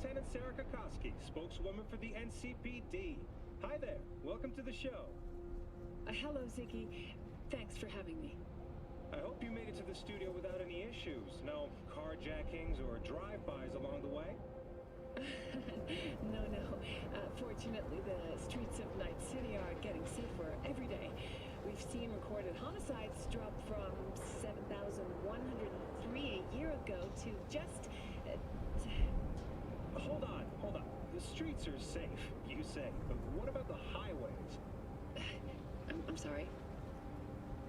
Lieutenant Sarah Kokoski, spokeswoman for the NCPD. Hi there. Welcome to the show. Hello, Ziggy. Thanks for having me. I hope you made it to the studio without any issues. No carjackings or drive-bys along the way? No. Fortunately, the streets of Night City are getting safer every day. We've seen recorded homicides drop from 7,103 a year ago to just... Hold on. The streets are safe, you say. But what about the highways? I'm sorry?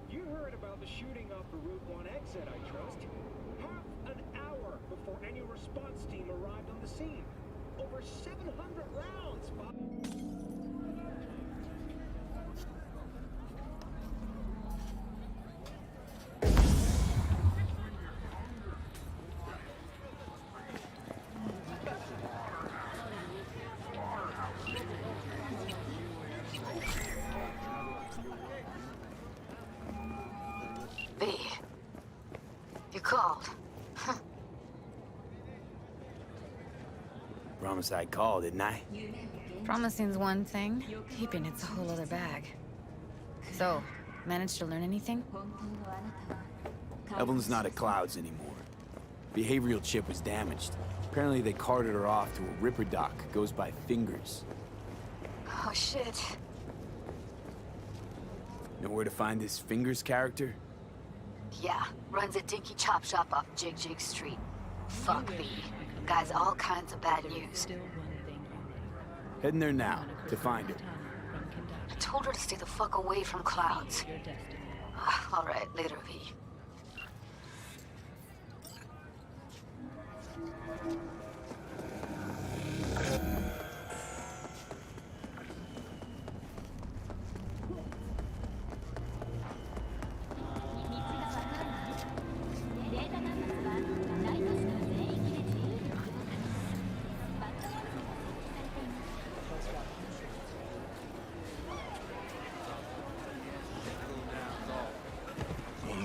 You heard about the shooting off the Route 1 exit, I trust. Half an hour before any response team arrived on the scene. Over 700 rounds, Bob. V, you called. Promise I called, didn't I? Promising's one thing, keeping it's a whole other bag. So, managed to learn anything? Evelyn's not at Clouds anymore. Behavioral chip was damaged. Apparently they carted her off to a Ripper dock, goes by Fingers. Oh shit. Know where to find this Fingers character? Yeah, runs a dinky chop shop off Jig Street. Fuck V. Guy's all kinds of bad news. Heading there now, to find her. I told her to stay the fuck away from Clouds. Alright, later, V.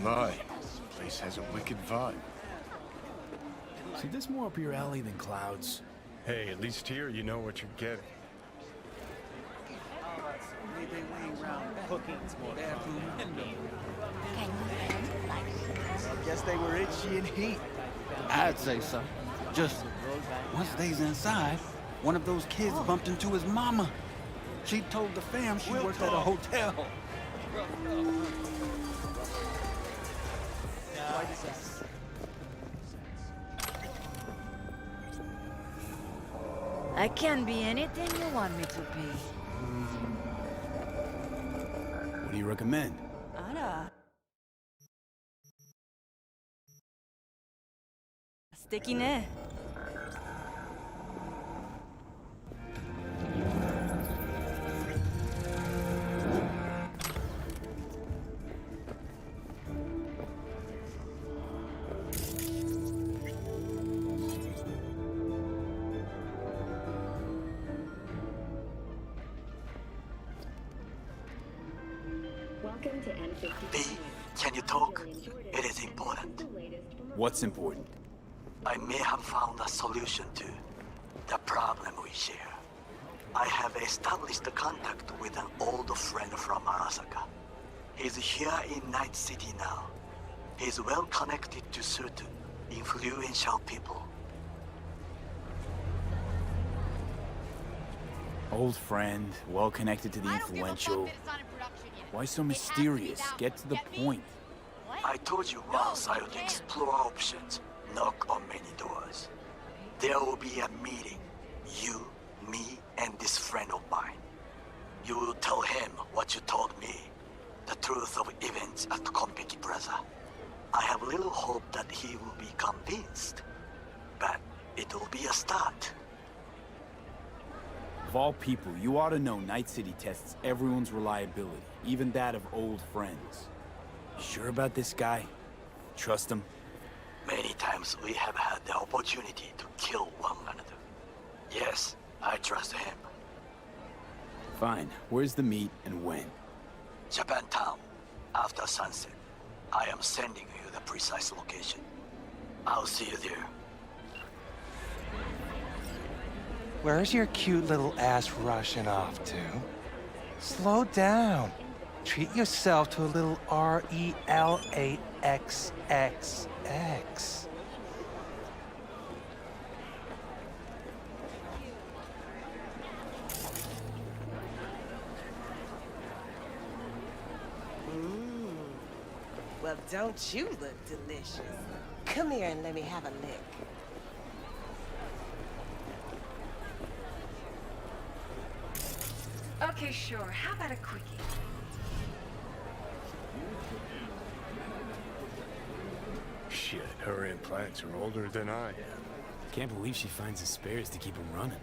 My, place has a wicked vibe. See, this more up your alley than Clouds. Hey, at least here you know what you're getting. I guess they were itchy and heat. I'd say so. Just once they's inside, one of those kids bumped into his mama. She told the fam she worked at a hotel. I can be anything you want me to be. What do you recommend? Ara. Sticky ne. Welcome to N52. V, can you talk? It is important. What's important? I may have found a solution to the problem we share. I have established contact with an old friend from Arasaka. He's here in Night City now. He's well connected to certain influential people. Old friend, well connected to the influential. Why so mysterious? Get to the point. I told you once I would explore options, knock on many doors. There will be a meeting. You, me, and this friend of mine. You will tell him what you told me. The truth of events at Konpeki Plaza. I have little hope that he will be convinced. But it will be a start. Of all people, you ought to know Night City tests everyone's reliability, even that of old friends. Sure about this guy? Trust him? Many times we have had the opportunity to kill one another. Yes, I trust him. Fine. Where's the meet and when? Japantown, after sunset. I am sending you the precise location. I'll see you there. Where's your cute little ass rushing off to? Slow down. Treat yourself to a little RELAXXX. Well, don't you look delicious? Come here and let me have a lick. Okay, sure. How about a quickie? Shit, her implants are older than I am. Can't believe she finds the spares to keep him running.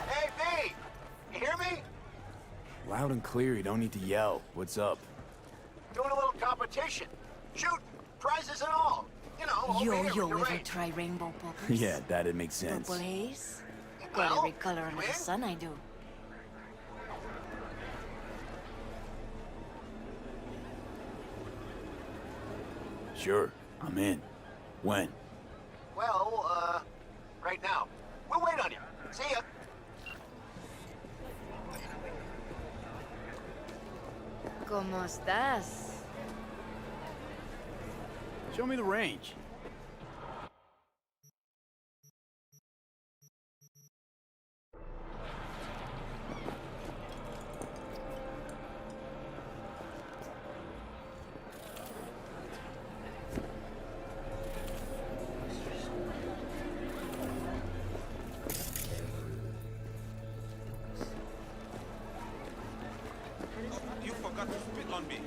Hey, V! You hear me? Loud and clear, you don't need to yell. What's up? Doing a little competition. Shooting, prizes and all. You know, over here in the rain. Try rainbow poppers? Yeah, that'd make sense. Purple haze? Well, Got every color under you the in? sun, I do. Sure, I'm in. When? Well, right now. We'll wait on you. See ya. ¿Cómo estás? Show me the range. You forgot to spit on me.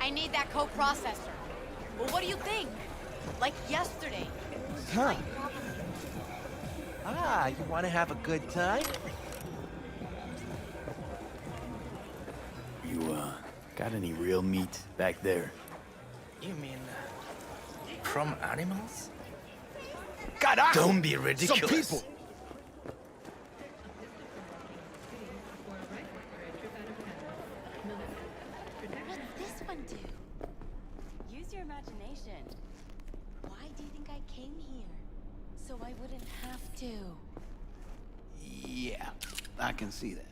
I need that co-processor. Well, what do you think? Like yesterday. Huh. Ah, you want to have a good time? You, got any real meat back there? You mean from animals? Carajo! Don't be ridiculous. Some people! What's this one do? Use your imagination. Why do you think I came here? So I wouldn't have to. Yeah, I can see that.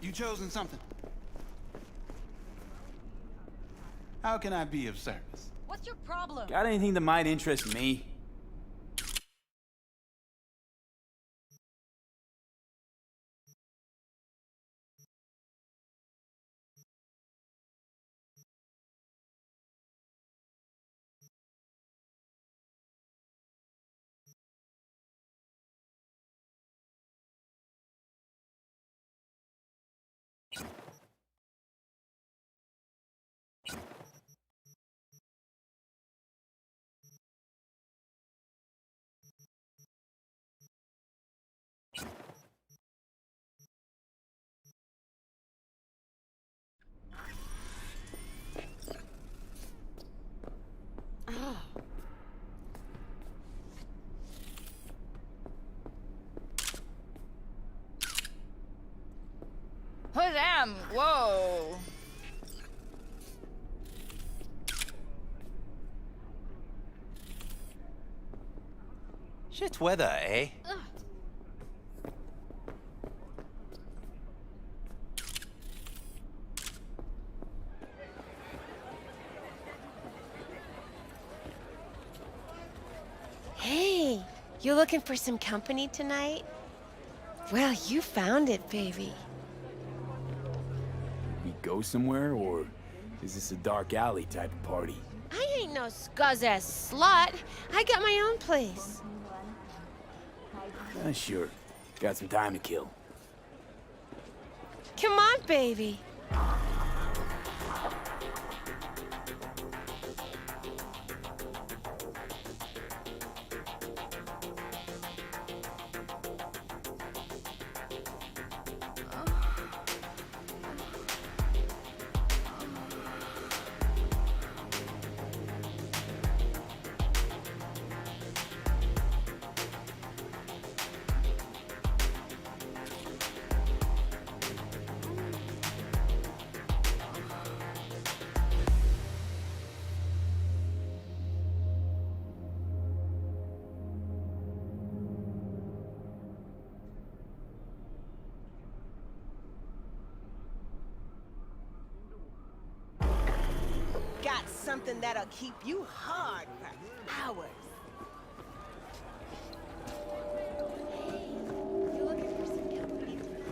You chosen something? How can I be of service? What's your problem? Got anything that might interest me? Oh, damn! Whoa! Shit weather, eh? You looking for some company tonight? Well, you found it, baby. We go somewhere, or is this a dark alley type of party? I ain't no scuzz-ass slut. I got my own place. Sure. Got some time to kill. Come on, baby. Got something that'll keep you hard for hours. You looking for some company tonight?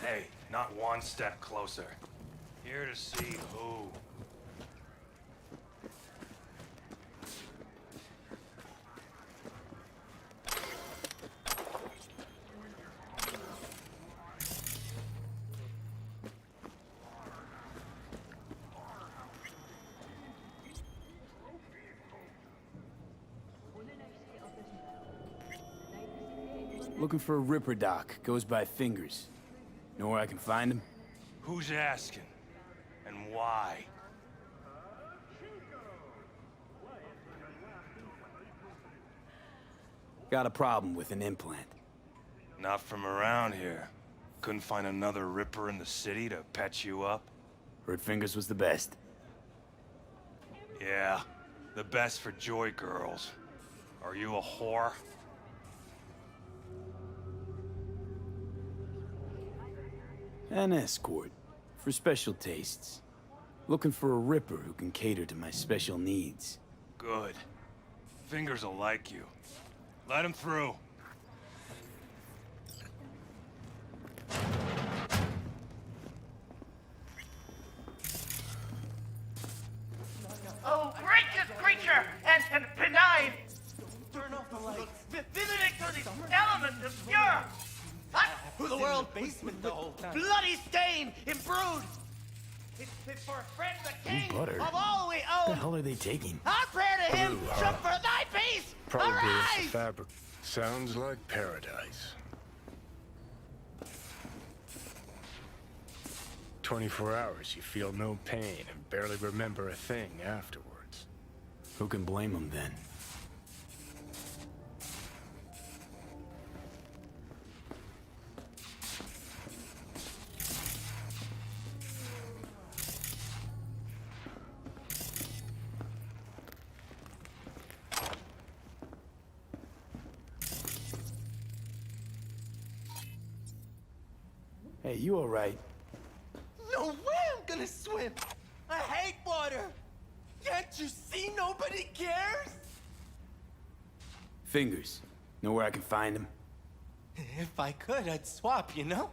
Hey, not one step closer. Here to see who. Looking for a Ripper doc. Goes by Fingers. Know where I can find him? Who's asking? And why? Got a problem with an implant. Not from around here. Couldn't find another Ripper in the city to patch you up? Heard Fingers was the best. Yeah, the best for joy girls. Are you a whore? An escort. For special tastes. Looking for a Ripper who can cater to my special needs. Good. Fingers will like you. Let him through. Oh, gracious creature and benign! Turn off the lights. Visiting to the element of pure! Who the world basement the whole time. Bloody stain, imbrued! It's fit for a friend the king butter. of all we What the own! hell are they taking? Our prayer to him, jump for thy peace! Probably it's Arise! the fabric. Sounds like paradise. 24 hours, you feel no pain and barely remember a thing afterwards. Who can blame them then? Hey, you all right? No way I'm gonna swim! I hate water! Can't you see nobody cares? Fingers. Know where I can find him? If I could, I'd swap, you know?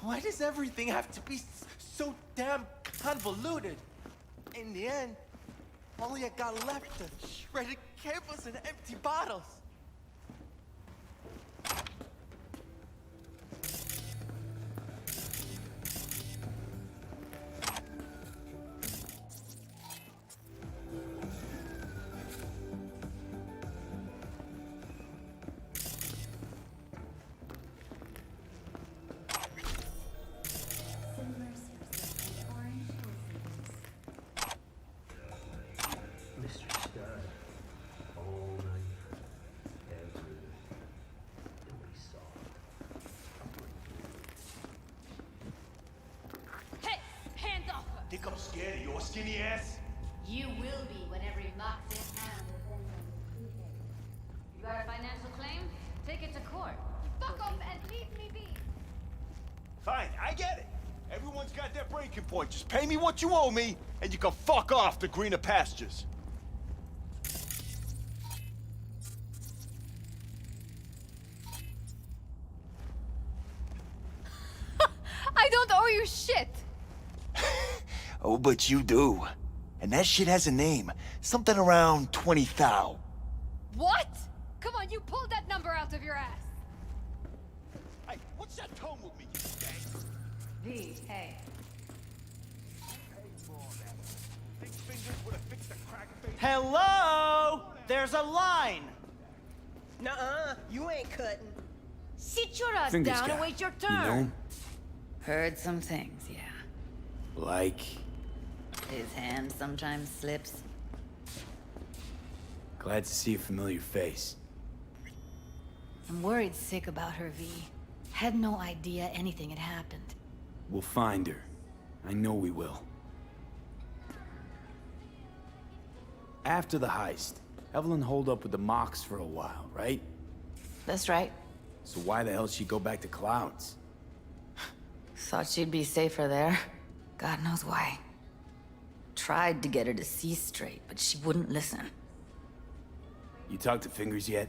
Why does everything have to be so damn convoluted? In the end, all I got left are shredded cables and empty bottles. Think I'm scared of your skinny ass? You will be whenever you knock this hand. You got a financial claim? Take it to court. Fuck off and leave me be. Fine, I get it. Everyone's got their breaking point. Just pay me what you owe me, and you can fuck off to greener pastures. I don't owe you shit! Oh, but you do. And that shit has a name. Something around 20 thou. What? Come on, you pulled that number out of your ass! Hey, what's that tone with me, you skank? V, hey. Big fingers would have fixed the crack face. Hello? There's a line. Nuh-uh, you ain't cutting. Sit your ass Fingers down guy, and wait your you turn. know him? Heard some things, yeah. Like... His hand sometimes slips. Glad to see a familiar face. I'm worried sick about her, V. Had no idea anything had happened. We'll find her. I know we will. After the heist, Evelyn holed up with the Mox for a while, right? That's right. So why the hell she'd go back to Clouds? Thought she'd be safer there. God knows why. Tried to get her to see straight, but she wouldn't listen. You talked to Fingers yet?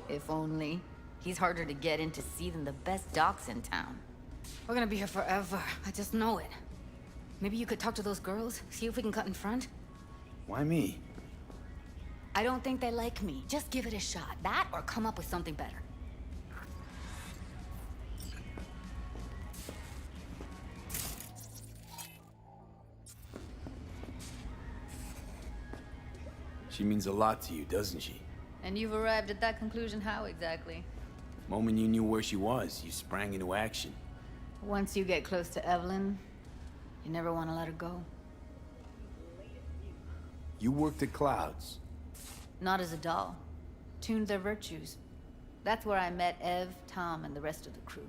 If only. He's harder to get in to see than the best docs in town. We're gonna be here forever. I just know it. Maybe you could talk to those girls, see if we can cut in front? Why me? I don't think they like me. Just give it a shot. That or come up with something better. She means a lot to you, doesn't she? And you've arrived at that conclusion how exactly? Moment you knew where she was, you sprang into action. Once you get close to Evelyn, you never want to let her go. You worked at Clouds. Not as a doll. Tuned their virtues. That's where I met Ev, Tom, and the rest of the crew.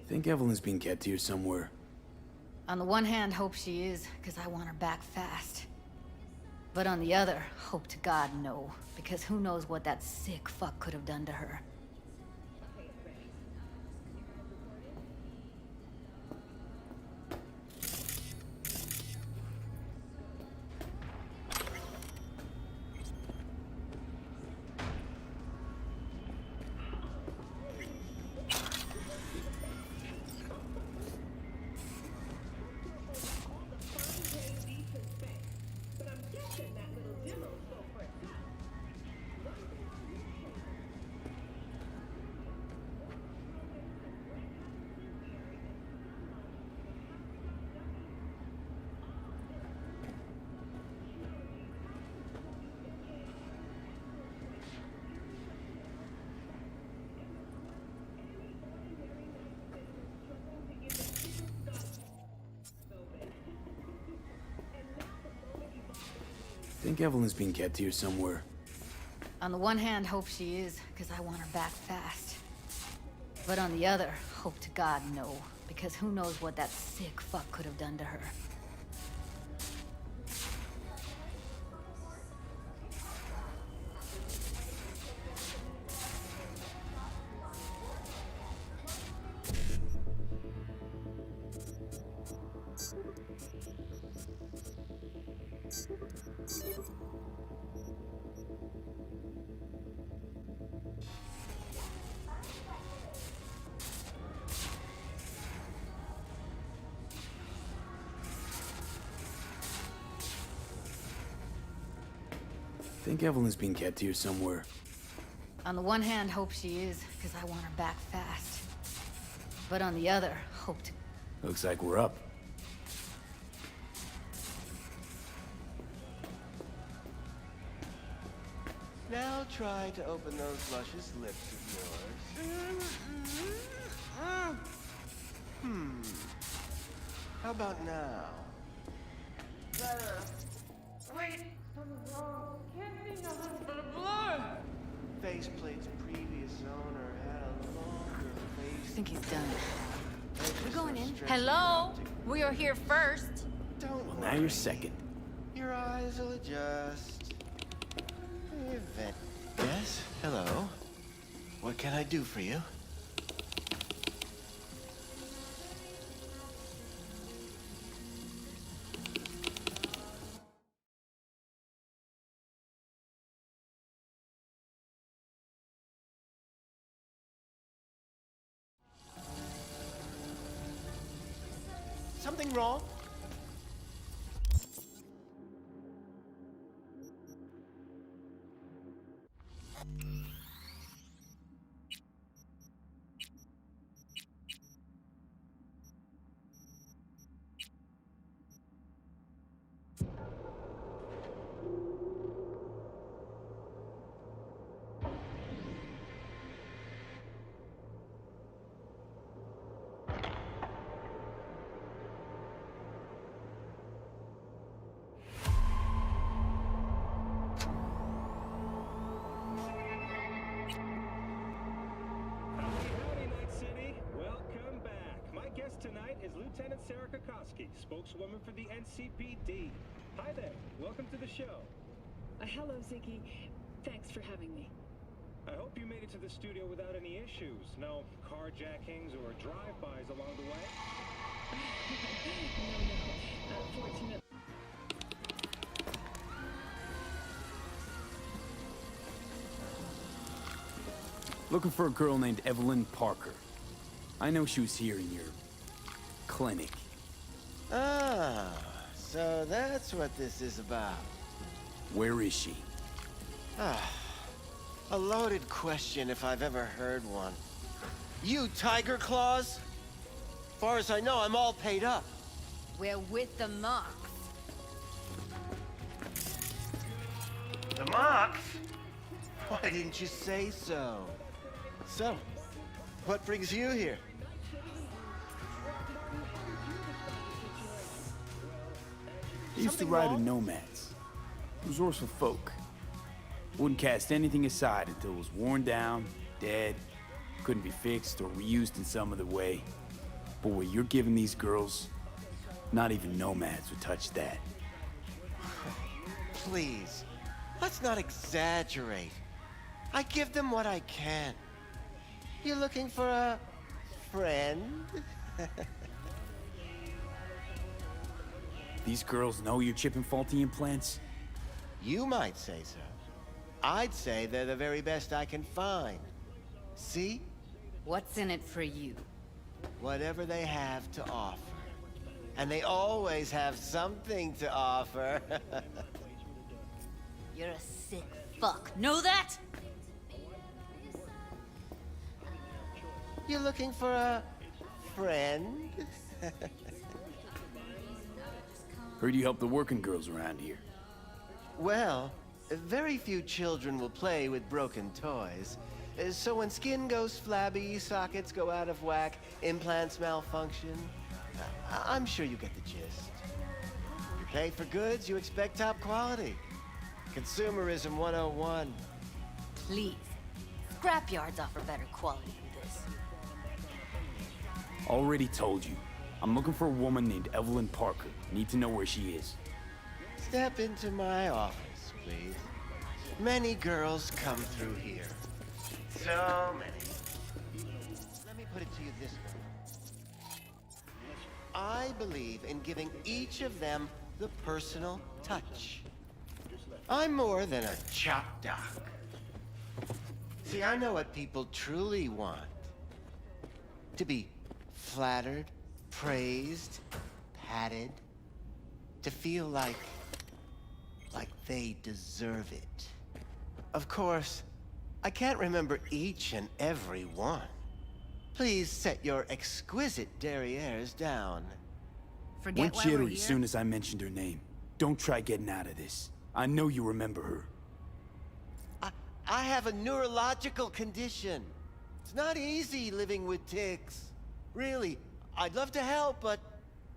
Think Evelyn's being kept here somewhere. On the one hand, hope she is, because I want her back fast. But on the other, hope to God no, because who knows what that sick fuck could have done to her. Think Evelyn's being kept here somewhere. On the one hand, hope she is, because I want her back fast. But on the other, hope to God no, because who knows what that sick fuck could have done to her. Think Evelyn's being kept here somewhere. On the one hand, hope she is, because I want her back fast. But on the other, hope to... Looks like we're up. Now try to open those luscious lips of yours. How about now? Wait, something's wrong. Can't be nothing but a blur. Faceplate's previous owner had a longer face. I think he's done. Just going in. Hello? We are here first. Don't Well, worry. now you're second. Your eyes will adjust. Yes, hello. What can I do for you? Something wrong? Howdy, Night City. Welcome back. My guest tonight is Lieutenant Sarah Kokoski, spokeswoman for the NCPD. Hi there. Welcome to the show. Hello, Ziggy. Thanks for having me. I hope you made it to the studio without any issues. No carjackings or drive-bys along the way. No. Fortunately. Looking for a girl named Evelyn Parker. I know she was here in your clinic. Ah, so that's what this is about. Where is she? Ah, a loaded question if I've ever heard one. You Tiger Claws? Far as I know, I'm all paid up. We're with the Mox. The Mox? Why didn't you say so? So, what brings you here? I used to ride in NOMADs. Resourceful folk. Wouldn't cast anything aside until it was worn down, dead, couldn't be fixed or reused in some other way. But what you're giving these girls, not even nomads would touch that. Please, let's not exaggerate. I give them what I can. You looking for a friend? These girls know you're chipping faulty implants? You might say so. I'd say they're the very best I can find. See? What's in it for you? Whatever they have to offer. And they always have something to offer. You're a sick fuck. Know that? You looking for a friend? Heard you help the working girls around here. Well, very few children will play with broken toys. So when skin goes flabby, sockets go out of whack, implants malfunction, I'm sure you get the gist. You pay for goods, you expect top quality. Consumerism 101. Please. Scrapyards offer better quality than this. Already told you. I'm looking for a woman named Evelyn Parker. Need to know where she is. Step into my office, please. Many girls come through here. So many. Let me put it to you this way. I believe in giving each of them the personal touch. I'm more than a chop doc. See, I know what people truly want. To be flattered, praised, patted. To feel like they deserve it. Of course, I can't remember each and every one. Please set your exquisite derrieres down. Forget Went why we're jittery here? as soon as I mentioned her name. Don't try getting out of this. I know you remember her. I have a neurological condition. It's not easy living with tics. Really, I'd love to help, but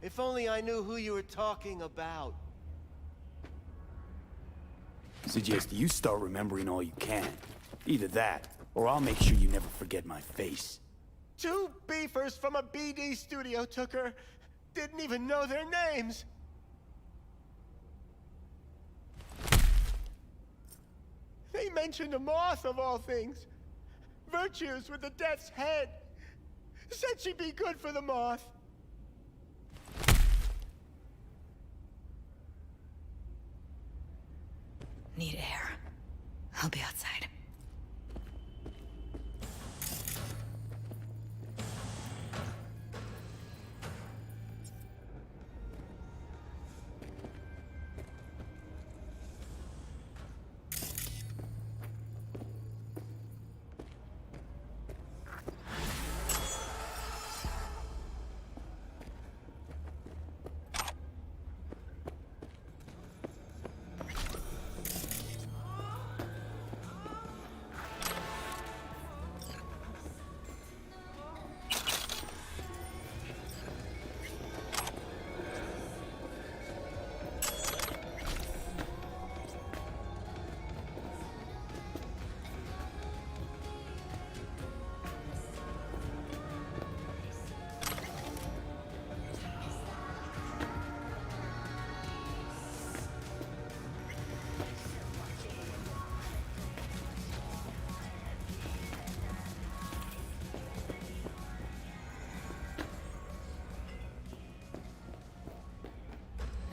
if only I knew who you were talking about. Suggest you start remembering all you can. Either that, or I'll make sure you never forget my face. 2 beefers from a BD studio took her. Didn't even know their names. They mentioned a moth of all things. Virtues with the death's head. Said she'd be good for the moth. Need air. I'll be outside.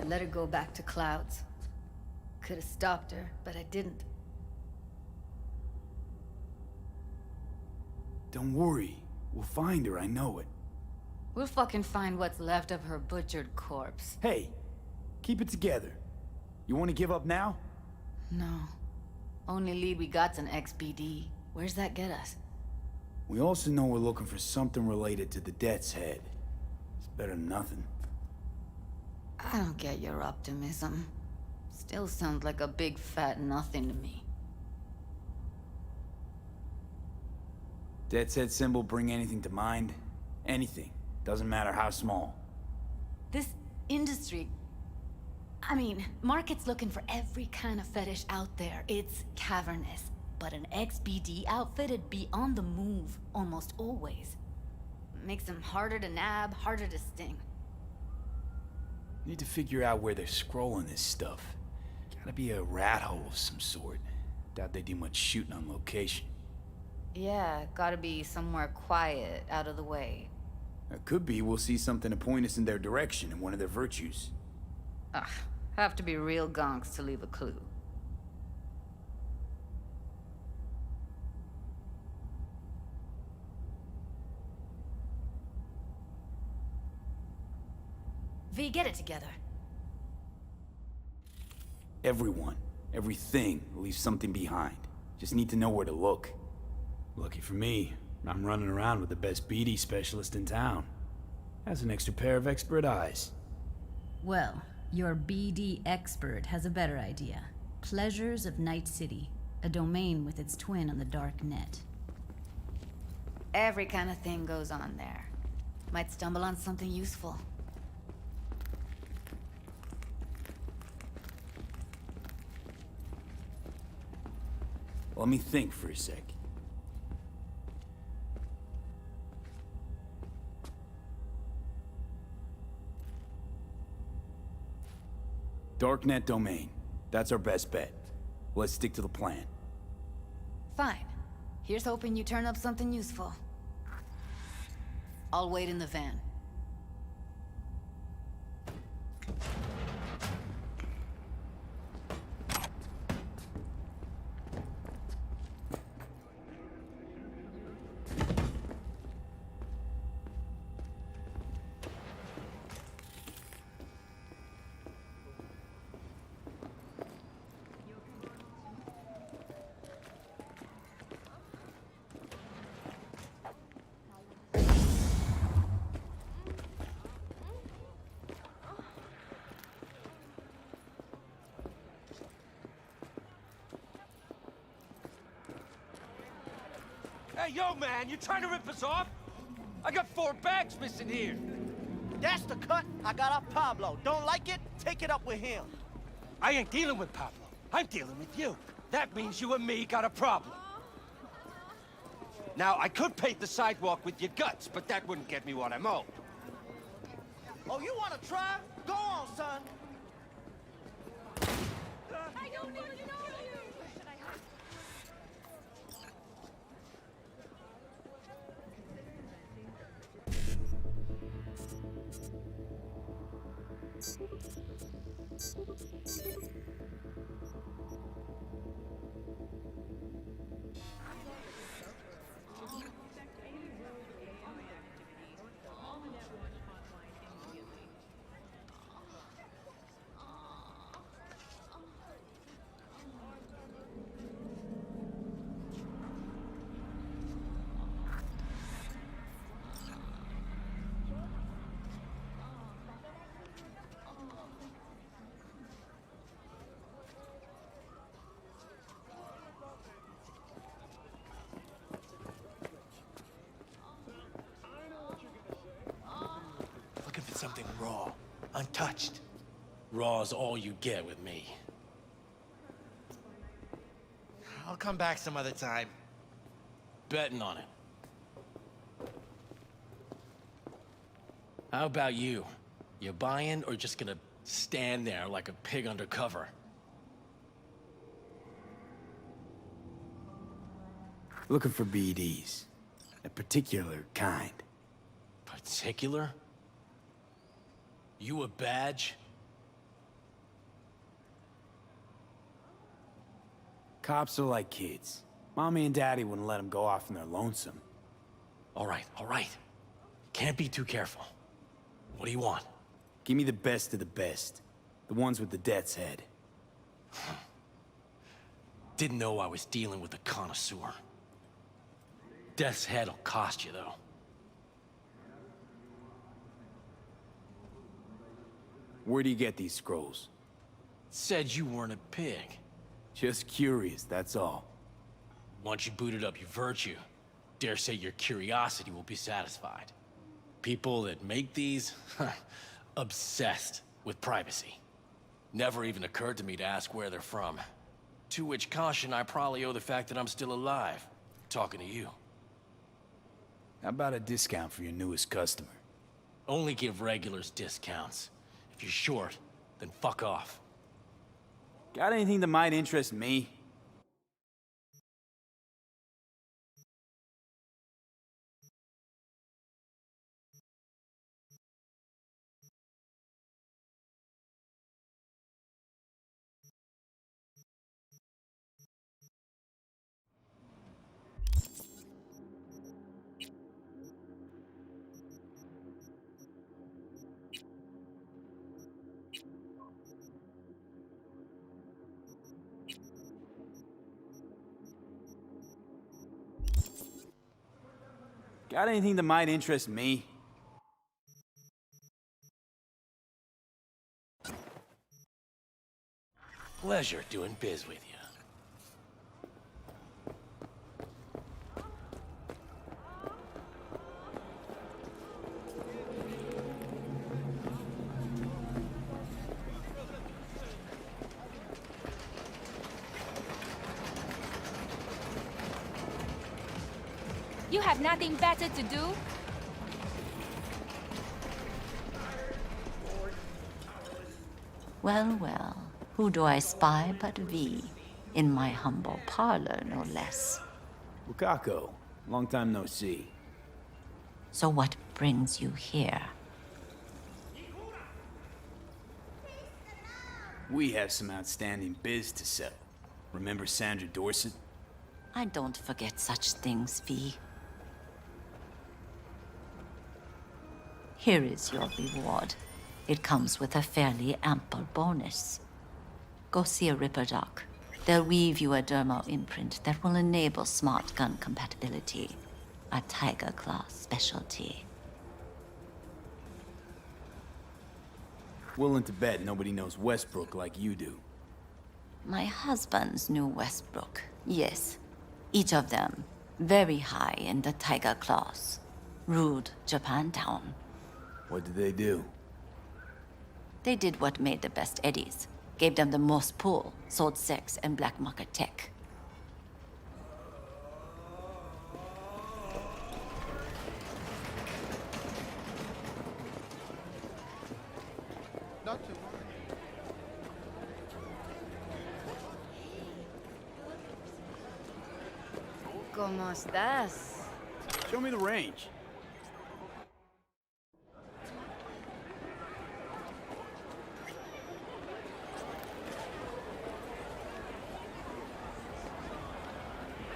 I let her go back to Clouds. Could have stopped her, but I didn't. Don't worry. We'll find her, I know it. We'll fucking find what's left of her butchered corpse. Hey, keep it together. You want to give up now? No. Only lead we got's an XBD. Where's that get us? We also know we're looking for something related to the Death's Head. It's better than nothing. I don't get your optimism. Still sounds like a big fat nothing to me. Death's Head symbol bring anything to mind? Anything. Doesn't matter how small. This industry... I mean, market's looking for every kind of fetish out there. It's cavernous. But an XBD outfit'd be on the move, almost always. Makes them harder to nab, harder to sting. Need to figure out where they're scrolling this stuff. Gotta be a rat hole of some sort. Doubt they do much shooting on location. Yeah, gotta be somewhere quiet, out of the way. It could be we'll see something to point us in their direction in one of their virtues. Ugh, have to be real gonks to leave a clue. V, get it together. Everyone, everything leaves something behind. Just need to know where to look. Lucky for me, I'm running around with the best BD specialist in town. Has an extra pair of expert eyes. Well, your BD expert has a better idea. Pleasures of Night City, a domain with its twin on the dark net. Every kind of thing goes on there. Might stumble on something useful. Let me think for a sec. Darknet domain. That's our best bet. Let's stick to the plan. Fine. Here's hoping you turn up something useful. I'll wait in the van. Hey, yo, man, you trying to rip us off? I got 4 bags missing here. That's the cut I got off Pablo. Don't like it? Take it up with him. I ain't dealing with Pablo. I'm dealing with you. That means you and me got a problem. Now, I could paint the sidewalk with your guts, but that wouldn't get me what I'm owed. Oh, you wanna try? Go on, son. I don't even know you! Looking for something raw, untouched. Raw's all you get with me. I'll come back some other time. Betting on it. How about you? You buying or just gonna stand there like a pig undercover? Looking for BDs. A particular kind. Particular? You a badge? Cops are like kids. Mommy and Daddy wouldn't let them go off in their lonesome. All right, all right. Can't be too careful. What do you want? Give me the best of the best. The ones with the death's head. Didn't know I was dealing with a connoisseur. Death's head'll cost you, though. Where do you get these scrolls? Said you weren't a pig. Just curious, that's all. Once you booted up your virtue, dare say your curiosity will be satisfied. People that make these, obsessed with privacy. Never even occurred to me to ask where they're from. To which caution I probably owe the fact that I'm still alive, talking to you. How about a discount for your newest customer? Only give regulars discounts. If you're short, then fuck off. Got anything that might interest me? Got anything that might interest me? Pleasure doing biz with you. You have nothing better to do? Well, well, who do I spy but V? In my humble parlor, no less. Wakako, long time no see. So what brings you here? We have some outstanding biz to settle. Remember Sandra Dorset? I don't forget such things, V. Here is your reward. It comes with a fairly ample bonus. Go see a Ripper Doc. They'll weave you a dermo imprint that will enable smart gun compatibility. A Tiger Claw specialty. Willing to bet nobody knows Westbrook like you do. My husbands knew Westbrook, yes. Each of them very high in the Tiger Claws. Ruled Japantown. What did they do? They did what made the best eddies. Gave them the most pull, sold sex and black market tech. got to. ¿Cómo estás? Show me the range.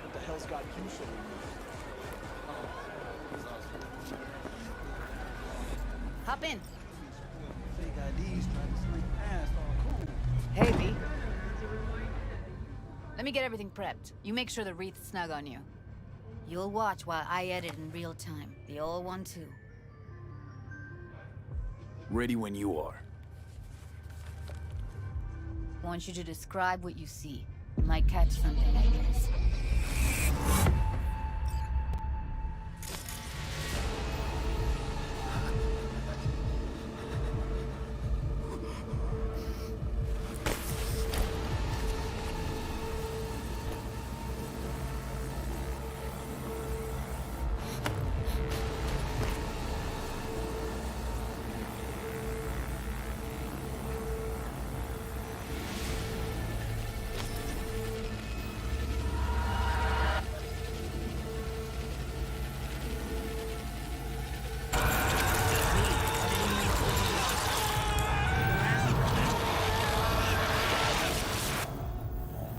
What the hell's got you so Hop in. Big IDs trying to sneak past, all cool. Hey, V. Let me get everything prepped. You make sure the wreath's snug on you. You'll watch while I edit in real time. The old one, too. Ready when you are. I want you to describe what you see. You might catch something I miss.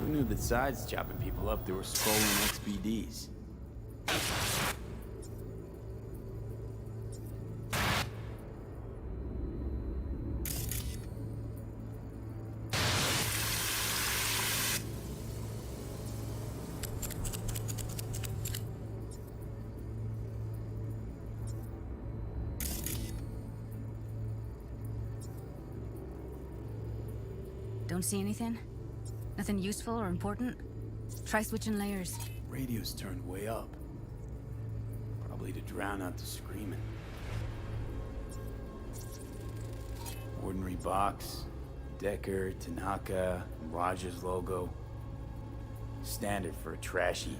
Who knew that besides chopping people up, they were scrolling XBDs? Don't see anything? Nothing useful or important? Try switching layers. Radio's turned way up. Probably to drown out the screaming. Ordinary box, Decker, Tanaka, and Rogers logo. Standard for a trash heap.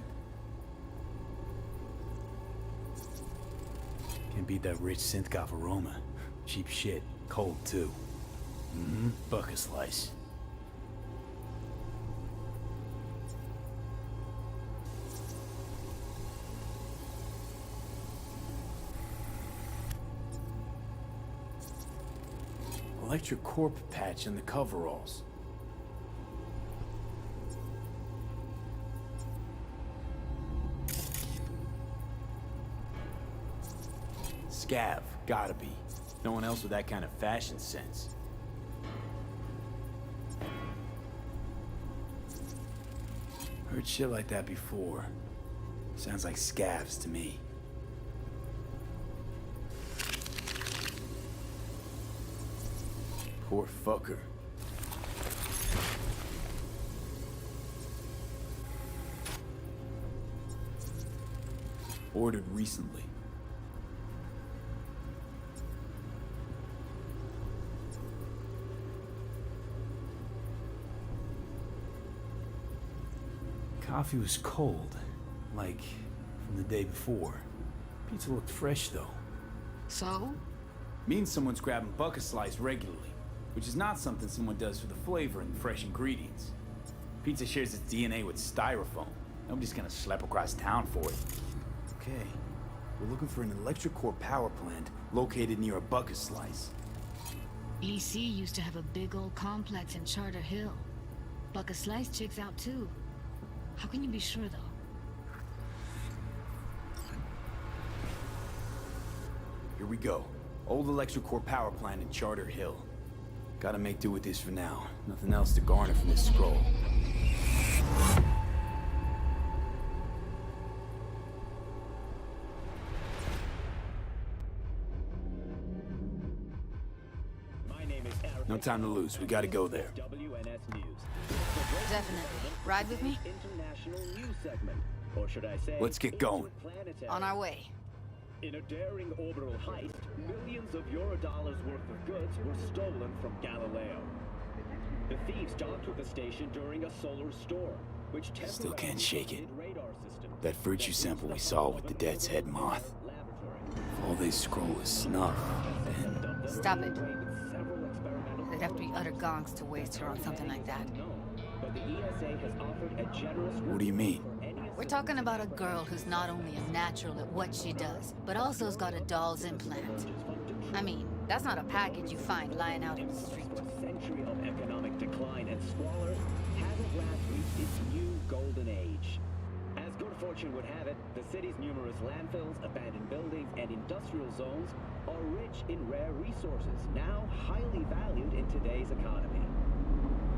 Can't beat that rich synth-goth aroma. Cheap shit, cold too. Mm-hmm, bucket slice. Electric corp patch in the coveralls. Scav, gotta be. No one else with that kind of fashion sense. Heard shit like that before. Sounds like scavs to me. Poor fucker. Ordered recently. Coffee was cold, like from the day before. Pizza looked fresh though. So? Means someone's grabbing bucket slice regularly. Which is not something someone does for the flavor and the fresh ingredients. Pizza shares its DNA with styrofoam. Nobody's gonna schlep across town for it. Okay, we're looking for an electric core power plant located near a bucket slice. EC used to have a big old complex in Charter Hill. Bucket Slice checks out too. How can you be sure though? Here we go. Old electric core power plant in Charter Hill. Gotta make do with this for now. Nothing else to garner from this scroll. No time to lose. We gotta go there. Definitely. Ride with me? International news segment, or should I say, Let's get going. On our way. In a daring orbital heist, millions of Eurodollars worth of goods were stolen from Galileo. The thieves docked with the station during a solar storm, which Still can't shake it. radar systems. That virtue sample we saw with the Death's Head moth. If all they scroll is snuff, then... Stop it. have to be utter gonks to waste her on something like that. But the ESA has offered a generous... What do you mean? We're talking about a girl who's not only a natural at what she does, but also has got a doll's implant. I mean, that's not a package you find lying out in the street. A century of economic decline and squalor has at last reached its new golden age. As good fortune would have it, the city's numerous landfills, abandoned buildings, and industrial zones are rich in rare resources, now highly valued in today's economy.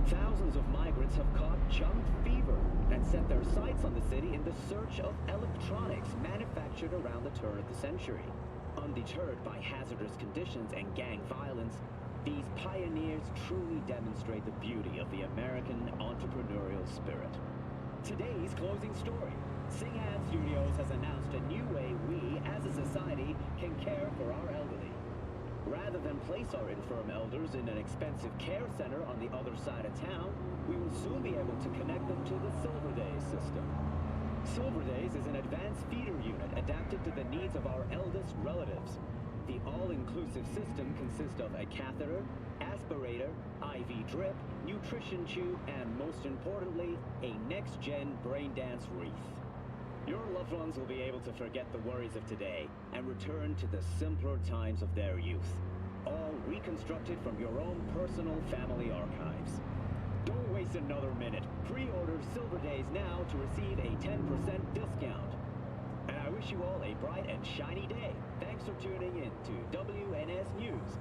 Thousands of migrants have caught chunk fever and set their sights on the city in the search of electronics manufactured around the turn of the century. Undeterred by hazardous conditions and gang violence, these pioneers truly demonstrate the beauty of the American entrepreneurial spirit. Today's closing story. Singhan Studios has announced a new way we, as a society, can care for our elderly. Rather than place our infirm elders in an expensive care center on the other side of town, we will soon be able to connect them to the Silver Days system. Silver Days is an advanced feeder unit adapted to the needs of our eldest relatives. The all-inclusive system consists of a catheter, aspirator, IV drip, nutrition tube, and most importantly, a next-gen brain dance wreath. Your loved ones will be able to forget the worries of today and return to the simpler times of their youth. All reconstructed from your own personal family archives. Don't waste another minute. Pre-order Silver Days now to receive a 10% discount. And I wish you all a bright and shiny day. Thanks for tuning in to WNS News.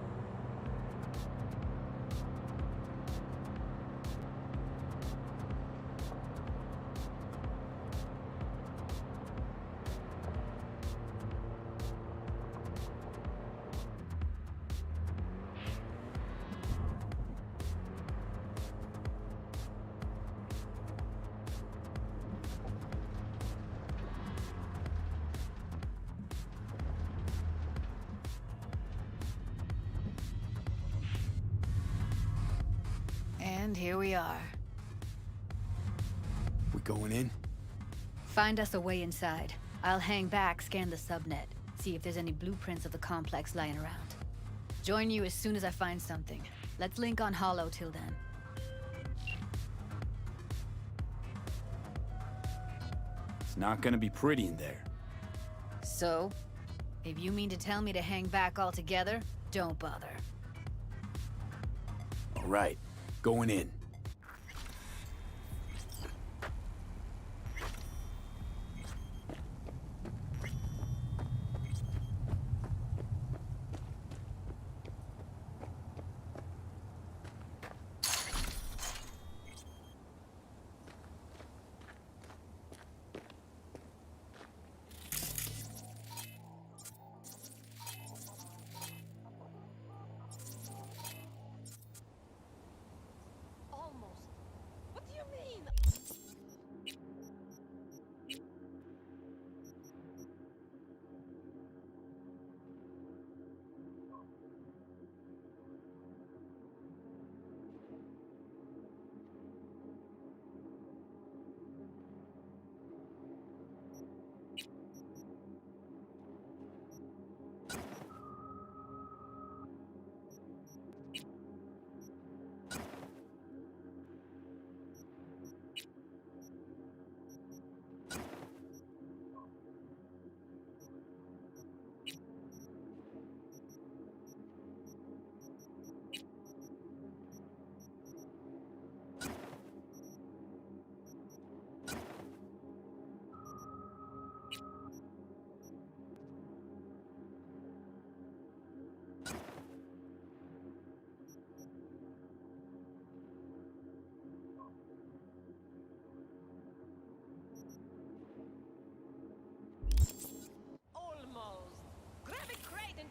And here we are. We going in? Find us a way inside. I'll hang back, scan the subnet, see if there's any blueprints of the complex lying around. Join you as soon as I find something. Let's link on Hollow till then. It's not gonna be pretty in there. So, if you mean to tell me to hang back altogether, don't bother. All right, going in.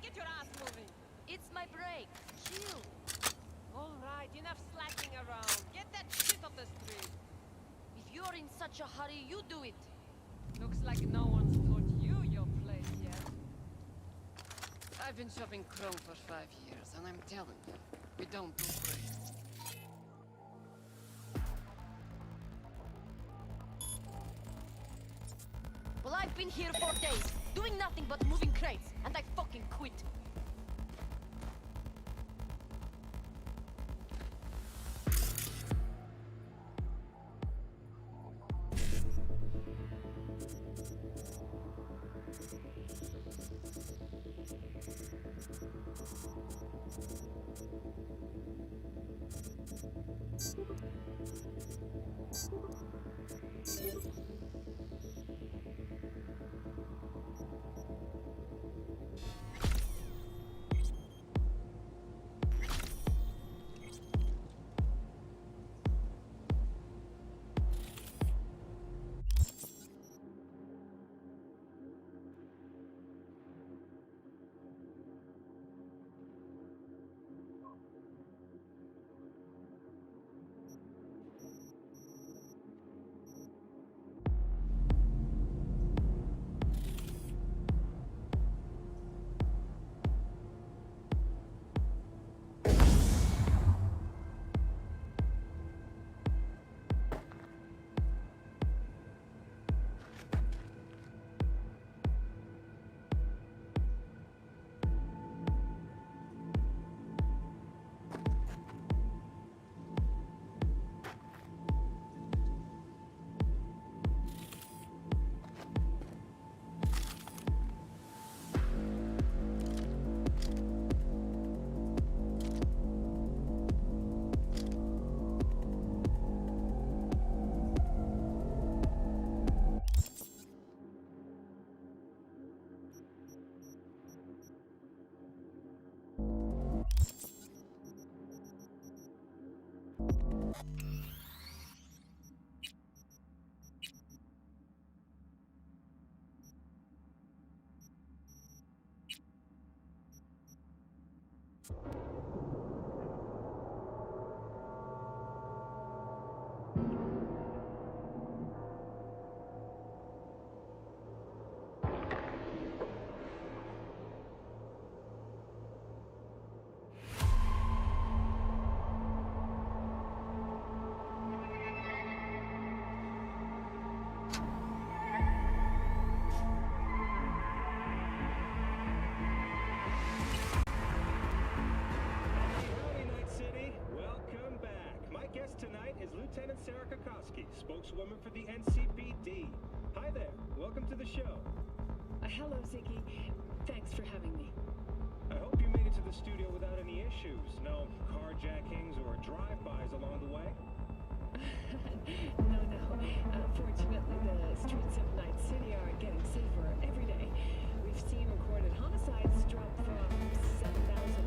Get your ass moving. It's my break. Chill. All right, enough slacking around. Get that shit off the street. If you're in such a hurry, you do it. Looks like no one's taught you your place yet. I've been shopping Chrome for 5 years, and I'm telling you, we don't do great. Well, I've been here for days, doing nothing but moving crates, and I fucking quit. guest tonight is Lieutenant Sarah Kokoski, spokeswoman for the NCPD. Hi there. Welcome to the show. Hello, Ziggy. Thanks for having me. I hope you made it to the studio without any issues. No carjackings or drive-bys along the way? No. Fortunately, the streets of Night City are getting safer every day. We've seen recorded homicides drop from 7,100.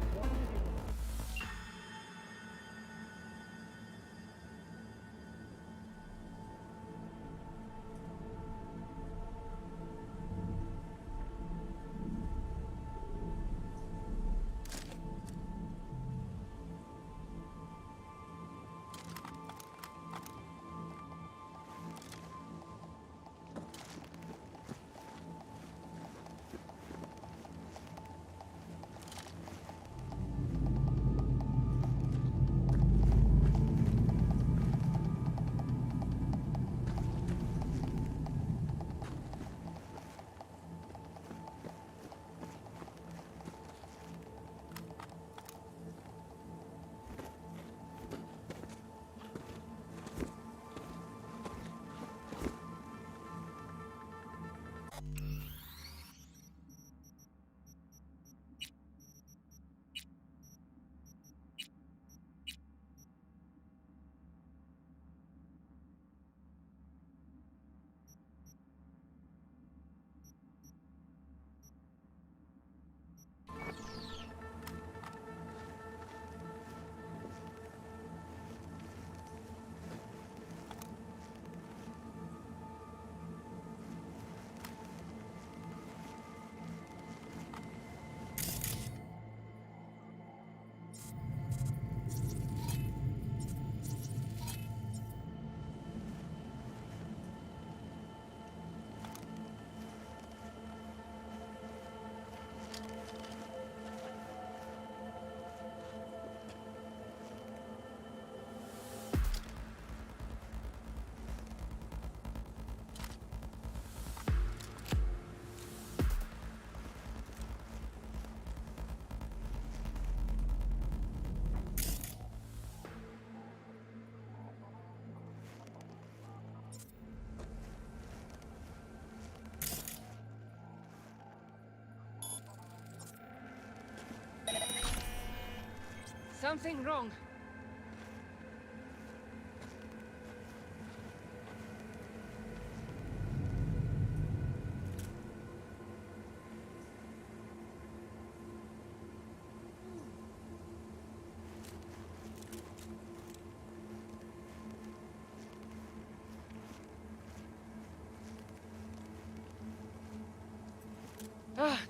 Something wrong.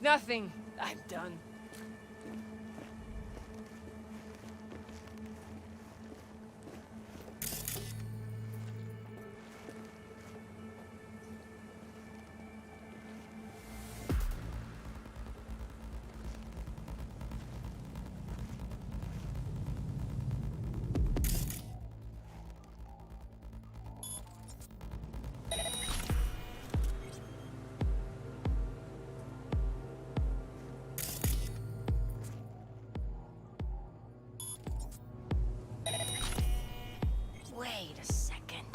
Nothing. I'm done. Wait a second.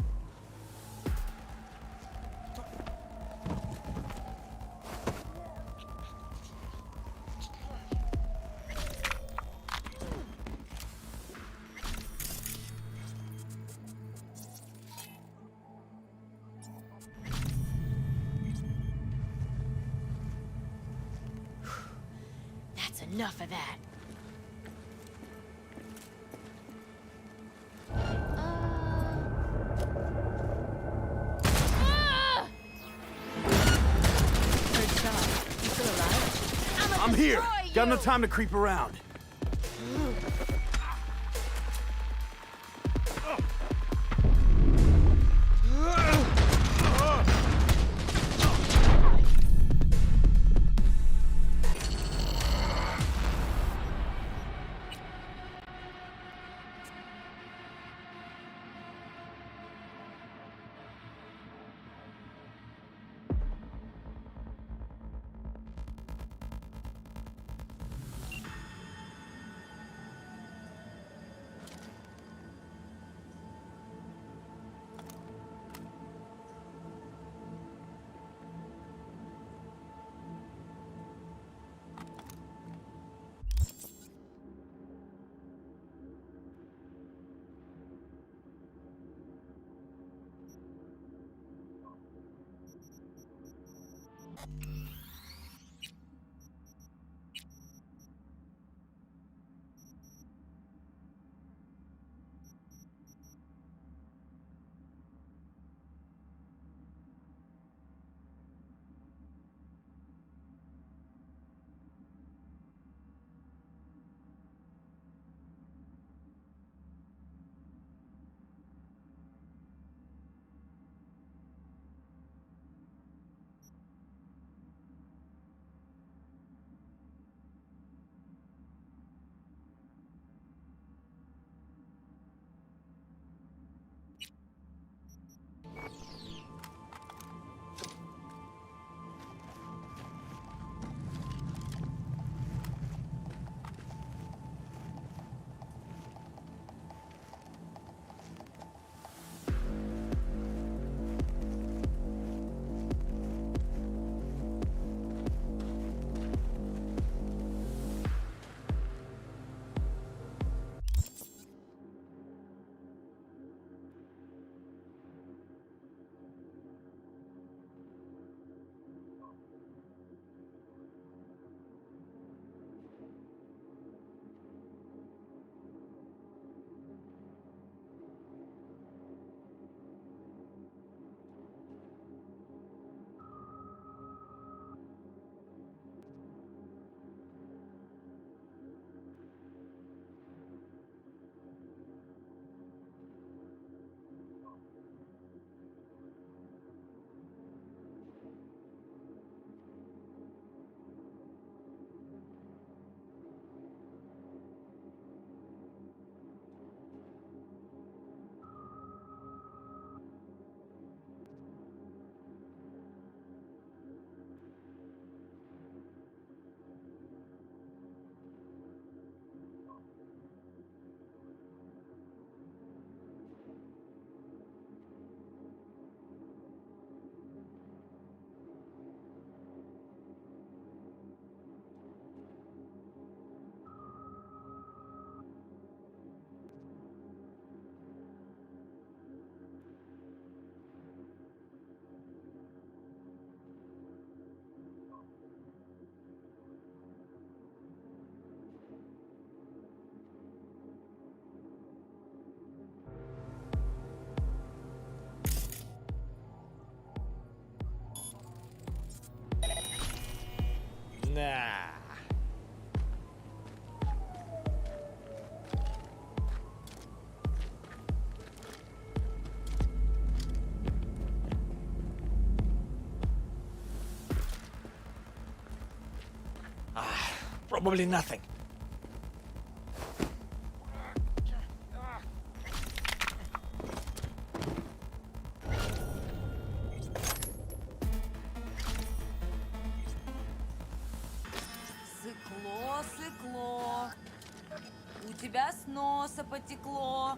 That's enough of that. I'm here. Got no time to creep around. Nah. Probably nothing. Сыкло, сыкло. У тебя с носа потекло.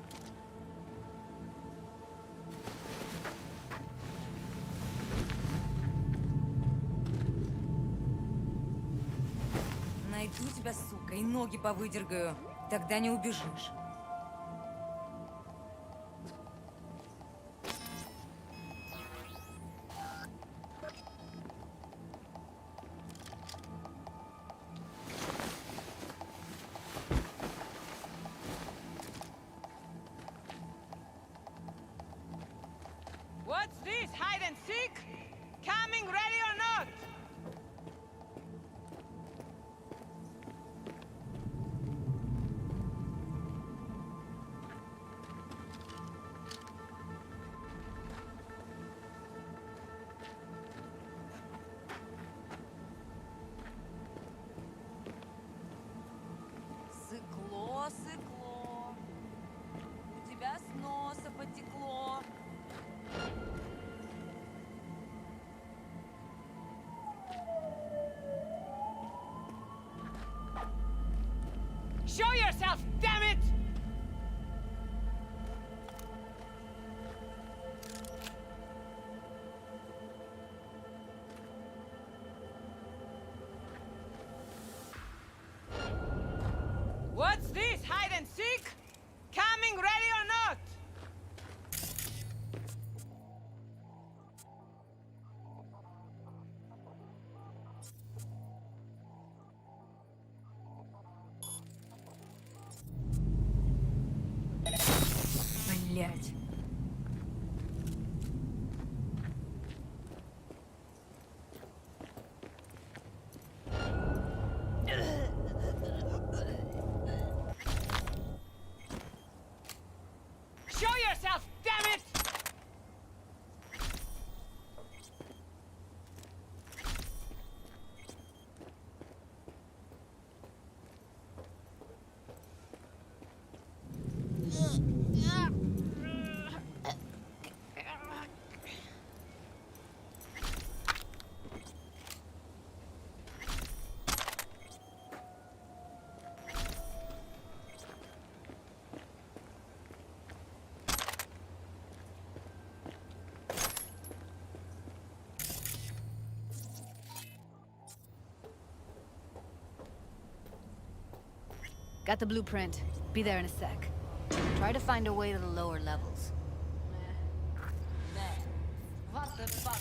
Найду тебя, сука, и ноги повыдергаю. Тогда не убежишь. What's this, hide and seek? Coming ready or not? Сыкло, сыкло. У тебя с носа потекло. Show yourself, damn it! What's this, hide and seek? Coming ready or not? Блять. Show yourself, damn it! Got the blueprint. Be there in a sec. Try to find a way to the lower levels. What the fuck?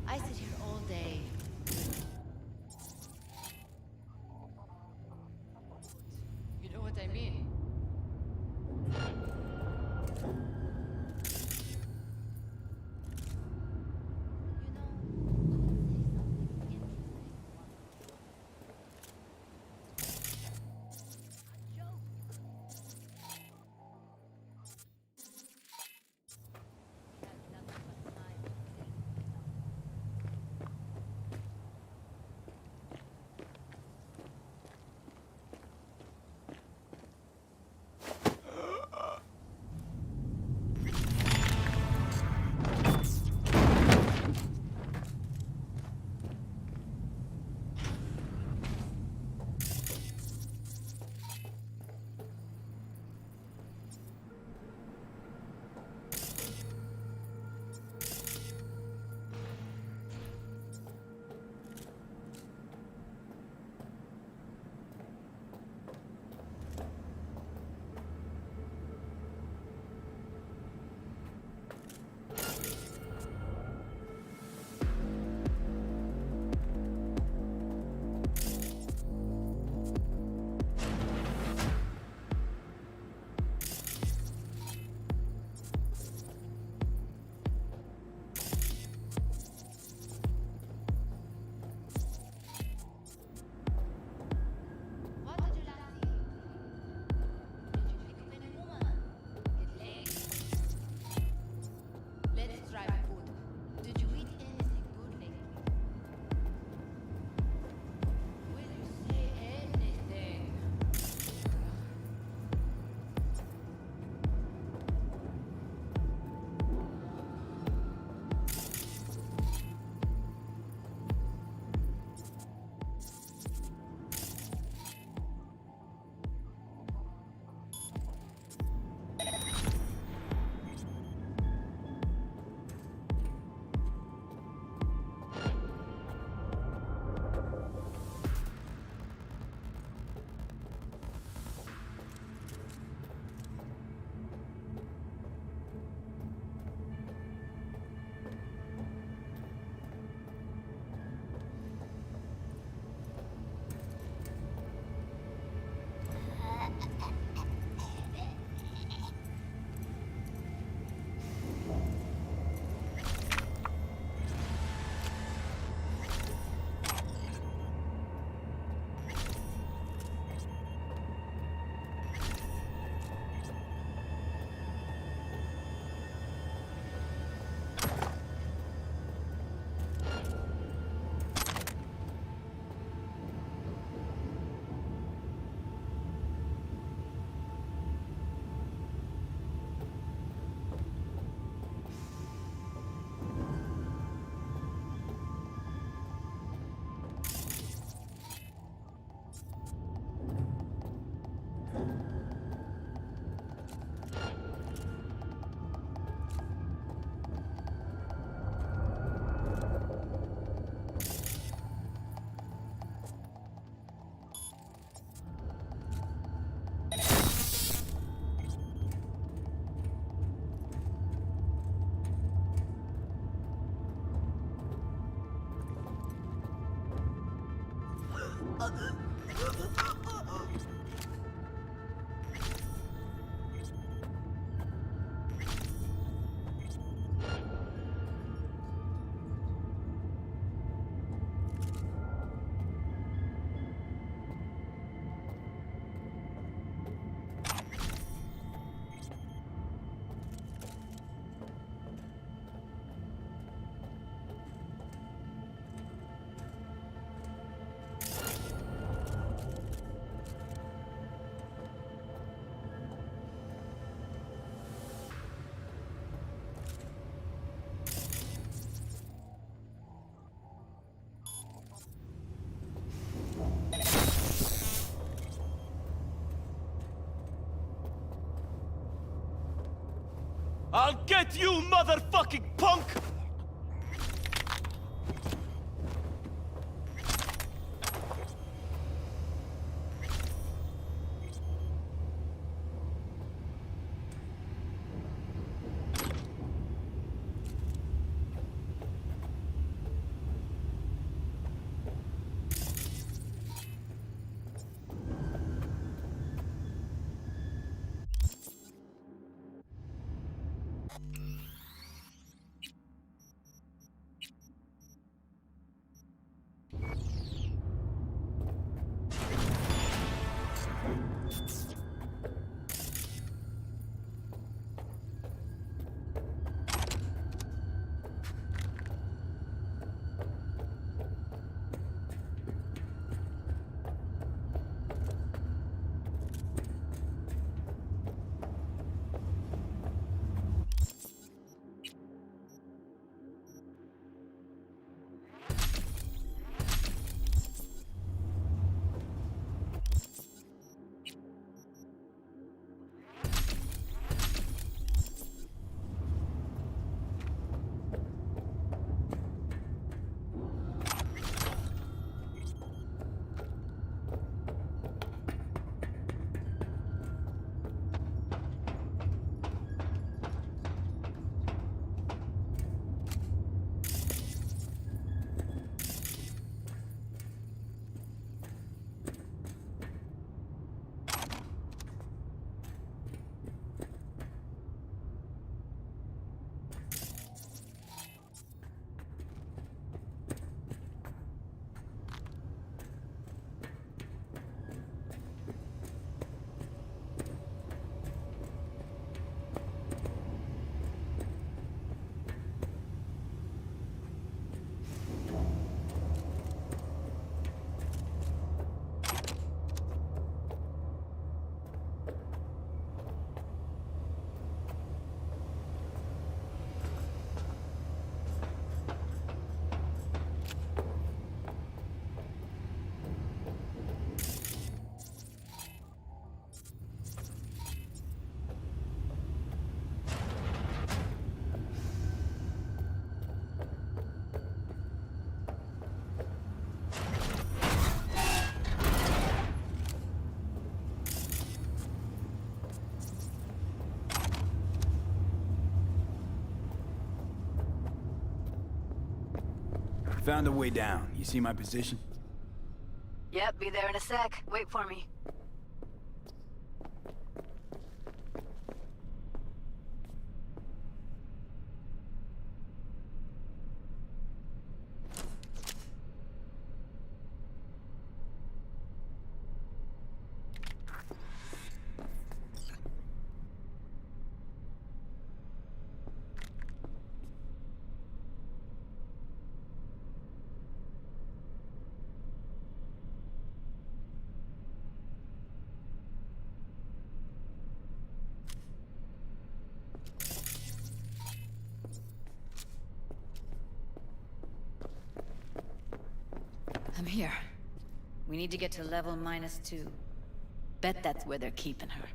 I sit here all day. You know what I mean? I'll get you, motherfucking punk! Found a way down. You see my position? Yep, be there in a sec. Wait for me. I'm here. We need to get to level -2. Bet that's where they're keeping her.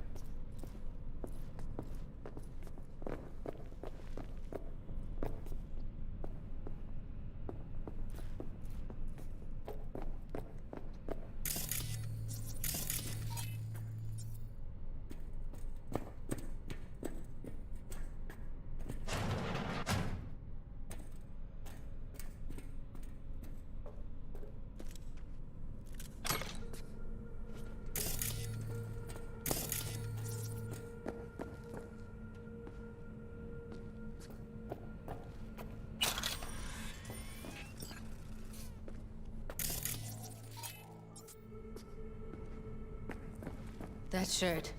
That shirt.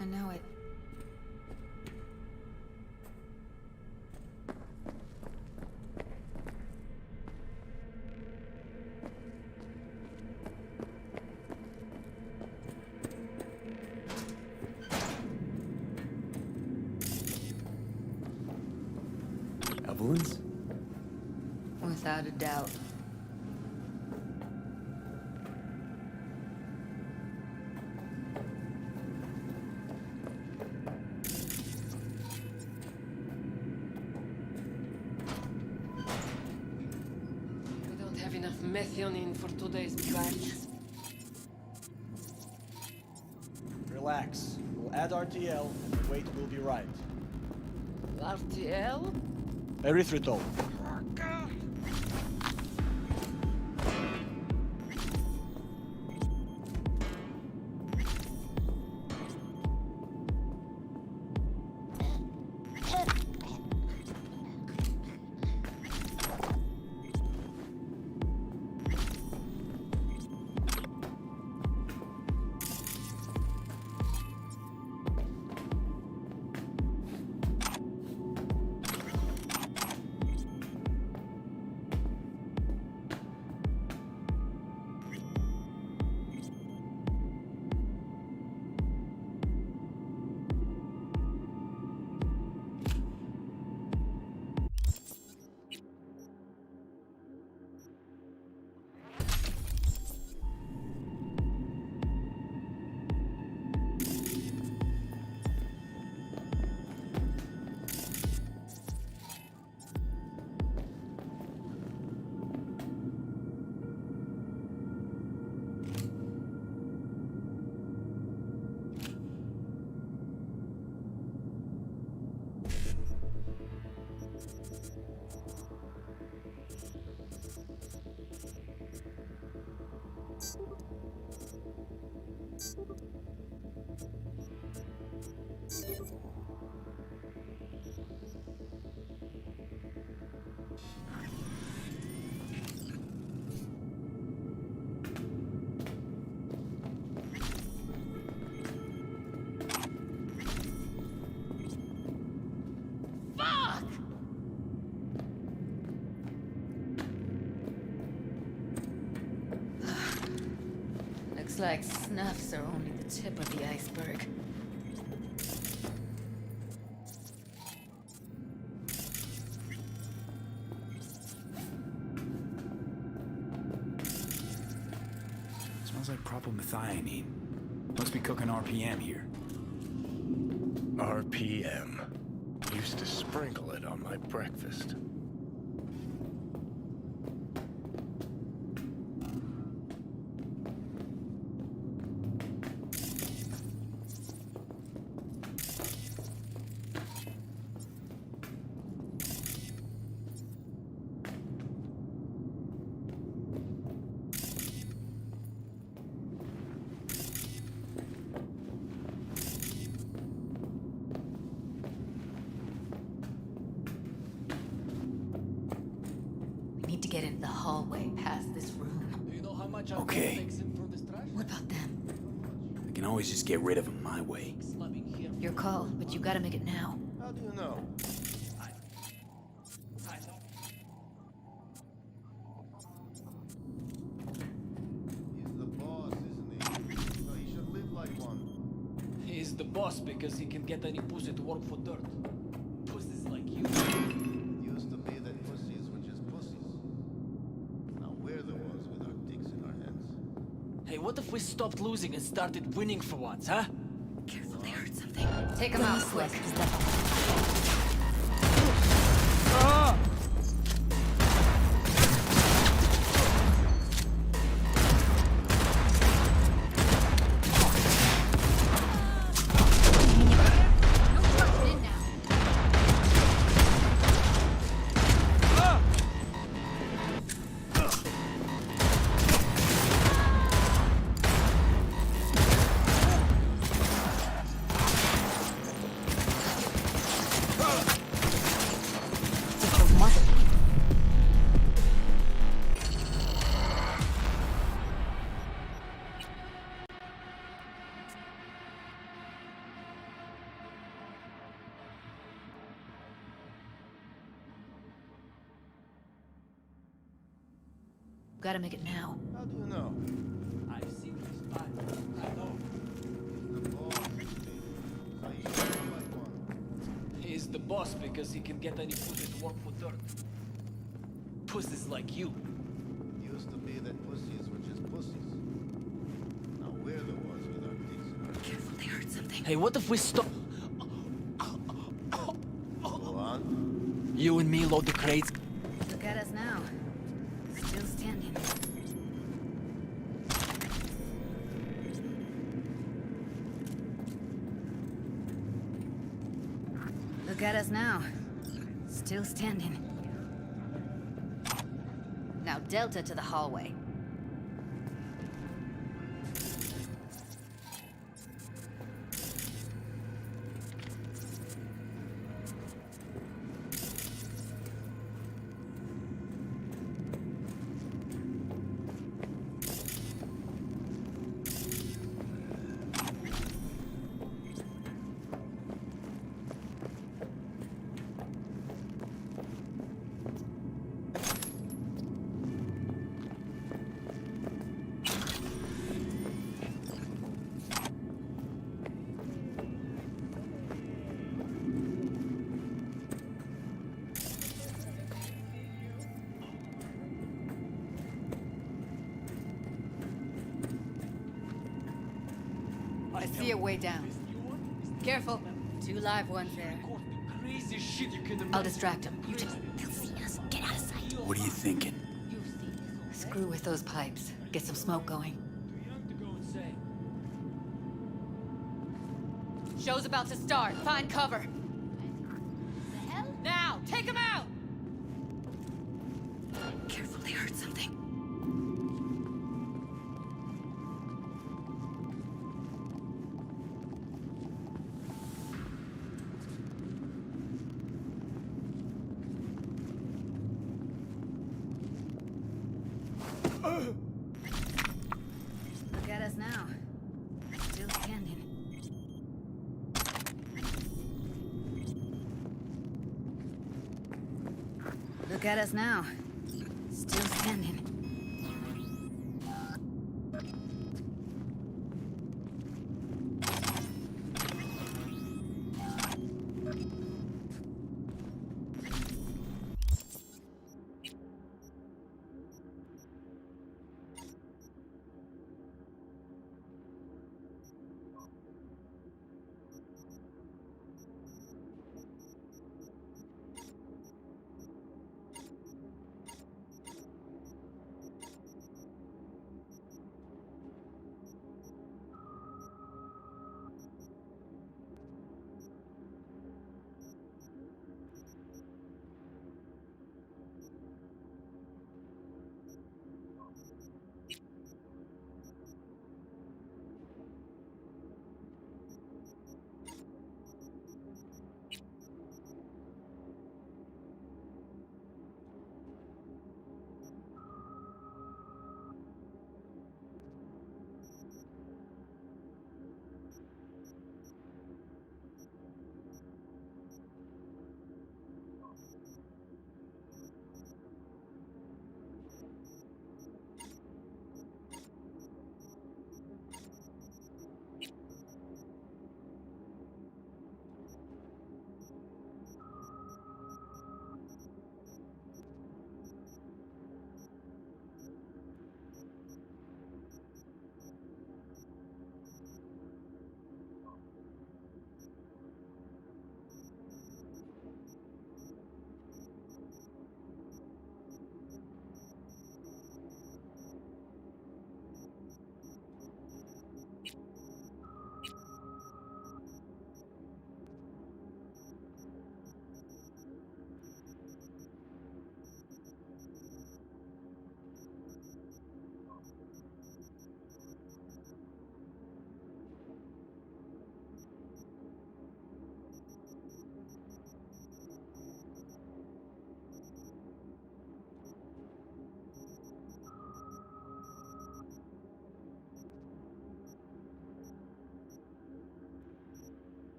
I know it. Evelyn's? Without a doubt. We don't have enough methionine for today's batch. Relax. We'll add RTL and the weight will be right. RTL? Erythritol. Looks like snuffs are only the tip of the iceberg. Smells like propylmethionine. Must be cooking RPM here. RPM. Used to sprinkle it on my breakfast. We need to get into the hallway past this room. Do you know how much Okay. takes in for this trash? What about them? I can always just get rid of them my way. Your call, but you gotta make it now. How do you know? He's the boss, isn't he? So he should live like one. He's the boss because he can get any pussy to work for dirt. Pussies like you. It used to be that pussies were just pussies. Now we're the ones with our dicks in our hands. Hey, what if we stopped losing and started winning for once, huh? Careful, they heard something. Take them out quick. gotta make it now. How do you know? I've seen his body. I know. The boss. So you look like one. He's the boss because he can get any pussy to work for dirt. Pussies like you. Used to be that pussies were just pussies. Now we're the ones with our dicks in our... Careful, they heard something. Hey, what if we stop? Go on. You and me load the crates. Look at us now. Still standing. Look at us now. Still standing. Now Delta to the hallway. I see a way down. Careful. 2 live ones there. Crazy shit you can I'll distract him. You just... They'll see us. Get out of sight. What are you thinking? Screw with those pipes. Get some smoke going. Show's about to start. Find cover. The hell? Now! Take him out! Careful, they heard something. Look at us now. Still standing. Look at us now. Still standing.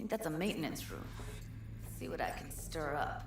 think that's a maintenance room. See what I can stir up.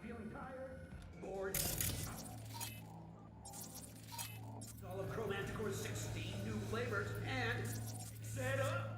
Feeling tired? Bored? All of Chromanticore's 16 new flavors and set up!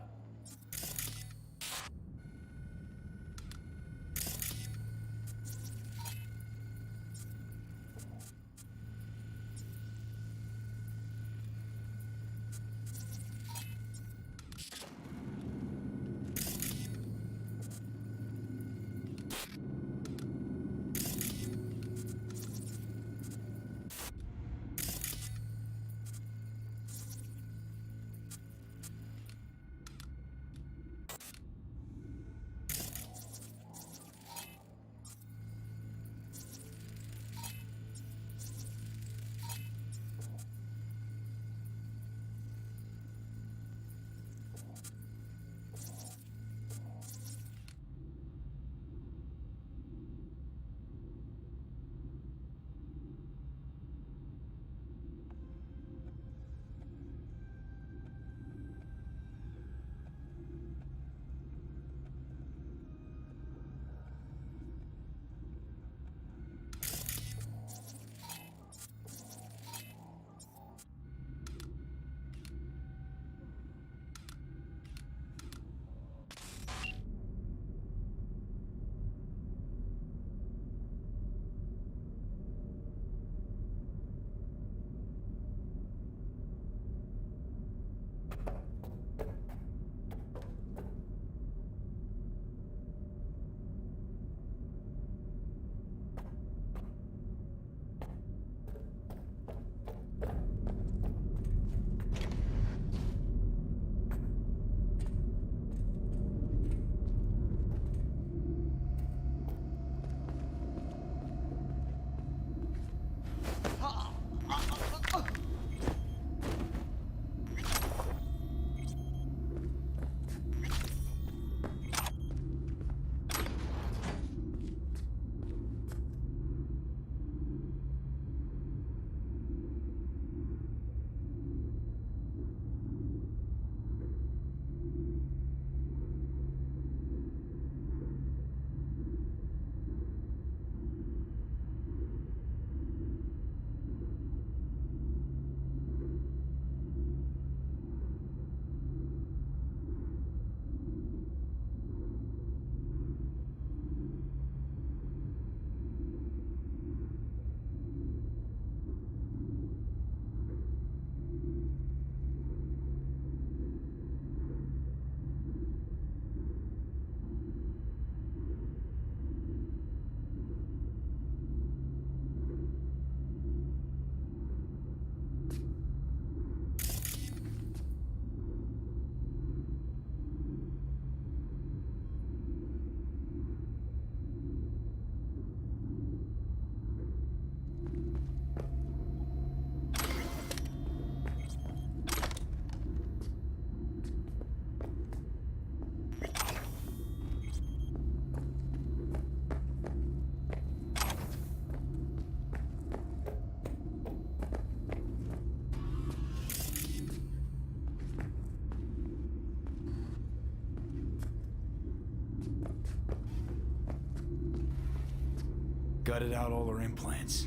Gutted out all her implants.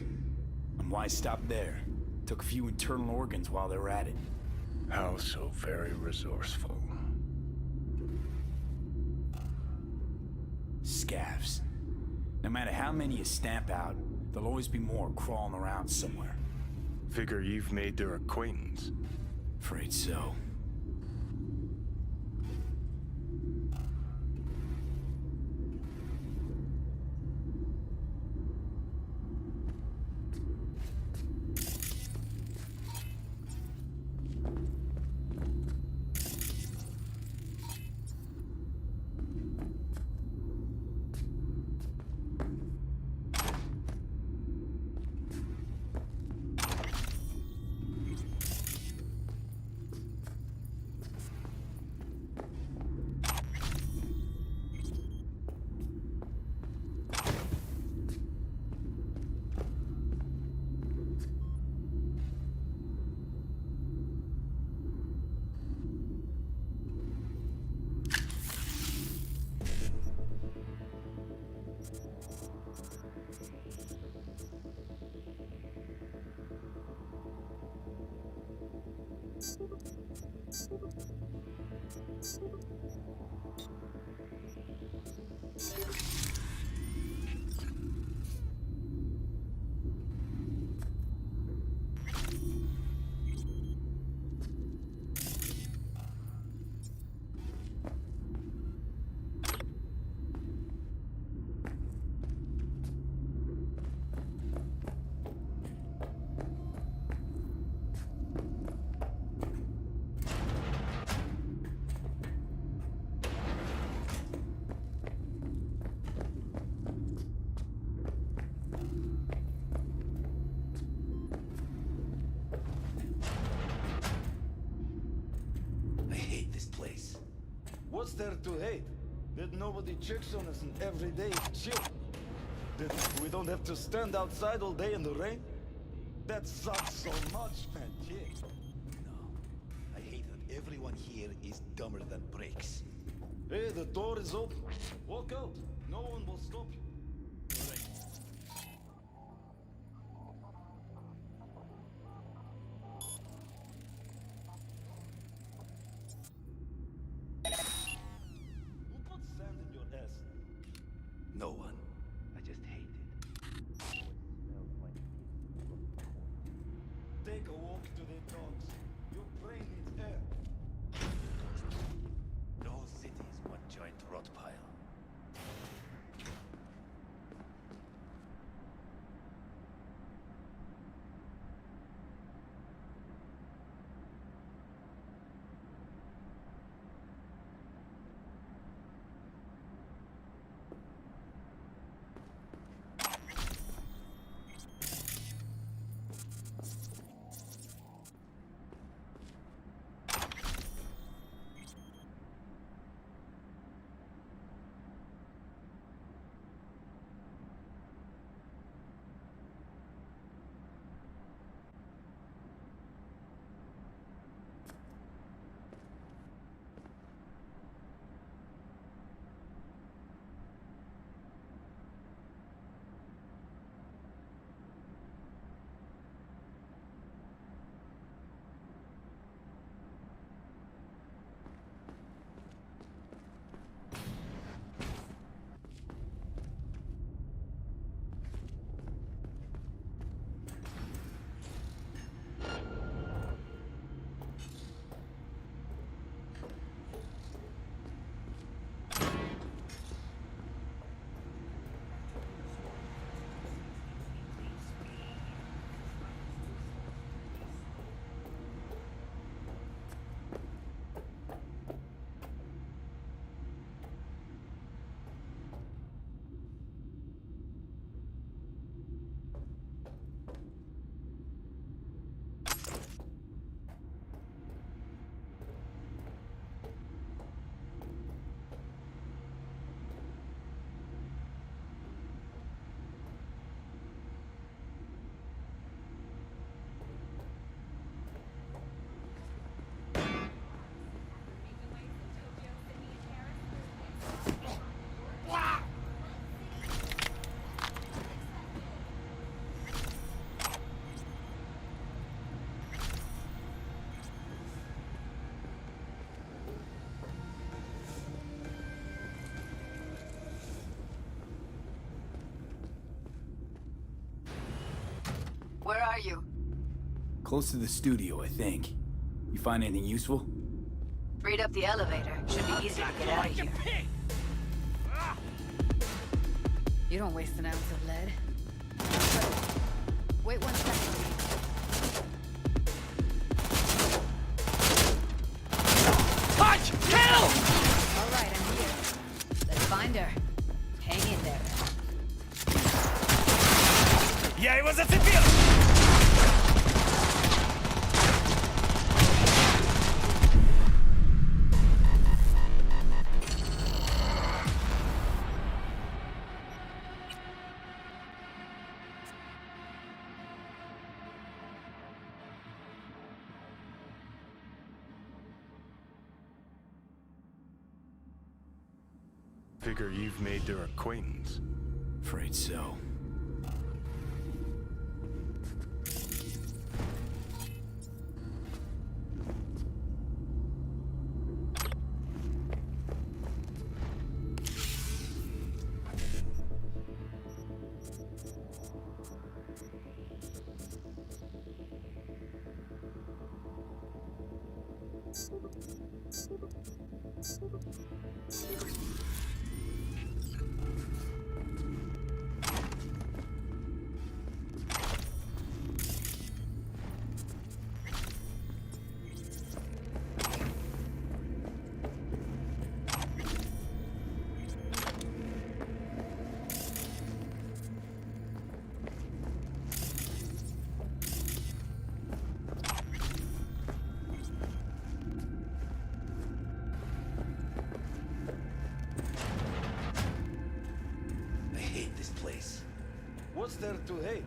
And why stop there? Took a few internal organs while they were at it. How so very resourceful. Scavs. No matter how many you stamp out, there'll always be more crawling around somewhere. Figure you've made their acquaintance. Afraid so. What's there to hate? That nobody checks on us and every day is chill. That we don't have to stand outside all day in the rain? That sucks so much, man. Yeah. I hate that everyone here is dumber than bricks. Hey, the door is open. Walk out. No one will stop you. Who put sand in your ass? No one. I just hate it. Take a walk to the dogs. Your brain needs air. The whole city is one giant rot pile. Where are you? Close to the studio, I think. You find anything useful? Freed up the elevator. Should be easy to get out of here. You don't waste an ounce of lead. Wait 1 second. Punch! Kill! All right, I'm here. Let's find her. Hang in there. Я его зацепил! Figure you've made their acquaintance. Afraid so. there to hate.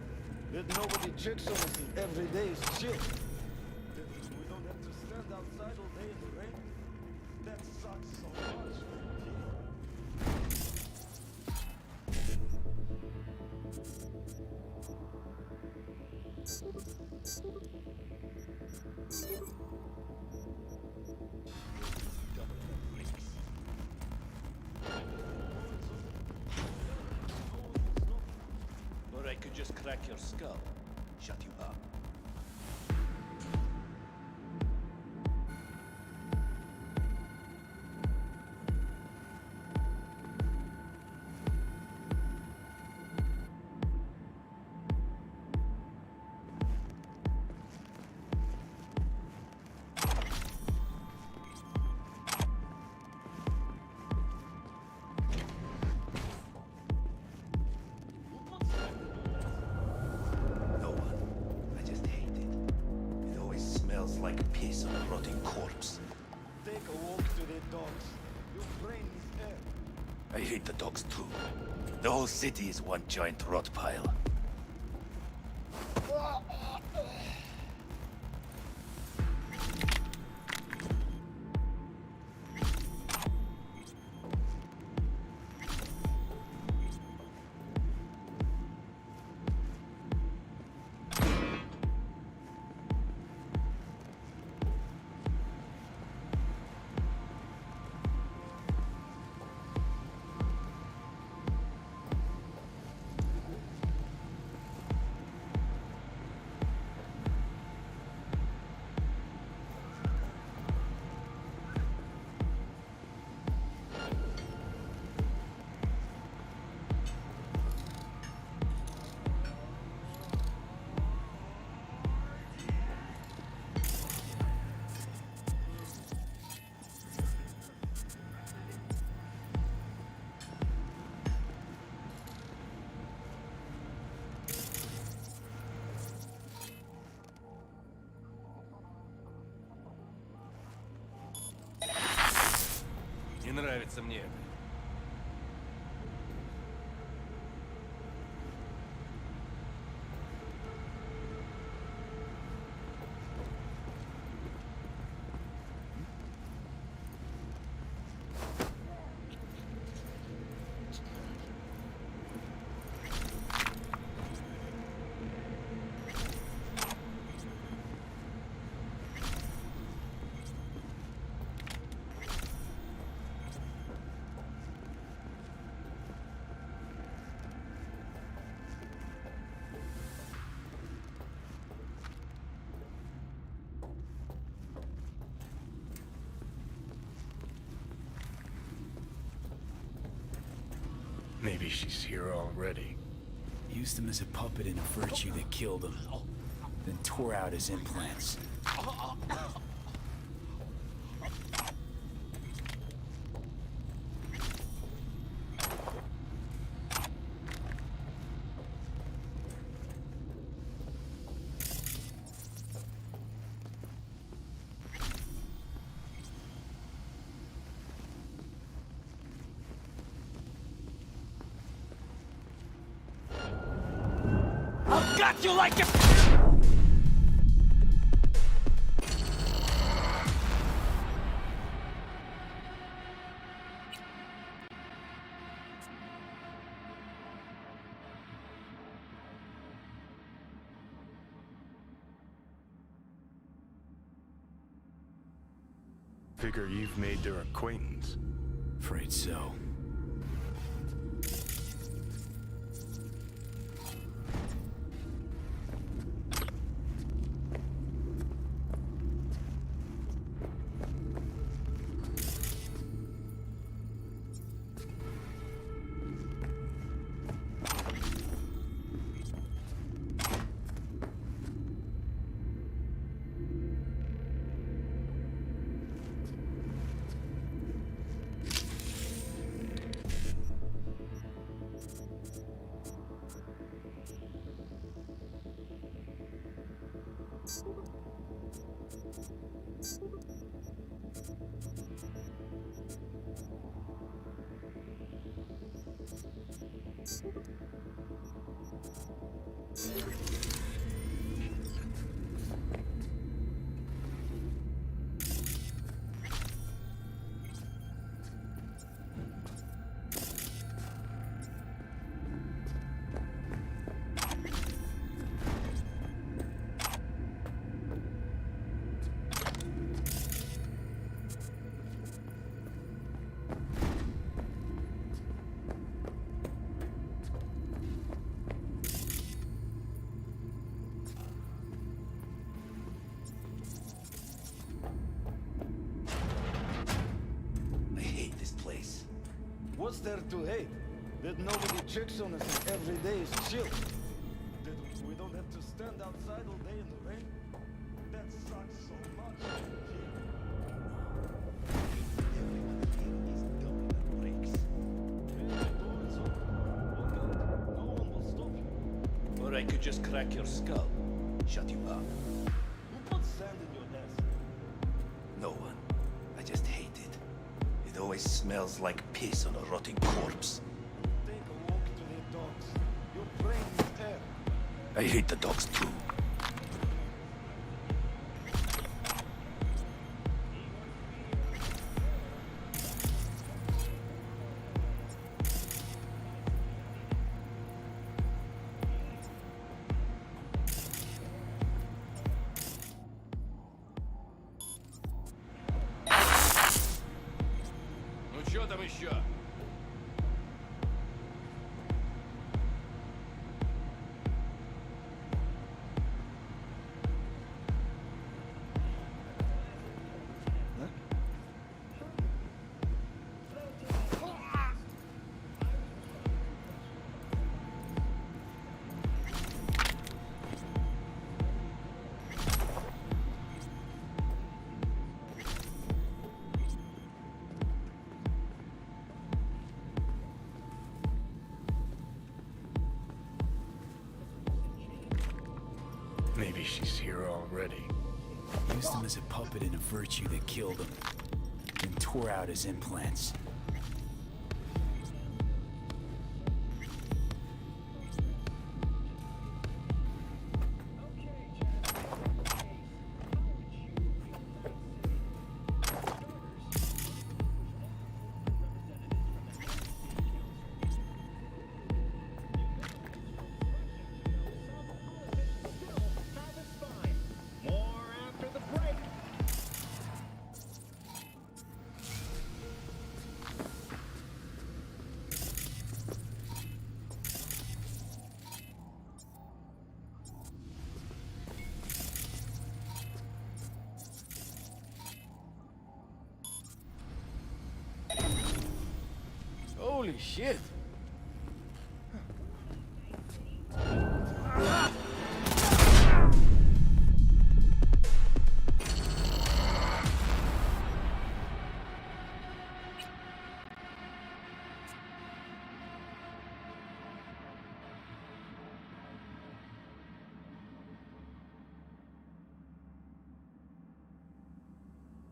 That nobody checks on us and every day is chill. That we don't have to stand outside all day in the rain. That sucks so much, man. Or I could just crack your skull, shut you up. No one. I just hate it. It always smells like piss on a rotting corpse. Take a walk to the dogs. Your brain is air. I hate the dogs too. The whole city is one giant rot pile. Не нравится мне это. Maybe she's here already. Used him as a puppet in a virtue that killed him. Then tore out his implants. I've got you like a... Figure you've made their acquaintance. Afraid so. What's there to hate? That nobody checks on us and every day is chill. That we don't have to stand outside all day in the rain. That sucks so much. Everyone here is dumb at brakes. The door is open. Walk out. No one will stop you. Or I could just crack your skull. Shut you up. Who put sand in your nest? No one. I just hate it. It always smells like piss on a rotting corpse. Take a walk to the dogs. Your brain is air. I hate the dogs too. Ну чё там еще? Maybe she's here already. Used him as a puppet in a virtue that killed him, then tore out his implants. More after the break. Holy shit!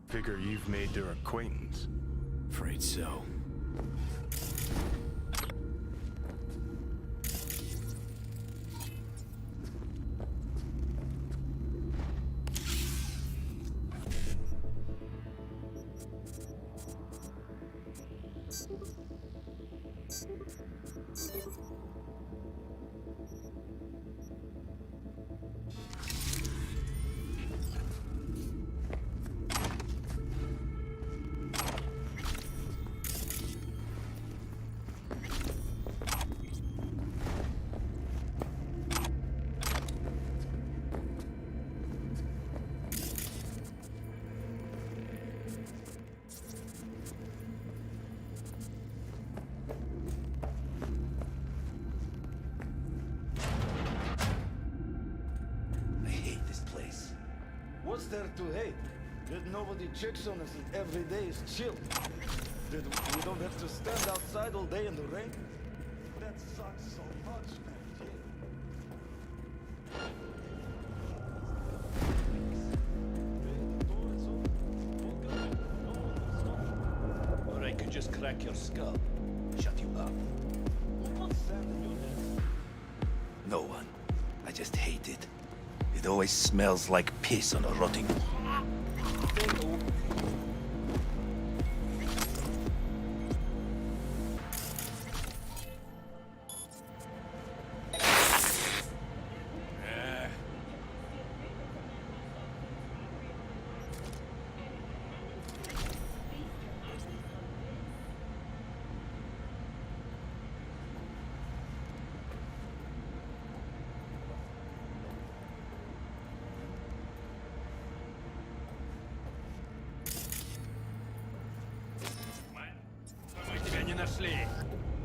Figure you've made their acquaintance. Afraid so. I hate this place. What's there to hate? That nobody checks on us and every day is chill. That we don't have to stand outside all day in the rain. That sucks so much, man. The door is open. Walk out. No one will stop you. Or I could just crack your skull. Shut you up. Who put sand in your nest? No one. I just hate it. It always smells like piss on a rotting... Take a walk.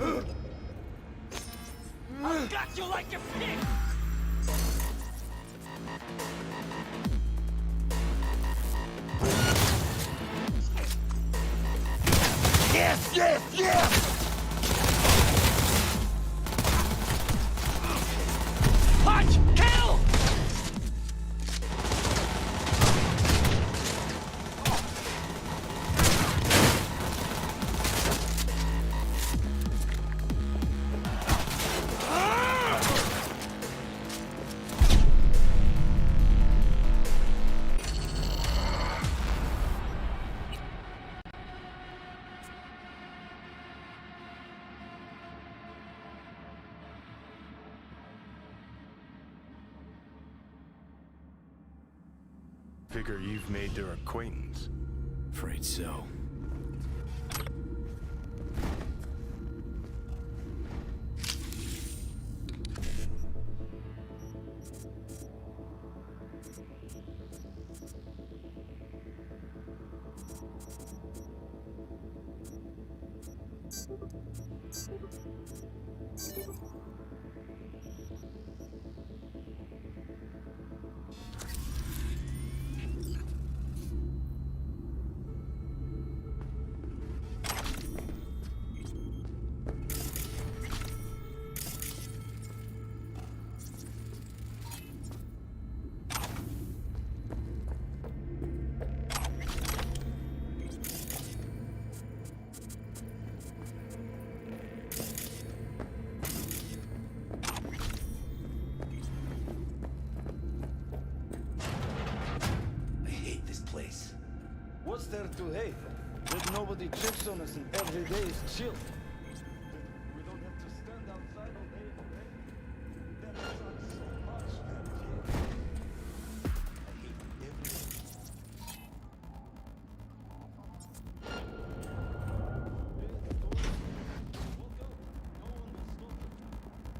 I've got you like a pig! Yes, yes, yes! Punch! Kill! Figure you've made their acquaintance. Afraid so. What's there to hate? That nobody checks on us and every day is chill. We don't have to stand outside all day in the rain. That sucks so much, man. I hate everything.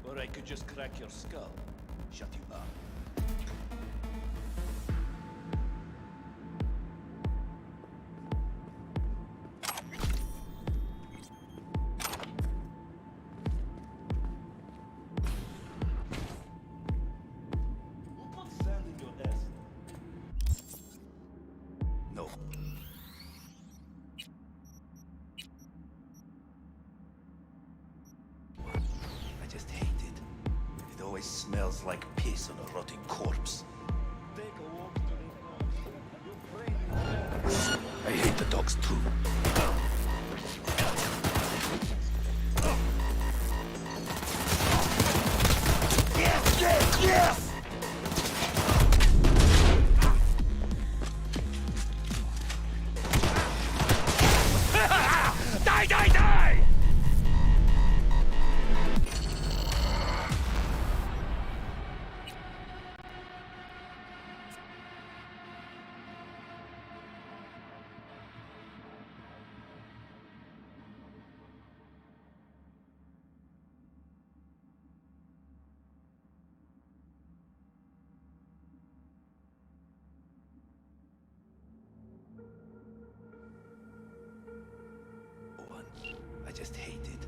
Or I could just crack your skull. Shut you up. Smells like piss on a rotting corpse. Take a walk to the dogs. Your brain is dead. I hate the dogs too. Yes, yes, yes! Die, die, die! I just hate it.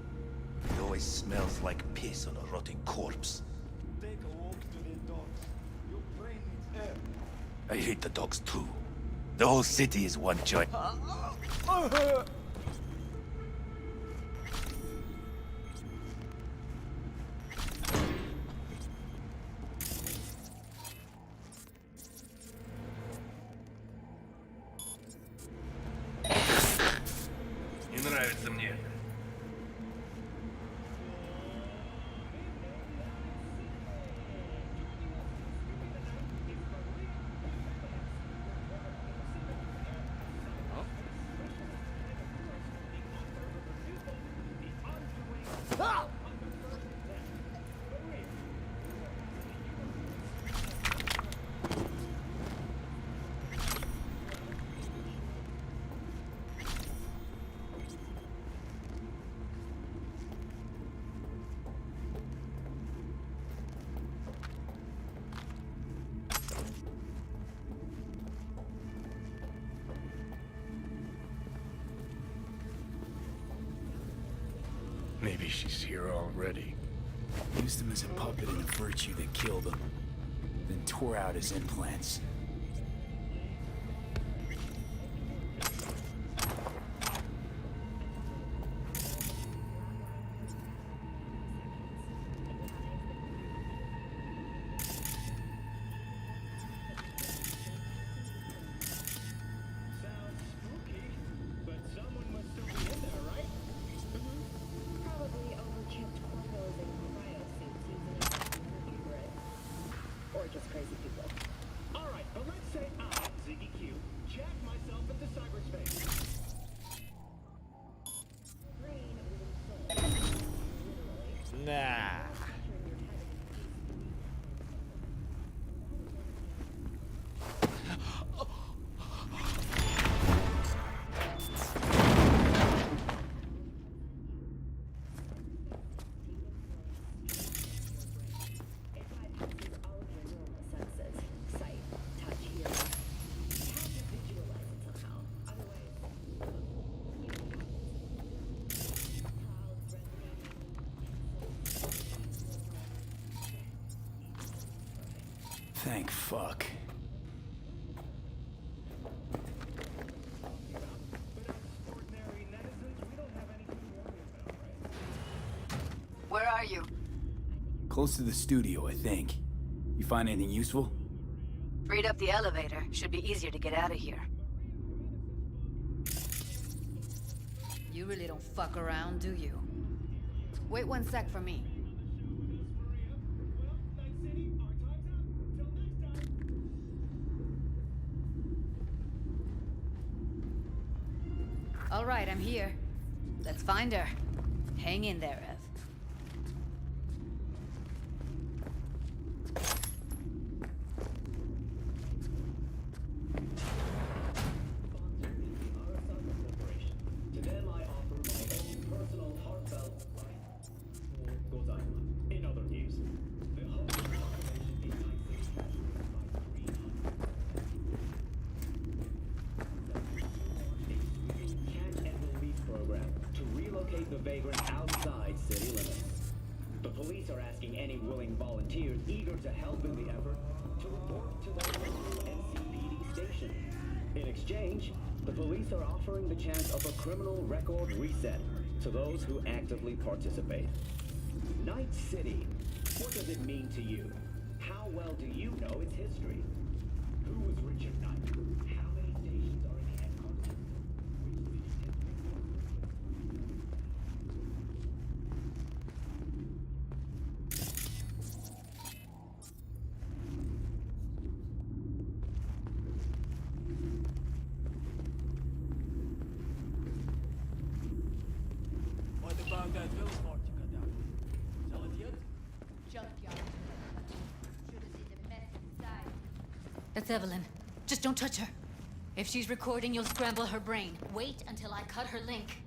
It always smells like piss on a rotting corpse. Take a walk to the dogs. Your brain needs air. I hate the dogs too. The whole city is one giant. Не нравится мне. Maybe she's here already. Used him as a puppet in a virtue that killed him. Then tore out his implants. Probably overchipped corpos and cryosuits using a energy grid. Or just crazy people. Alright, but let's say I, Ziggy Q, jack myself into cyberspace. Nah. Thank fuck. Where are you? Close to the studio, I think. You find anything useful? Freed up the elevator. Should be easier to get out of here. You really don't fuck around, do you? Wait 1 sec for me. All right, I'm here. Let's find her. Hang in there, Ev. To them, I offer my own personal heartfelt goes on. In other news, the whole population in Night City has by catch and release program to relocate the vagrants outside city limits. The police are asking any willing volunteers eager to help in the effort to report to their local NCPD station. In exchange, the police are offering the chance of a criminal record reset to those who actively participate. Night City, what does it mean to you? How well do you know its history? Who was Richard Knight? How many stations are in the headquarters? What about that billboard you cut down? Sell it yet? Junkyard. Should've seen the mess inside. That's Evelyn. Just don't touch her. If she's recording, you'll scramble her brain. Wait until I cut her link.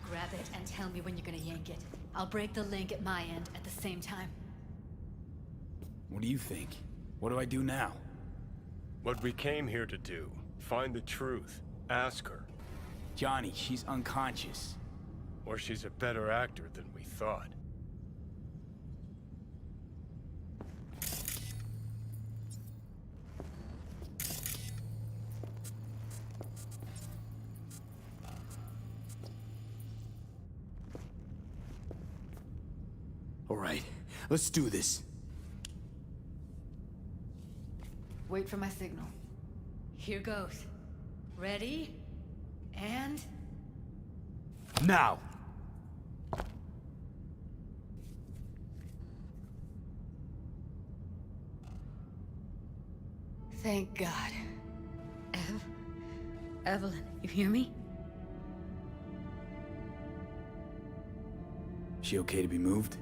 Grab it and tell me when you're gonna yank it. I'll break the link at my end at the same time. What do you think? What do I do now? What we came here to do. Find the truth. Ask her. Johnny, she's unconscious. Or she's a better actor than we thought. All right, let's do this. Wait for my signal. Here goes. Ready? And... Now! Thank God. Evelyn, you hear me? She okay to be moved?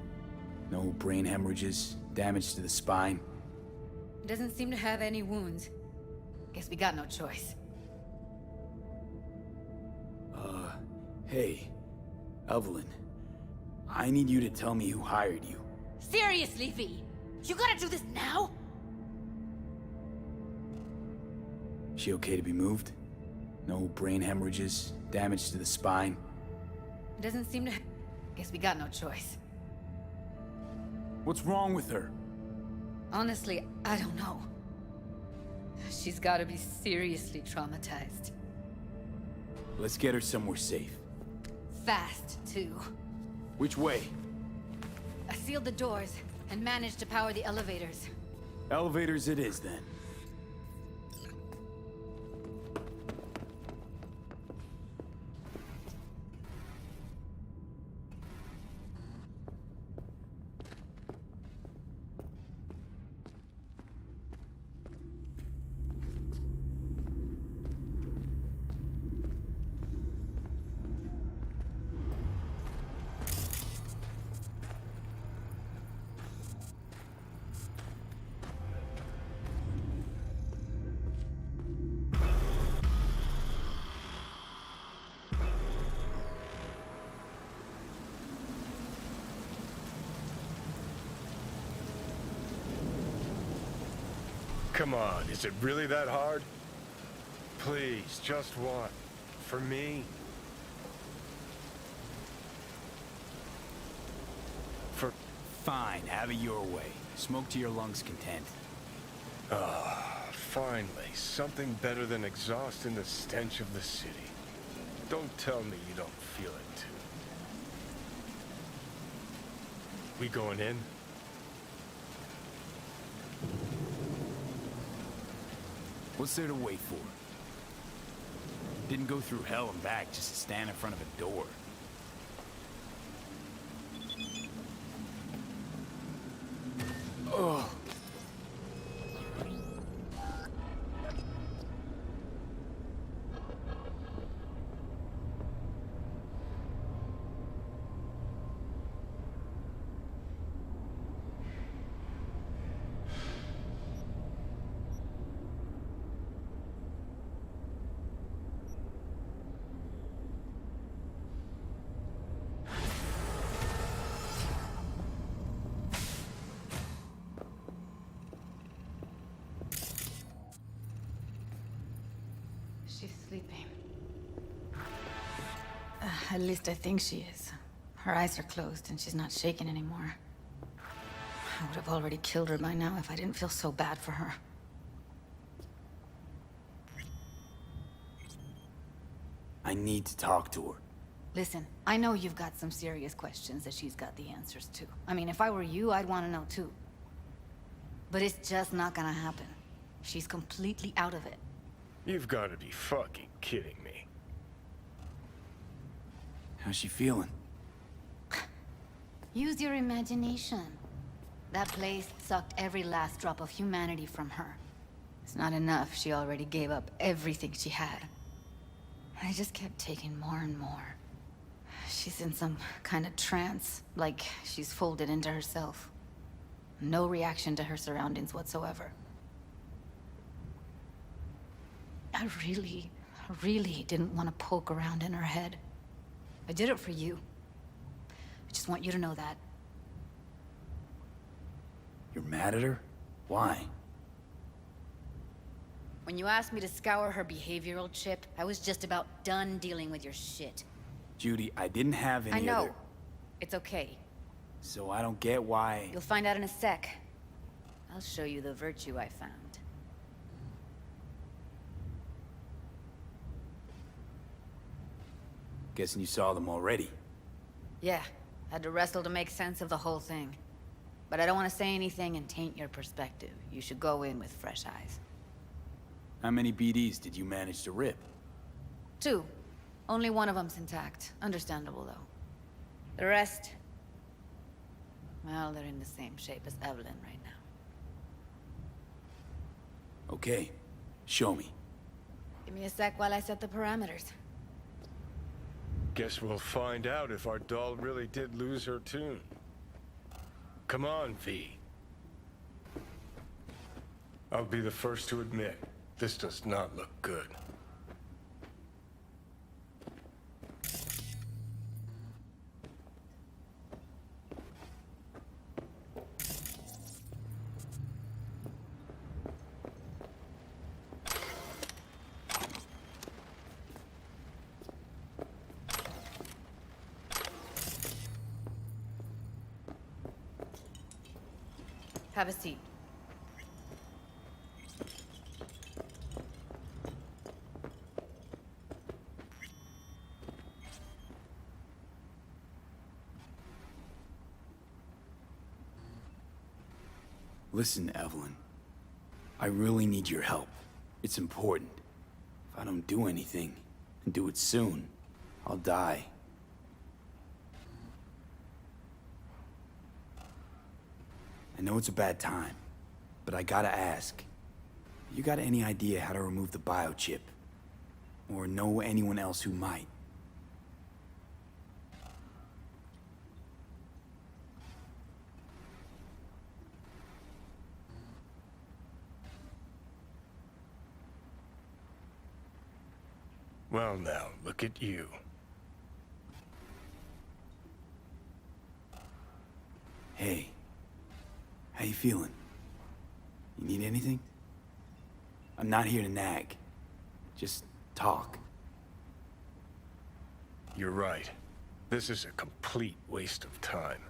No brain hemorrhages, damage to the spine? Doesn't seem to have any wounds. Guess we got no choice. Hey, Evelyn. I need you to tell me who hired you. Seriously, V? You gotta do this now? She okay to be moved? No brain hemorrhages, damage to the spine? It doesn't seem to... Guess we got no choice. What's wrong with her? Honestly, I don't know. She's gotta be seriously traumatized. Let's get her somewhere safe. Fast, too. Which way? I sealed the doors and managed to power the elevators. Elevators it is, then. Come on, is it really that hard? Please, just one. For me. Fine, have it your way. Smoke to your lungs' content. Ah, finally, something better than exhaust in the stench of the city. Don't tell me you don't feel it, too. We going in? What's there to wait for? Didn't go through hell and back just to stand in front of a door. Ugh. She's sleeping. At least I think she is. Her eyes are closed and she's not shaking anymore. I would have already killed her by now if I didn't feel so bad for her. I need to talk to her. Listen, I know you've got some serious questions that she's got the answers to. I mean, if I were you, I'd want to know too. But it's just not gonna happen. She's completely out of it. You've got to be fucking kidding me. How's she feeling? Use your imagination. That place sucked every last drop of humanity from her. It's not enough. She already gave up everything she had. I just kept taking more and more. She's in some kind of trance, like she's folded into herself. No reaction to her surroundings whatsoever. I really didn't want to poke around in her head. I did it for you. I just want you to know that. You're mad at her? Why? When you asked me to scour her behavioral chip, I was just about done dealing with your shit. Judy, I didn't have any I know. other... It's okay. So I don't get why... You'll find out in a sec. I'll show you the virtue I found. Guessing you saw them already. Yeah, had to wrestle to make sense of the whole thing. But I don't want to say anything and taint your perspective. You should go in with fresh eyes. How many BDs did you manage to rip? 2. Only one of them's intact. Understandable, though. The rest... well, they're in the same shape as Evelyn right now. Okay. Show me. Give me a sec while I set the parameters. Guess we'll find out if our doll really did lose her tune. Come on, V. I'll be the first to admit, this does not look good. Have a seat. Listen, Evelyn. I really need your help. It's important. If I don't do anything, and do it soon, I'll die. I know it's a bad time, but I gotta ask. You got any idea how to remove the biochip? Or know anyone else who might? Well now, look at you. Hey. How you feeling? You need anything? I'm not here to nag. Just talk. You're right. This is a complete waste of time.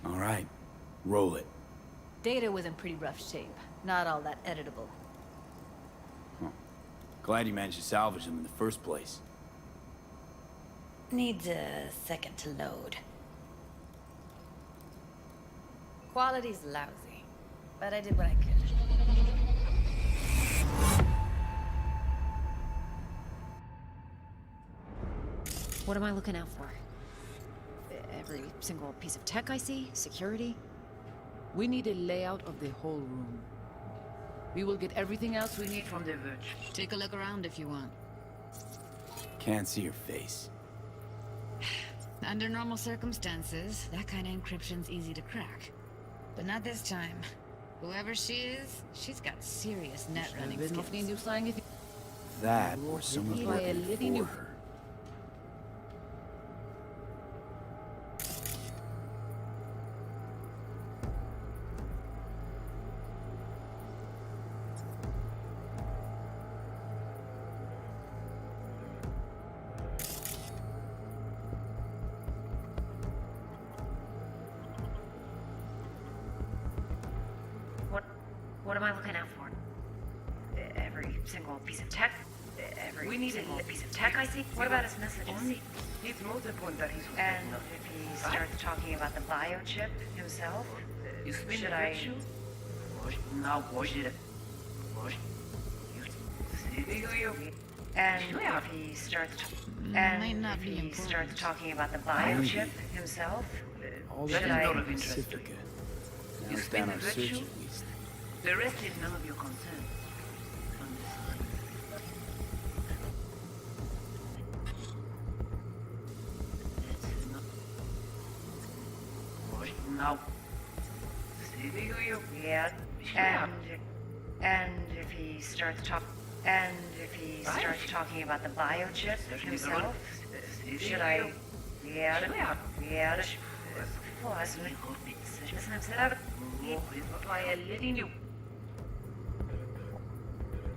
All right. Roll it. Data was in pretty rough shape. Not all that editable. Huh. Glad you managed to salvage them in the first place. Needs a second to load. Quality's lousy, but I did what I could. What am I looking out for? Every single piece of tech I see? Security? We need a layout of the whole room. We will get everything else we need from the Verge. Take a look around if you want. Can't see your face. Under normal circumstances, that kind of encryption's easy to crack. But not this time. Whoever she is, she's got serious net running skills. That or someone working for her. What am I looking out for? Every single piece of tech? Every single piece of tech I see? What about his messages? It's most important that he's... And if he starts talking about the biochip himself, should I... Now watch it. And if he starts... And if he starts talking about the biochip himself, All should that I... is Pacifica. Now it's down our search at least. The rest is none of your concern. Now. Yeah. And if he starts talking about the biochip himself, should I... Yeah.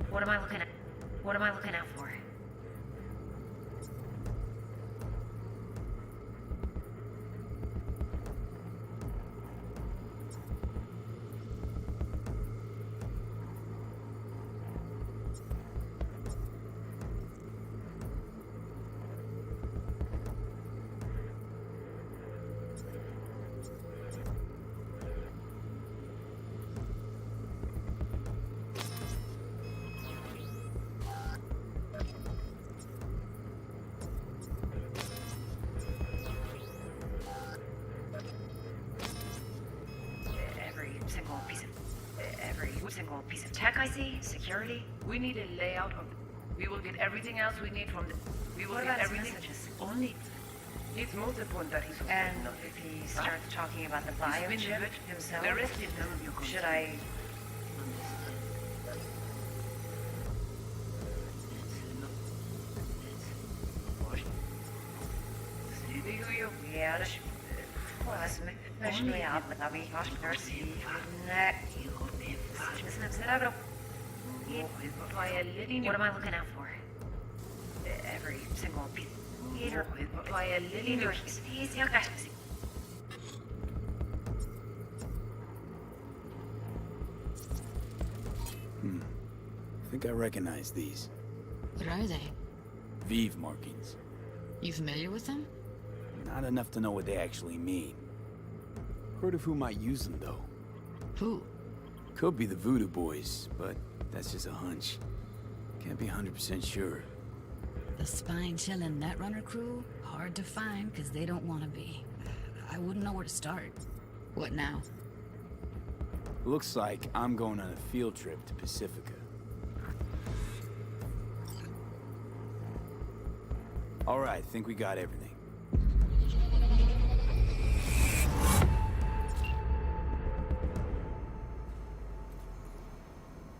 What am I looking at? What am I looking out for? Single piece of tech I see, security. We need a layout of... We will get everything else we need from the... We will get everything... Only... It's most important that he's... And if he starts talking about the biochip himself, the rest is none of your concern. should I... What am I looking out for? Every single piece. I think I recognize these. What are they? Vive markings. You familiar with them? Not enough to know what they actually mean. Heard of who might use them, though. Who? Could be the Voodoo Boys, but that's just a hunch. Can't be 100% sure. The spine-chilling Netrunner crew? Hard to find, because they don't want to be. I wouldn't know where to start. What now? Looks like I'm going on a field trip to Pacifica. All right, think we got everything.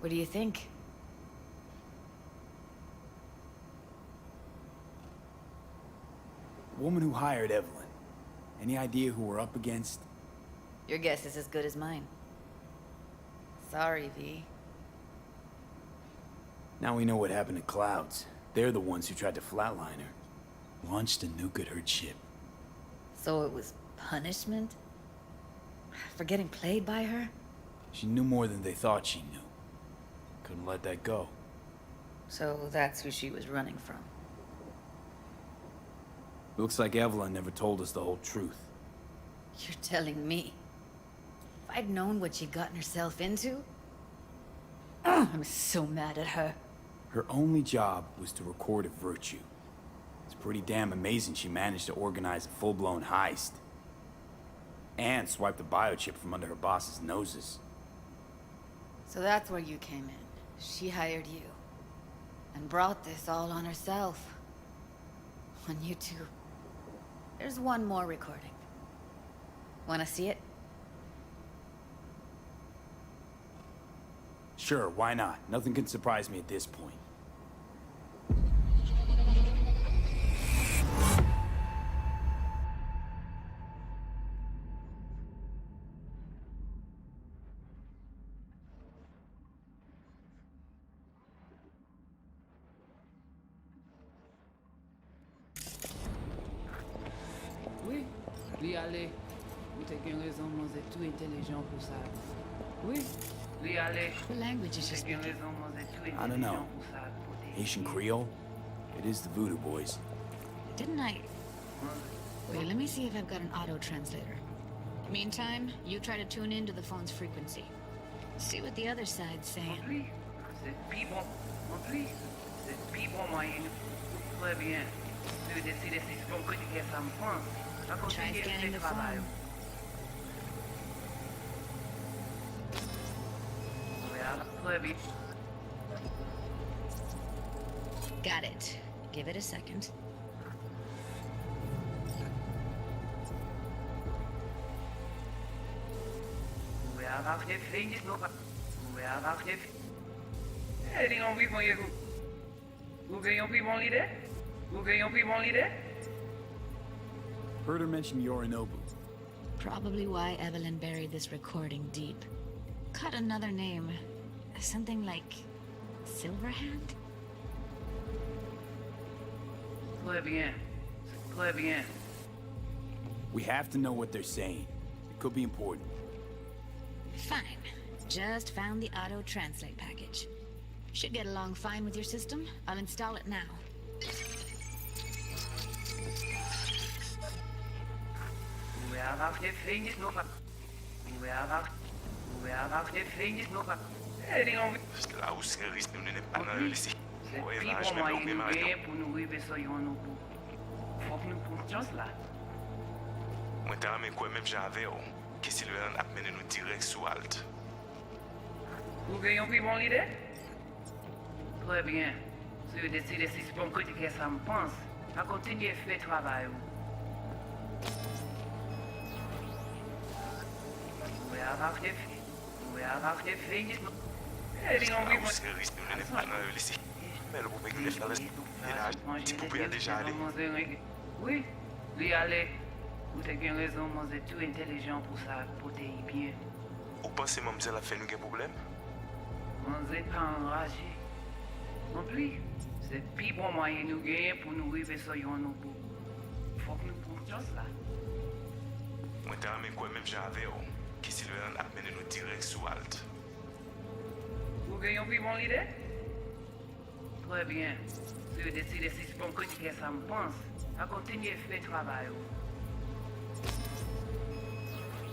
What do you think? Woman who hired Evelyn. Any idea who we're up against? Your guess is as good as mine. Sorry, V. Now we know what happened to Clouds. They're the ones who tried to flatline her. Launched a nuke at her ship. So it was punishment? For getting played by her? She knew more than they thought she knew. Couldn't let that go. So that's who she was running from. Looks like Evelyn never told us the whole truth. You're telling me? If I'd known what she'd gotten herself into? I'm so mad at her. Her only job was to record a virtue. It's pretty damn amazing she managed to organize a full-blown heist. And swiped the biochip from under her boss's noses. So that's where you came in. She hired you. And brought this all on herself. On you two. There's one more recording. Wanna see it? Sure, why not? Nothing can surprise me at this point. Oui, lui aller. Ou t'as qu'une raison, moi, c'est tout intelligent pour ça. Oui, lui aller. What language is she T'as qu'une speaking? raison, moi, c'est tout I don't know. intelligent pour ça. Haitian Creole? It is the Voodoo Boys. Didn't I? Wait, let me see if I've got an auto-translator. Meantime, you try to tune into the phone's frequency. See what the other side's saying. C'est pis bon moyen. Très bien. Tu décides si c'est bon que tu ça me pense. À Try continuer scanning ce the travail. phone. Très bien. Got it. Give it a second. Heard her mention Yorinobu. Probably why Evelyn buried this recording deep. Cut another name. Something like Silverhand? Très bien. Très bien. We have to know what they're saying. It could be important. Fine. Just found the auto-translate package. Should get along fine with your system. I'll install it now. La ou se risque de ne pas dans le lycée. Ouais, là, je vais oublier ma radio. Moi, t'as ramé quoi même j'avais, oh. Que Sylvain a mené nous direct sous Alt. Vous gagnez pris mon idée? Très bien. Si vous décidez si c'est bon que ça me pense, à continuer à faire travail. La ou se risque de ne pas dans le lycée. Mais le poupée qui le fait là, petit poupée a déjà allé. Oui, lui aller. Vous avez raison, moi c'est tout intelligent pour ça, pour te y bien. Vous pensez que mademoiselle a fait nous un problème? Moi c'est pas enragé. Non plus, c'est plus bon moyen nous gagner pour nous arriver sur nos bouts. Faut que nous prenions ça. Moi t'as ramé quoi même j'avais, oh. Que Sylvain a mené nous direct sous Alt. Vous gagnez pris mon idée? Très bien. Si vous décidez si c'est bon que ça me pense, à continuer à faire travail.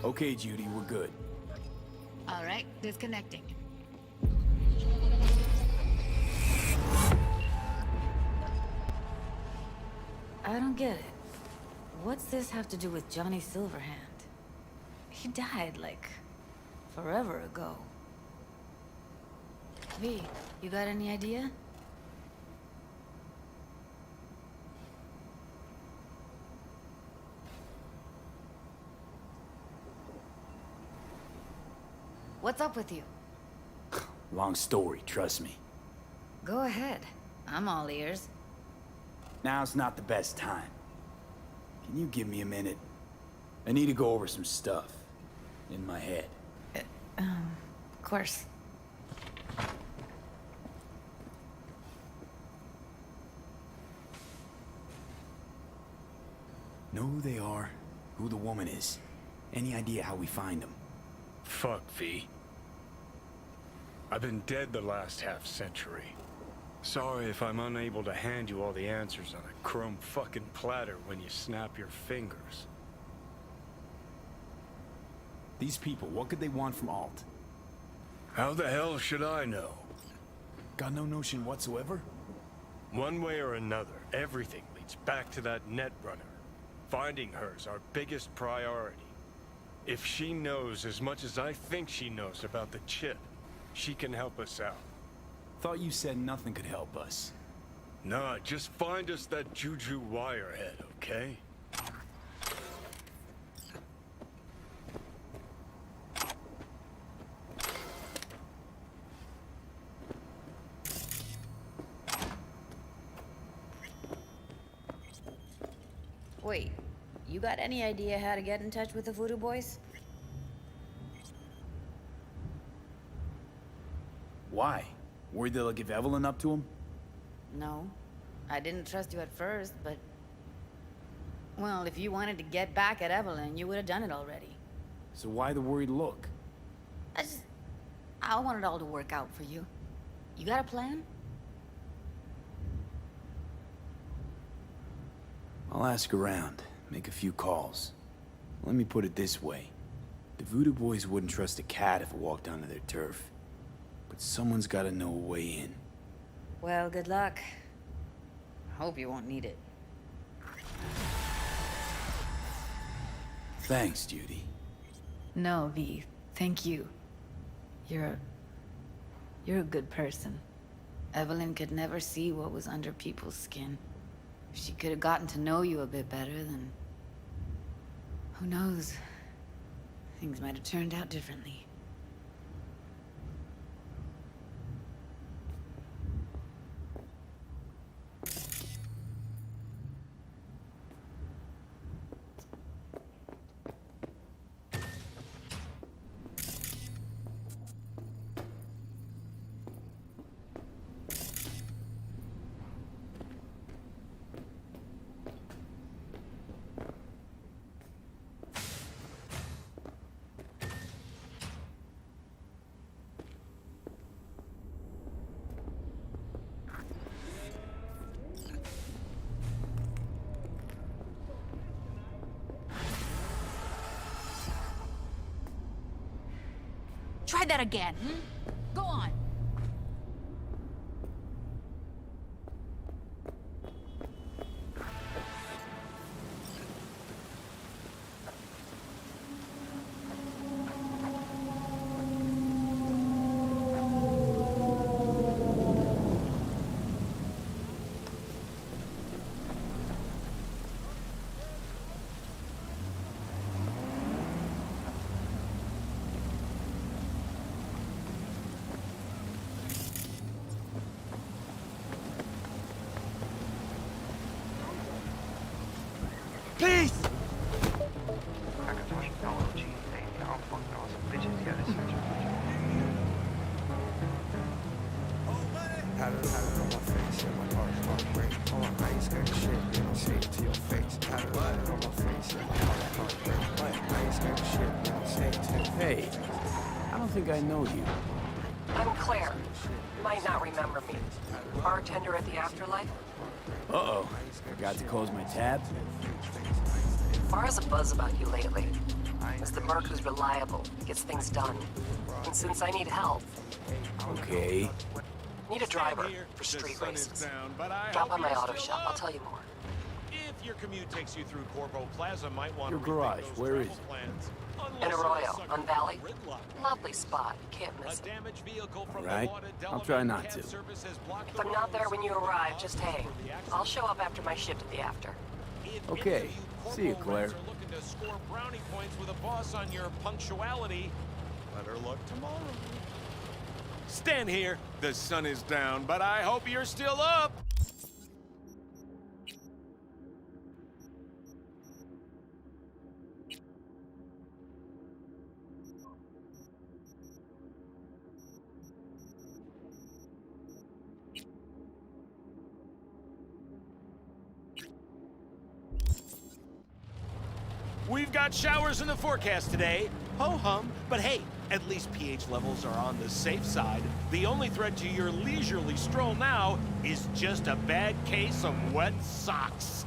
Okay, Judy, we're good. All right, disconnecting. I don't get it. What's this have to do with Johnny Silverhand? He died, like, forever ago. V, you got any idea? What's up with you? Long story, trust me. Go ahead. I'm all ears. Now's not the best time. Can you give me a minute? I need to go over some stuff. In my head. Of course. Know who they are, who the woman is. Any idea how we find them? Fuck, V. I've been dead the last half-century. Sorry if I'm unable to hand you all the answers on a chrome fucking platter when you snap your fingers. These people, what could they want from Alt? How the hell should I know? Got no notion whatsoever? One way or another, everything leads back to that Netrunner. Finding her's our biggest priority. If she knows as much as I think she knows about the chip, she can help us out. Thought you said nothing could help us. Nah, just find us that Juju wirehead, okay? Wait, you got any idea how to get in touch with the Voodoo Boys? Why? Worried they'll give Evelyn up to him? No. I didn't trust you at first, but... Well, if you wanted to get back at Evelyn, you would have done it already. So why the worried look? I want it all to work out for you. You got a plan? I'll ask around, make a few calls. Let me put it this way. The Voodoo Boys wouldn't trust a cat if it walked onto their turf. But someone's gotta know a way in. Well, good luck. Hope you won't need it. Thanks, Judy. No, V. Thank you. You're a good person. Evelyn could never see what was under people's skin. If she could have gotten to know you a bit better, then... who knows? Things might have turned out differently. Try that again, hmm? Go on. Peace! Had it on my face, and my heart break. Oh, I ain't scared of shit, you know, say it to your face. Had it on my face, and my heart break. I ain't scared of shit, you know, say it to your face. Hey, I don't think I know you. I'm Claire. You might not remember me. Bartender at the Afterlife? Uh-oh. Forgot to close my tab? Bar has a buzz about you lately. As the merc who's reliable, gets things done. And since I need help... Okay. Need a driver for street races. Drop by my auto shop, I'll tell you more. If your commute takes you through Corpo Plaza, might want Your to garage, where is it? In Arroyo, on Valley. Lovely spot, can't miss it. Alright, I'll try not to. If I'm not there when you arrive, just hang. I'll show up after my shift at the after. Okay, see you, Claire. Looking to score brownie points with a boss on your punctuality. Better luck tomorrow. Stand here. The sun is down, but I hope you're still up. We've got showers in the forecast today. Ho-hum, but hey, at least pH levels are on the safe side. The only threat to your leisurely stroll now is just a bad case of wet socks.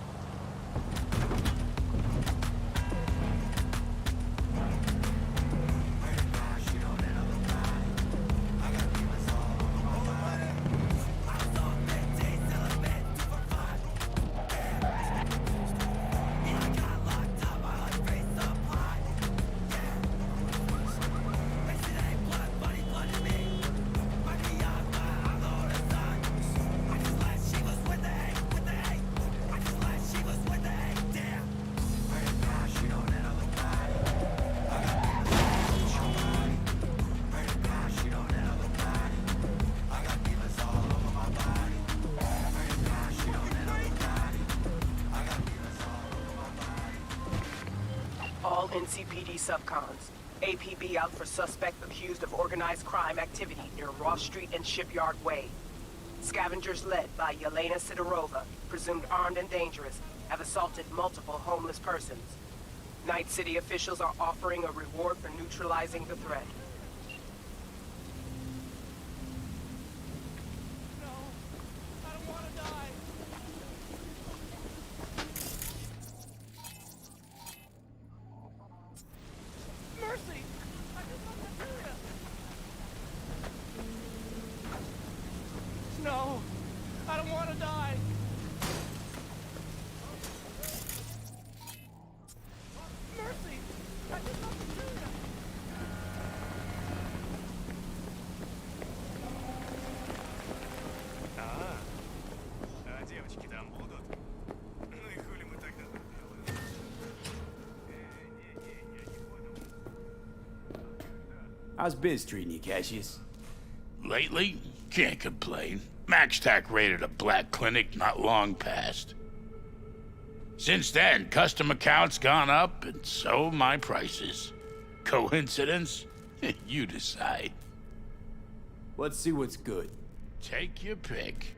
all NCPD subcons. APB out for suspect accused of organized crime activity near Ross Street and Shipyard Way. Scavengers led by Yelena Sidorova, presumed armed and dangerous, have assaulted multiple homeless persons. Night City officials are offering a reward for neutralizing the threat. Mercy! I just want to do it! No! I don't want to die! Mercy! I just want to do it! Девочки там будут? Ну и хули мы тогда тут делаем? How's Biz treating you, Cassius? Lately, can't complain. MaxTac raided a black clinic not long past. Since then, custom accounts gone up, and so my prices. Coincidence? You decide. Let's see what's good. Take your pick.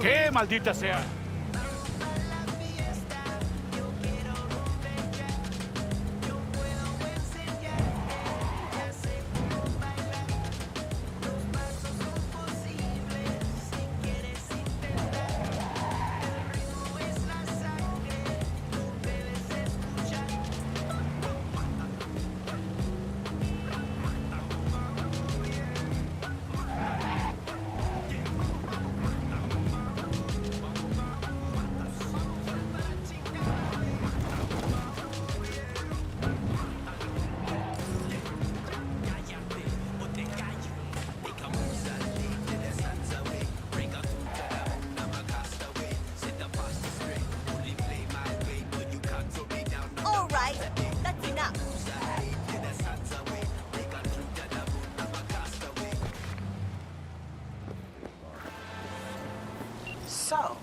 ¿Qué, maldita sea? So,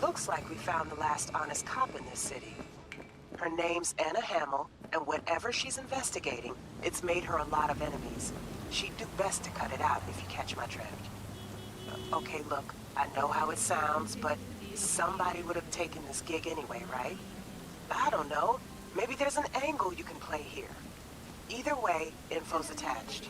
looks like we found the last honest cop in this city. Her name's Anna Hamill, and whatever she's investigating, it's made her a lot of enemies. She'd do best to cut it out, if you catch my drift. Okay, look, I know how it sounds, but somebody would have taken this gig anyway, right? I don't know. Maybe there's an angle you can play here. Either way, info's attached.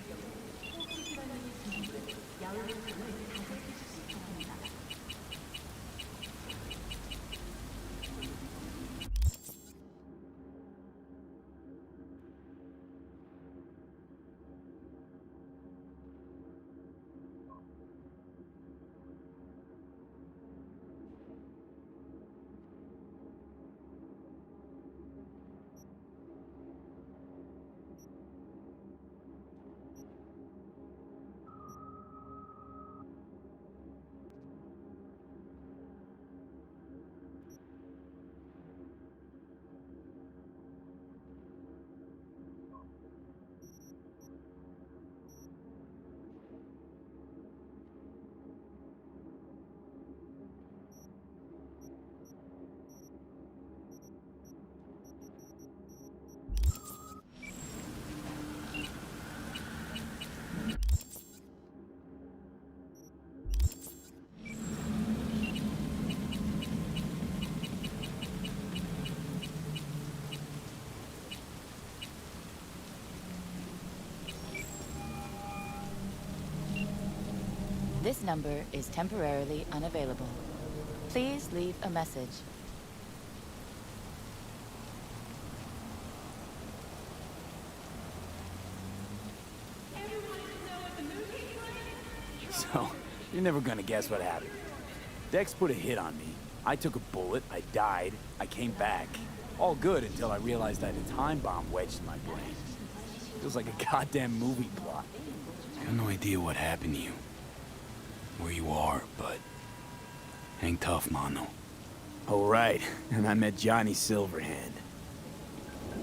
This number is temporarily unavailable. Please leave a message. So, you're never gonna guess what happened. Dex put a hit on me. I took a bullet, I died, I came back. All good until I realized I had a time bomb wedged in my brain. Feels like a goddamn movie plot. I have no idea what happened to you. Where you are, but hang tough, Mono. Oh, right. And I met Johnny Silverhand.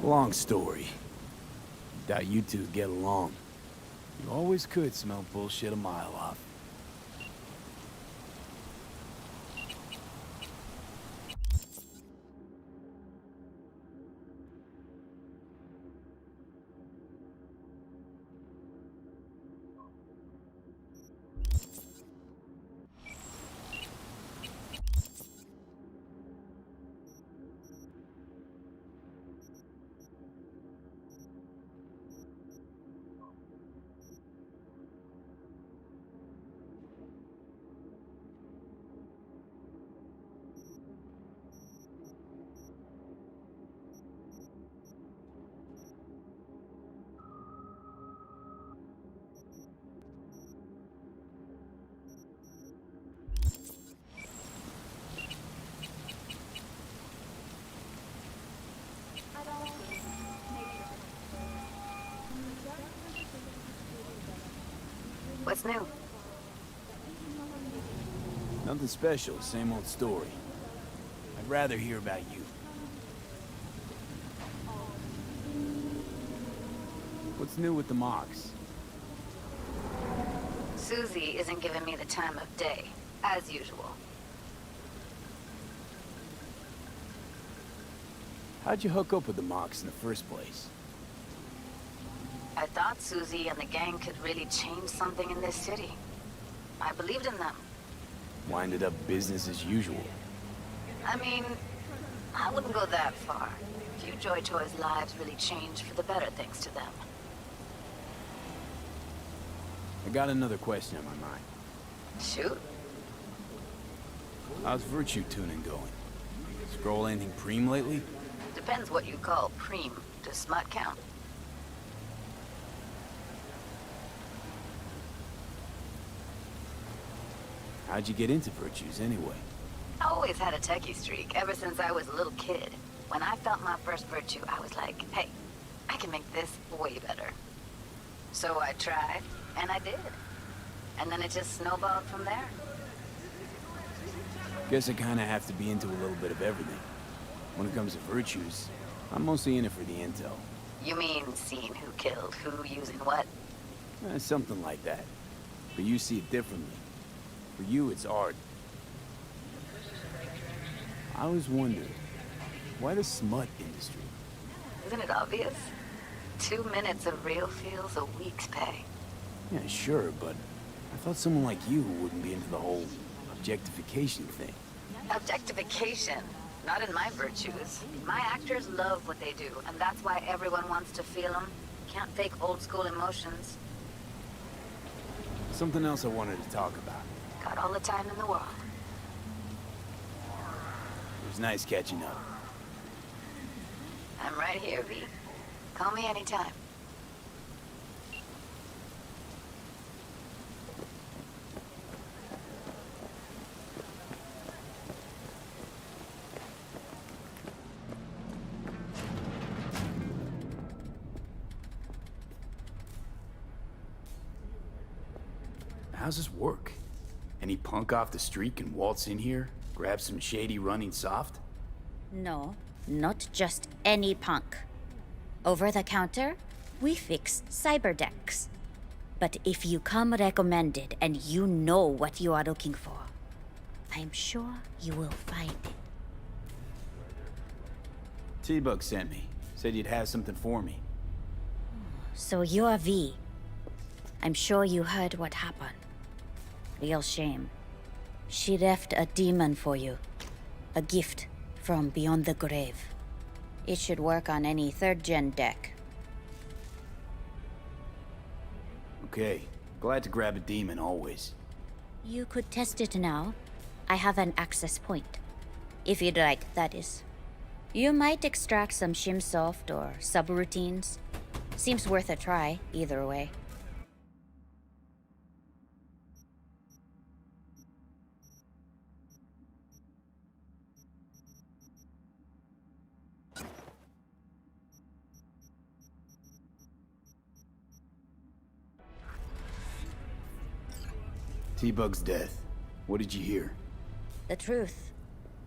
Long story. Doubt you two get along. You always could smell bullshit a mile off. What's new? Nothing special, same old story. I'd rather hear about you. What's new with the mocks? Susie isn't giving me the time of day, as usual. How'd you hook up with the mocks in the first place? I thought Susie and the gang could really change something in this city. I believed in them. Winded up business as usual. I mean, I wouldn't go that far. Few Joy Toys' lives really changed for the better thanks to them. I got another question on my mind. Shoot. How's virtue tuning going? Scroll anything preem lately? Depends what you call preem. Does smut count? How'd you get into virtues anyway? I always had a techie streak ever since I was a little kid. When I felt my first virtue, I was like, hey, I can make this way better. So I tried, and I did. And then it just snowballed from there. Guess I kinda have to be into a little bit of everything. When it comes to virtues, I'm mostly in it for the intel. You mean seeing who killed who, using what? Something like that. But you see it differently. For you, it's art. I always wondered, why the smut industry? Isn't it obvious? 2 minutes of real feels a week's pay. Yeah, sure, but I thought someone like you wouldn't be into the whole objectification thing. Objectification? Not in my virtues. My actors love what they do, and that's why everyone wants to feel them. Can't fake old school emotions. Something else I wanted to talk about. Got all the time in the world. It was nice catching up. I'm right here, V. Call me anytime. How's this work? Any punk off the street can waltz in here, grab some shady running soft? No, not just any punk. Over the counter, we fix cyberdecks. But if you come recommended and you know what you are looking for, I'm sure you will find it. T-Bug sent me. Said you'd have something for me. So you're V. I'm sure you heard what happened. Real shame. She left a demon for you. A gift from beyond the grave. It should work on any 3rd-gen deck. Okay. Glad to grab a demon always. You could test it now. I have an access point. If you'd like, that is. You might extract some shimsoft or subroutines. Seems worth a try, either way. T-Bug's death. What did you hear? The truth.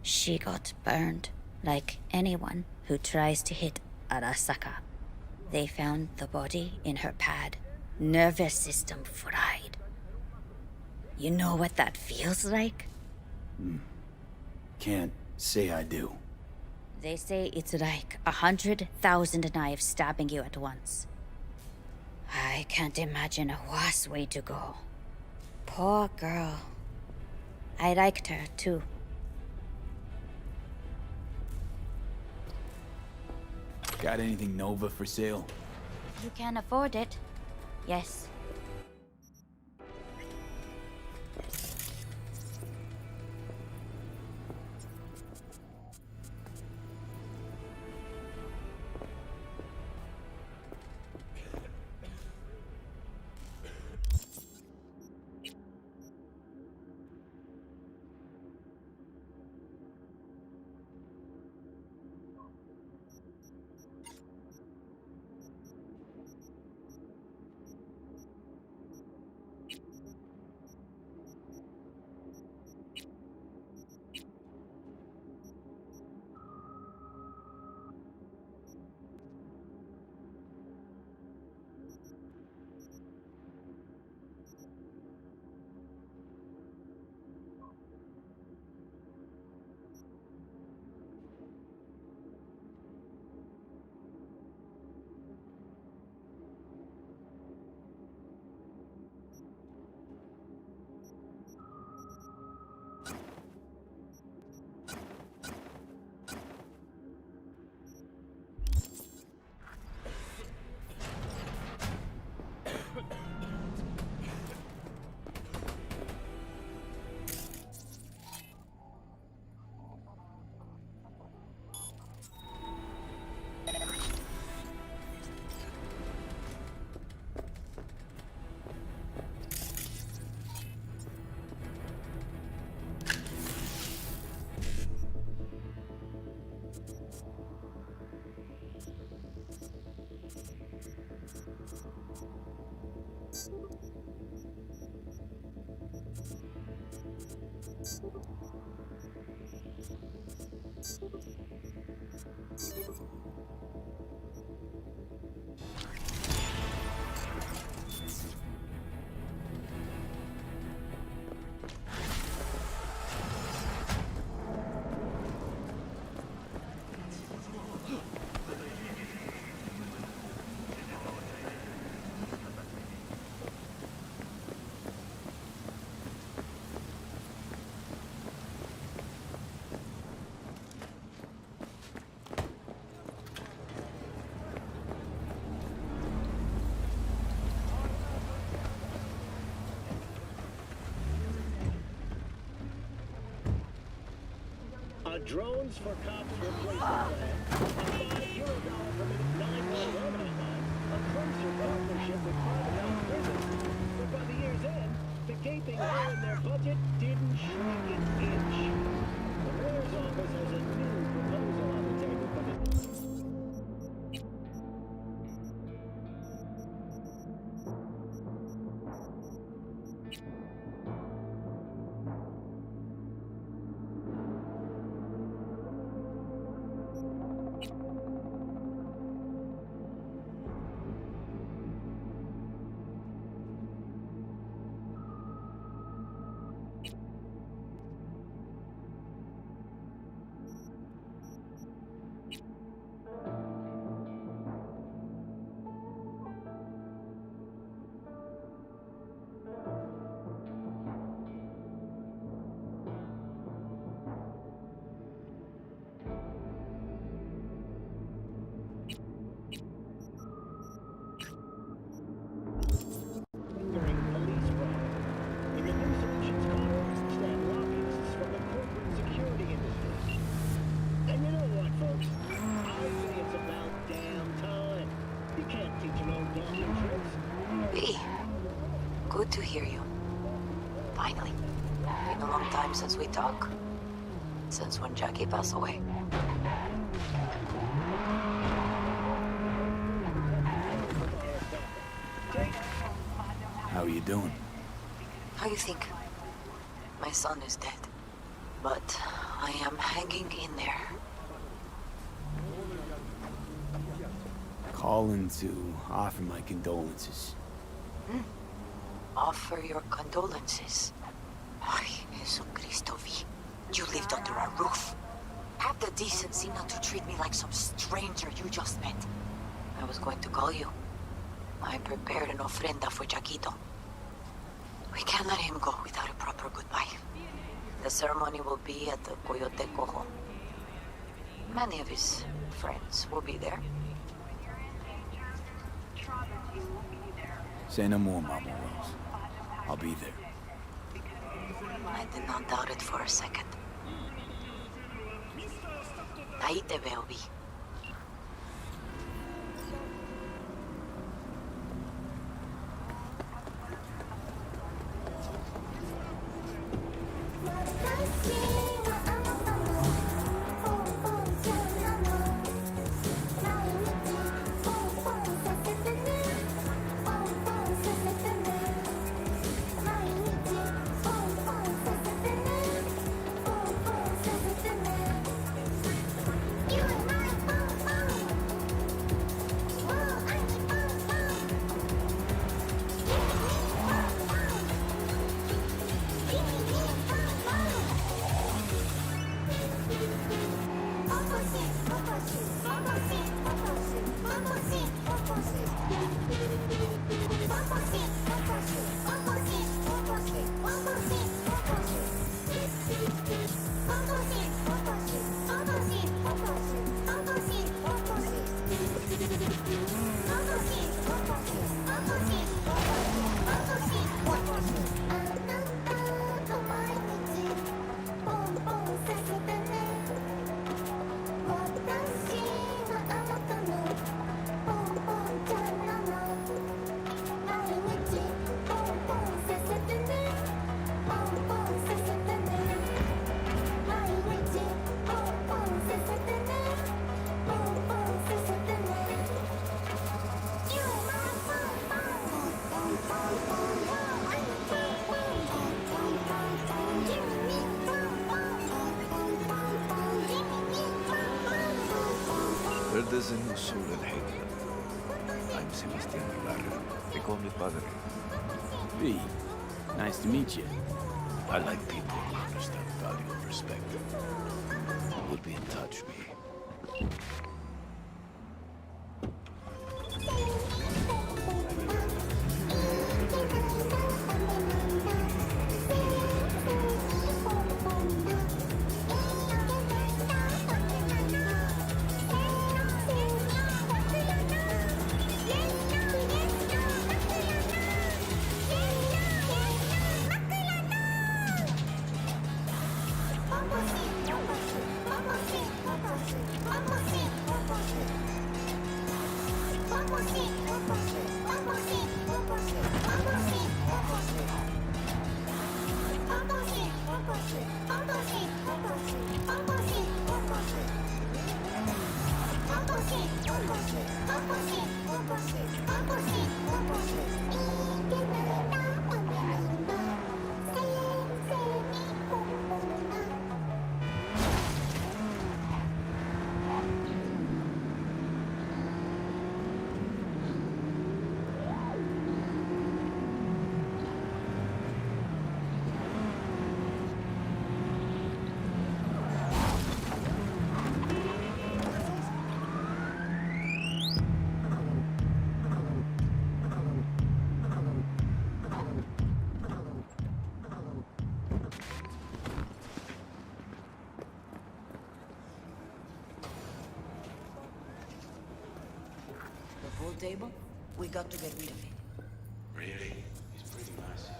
She got burned, like anyone who tries to hit Arasaka. They found the body in her pad. Nervous system fried. You know what that feels like? Can't say I do. They say it's like 100,000 knives stabbing you at once. I can't imagine a worse way to go. Poor girl. I liked her, too. Got anything Nova for sale? You can afford it. Yes. drones for cops replacing flags, a $5 per minute 911 hotline, a closer partnership with privatized prisons. But by the year's end, the gaping hole in their budget didn't shrink an inch. The mayor's office has a new proposal on the table for the... Good to hear you. Finally. Been a long time since we talk. Since when Jackie passed away. How are you doing? How you think? My son is dead. But I am hanging in there. Calling to offer my condolences. Offer your condolences. Ay, Jesucristo V. You lived under our roof. Have the decency not to treat me like some stranger you just met. I was going to call you. I prepared an ofrenda for Jaquito. We can't let him go without a proper goodbye. The ceremony will be at the Coyote Cojo. Many of his friends will be there. Say no more, Mama Rose. I'll be there. I did not doubt it for a second. Ahí te veo, Vi. Verdes en el sur del Hegel. I'm Sebastián Ibarra. They call me Padre. V, nice to meet you. I like people who understand value and respect. We'll be in touch, V. The pool table? We got to get rid of it. Really? It's pretty massive.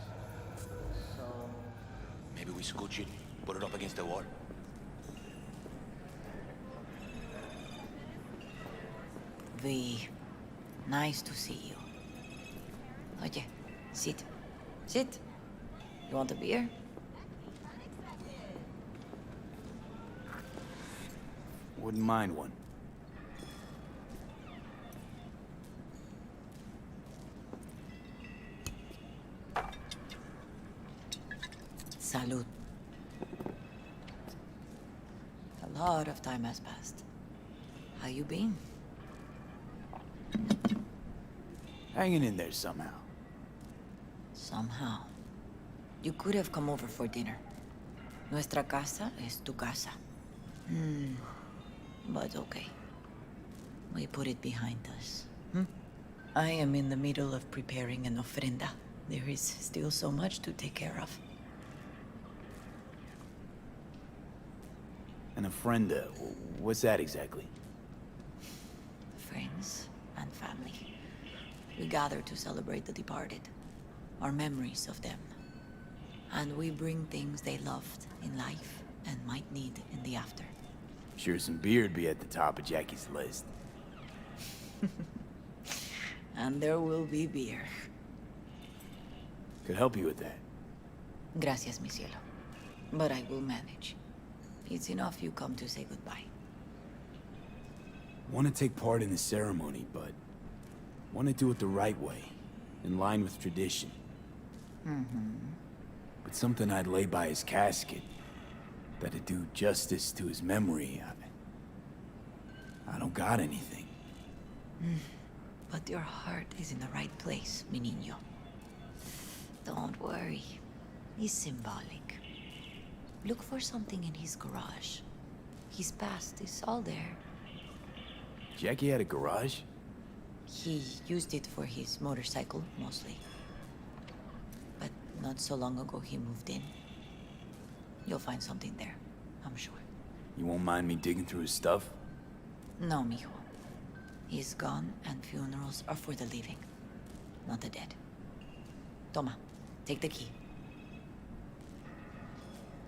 So... Maybe we scooch it, put it up against the wall. V, nice to see you. Oye, sit. Sit. You want a beer? Wouldn't mind one. Salud. A lot of time has passed. How you been? Hanging in there somehow. Somehow. You could have come over for dinner. Nuestra casa es tu casa. But okay. We put it behind us. I am in the middle of preparing an ofrenda. There is still so much to take care of. An ofrenda, what's that exactly? Friends and family. We gather to celebrate the departed. Our memories of them. And we bring things they loved in life and might need in the after. Sure some beer'd be at the top of Jackie's list. And there will be beer. Could help you with that. Gracias, mi cielo. But I will manage. It's enough you come to say goodbye. Want to take part in the ceremony, but want to do it the right way, in line with tradition. But something I'd lay by his casket, that'd do justice to his memory. I don't got anything. But your heart is in the right place, mi niño. Don't worry. It's symbolic. Look for something in his garage. His past is all there. Jackie had a garage? He used it for his motorcycle, mostly. But not so long ago he moved in. You'll find something there, I'm sure. You won't mind me digging through his stuff? No, mijo. He's gone, and funerals are for the living, not the dead. Toma, take the key.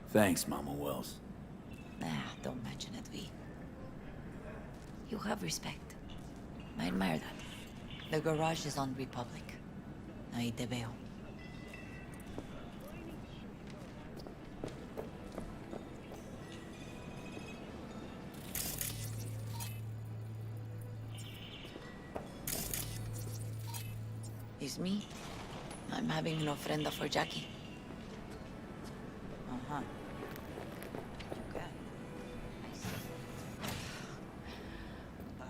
Thanks, Mama Wells. Don't mention it, V. You have respect. I admire that. The garage is on Republic. Ahí te veo. It's me. I'm having an ofrenda for Jackie. Uh-huh. Okay. I see. Bye.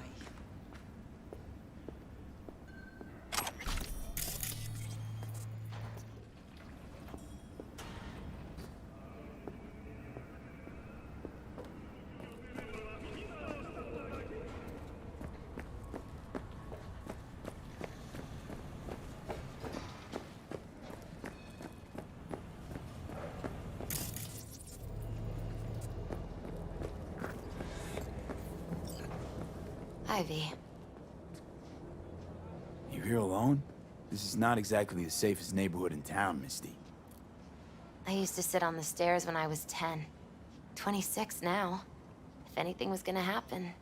Ivy. You here alone? This is not exactly the safest neighborhood in town, Misty. I used to sit on the stairs when I was 10. 26 now. If anything was gonna happen,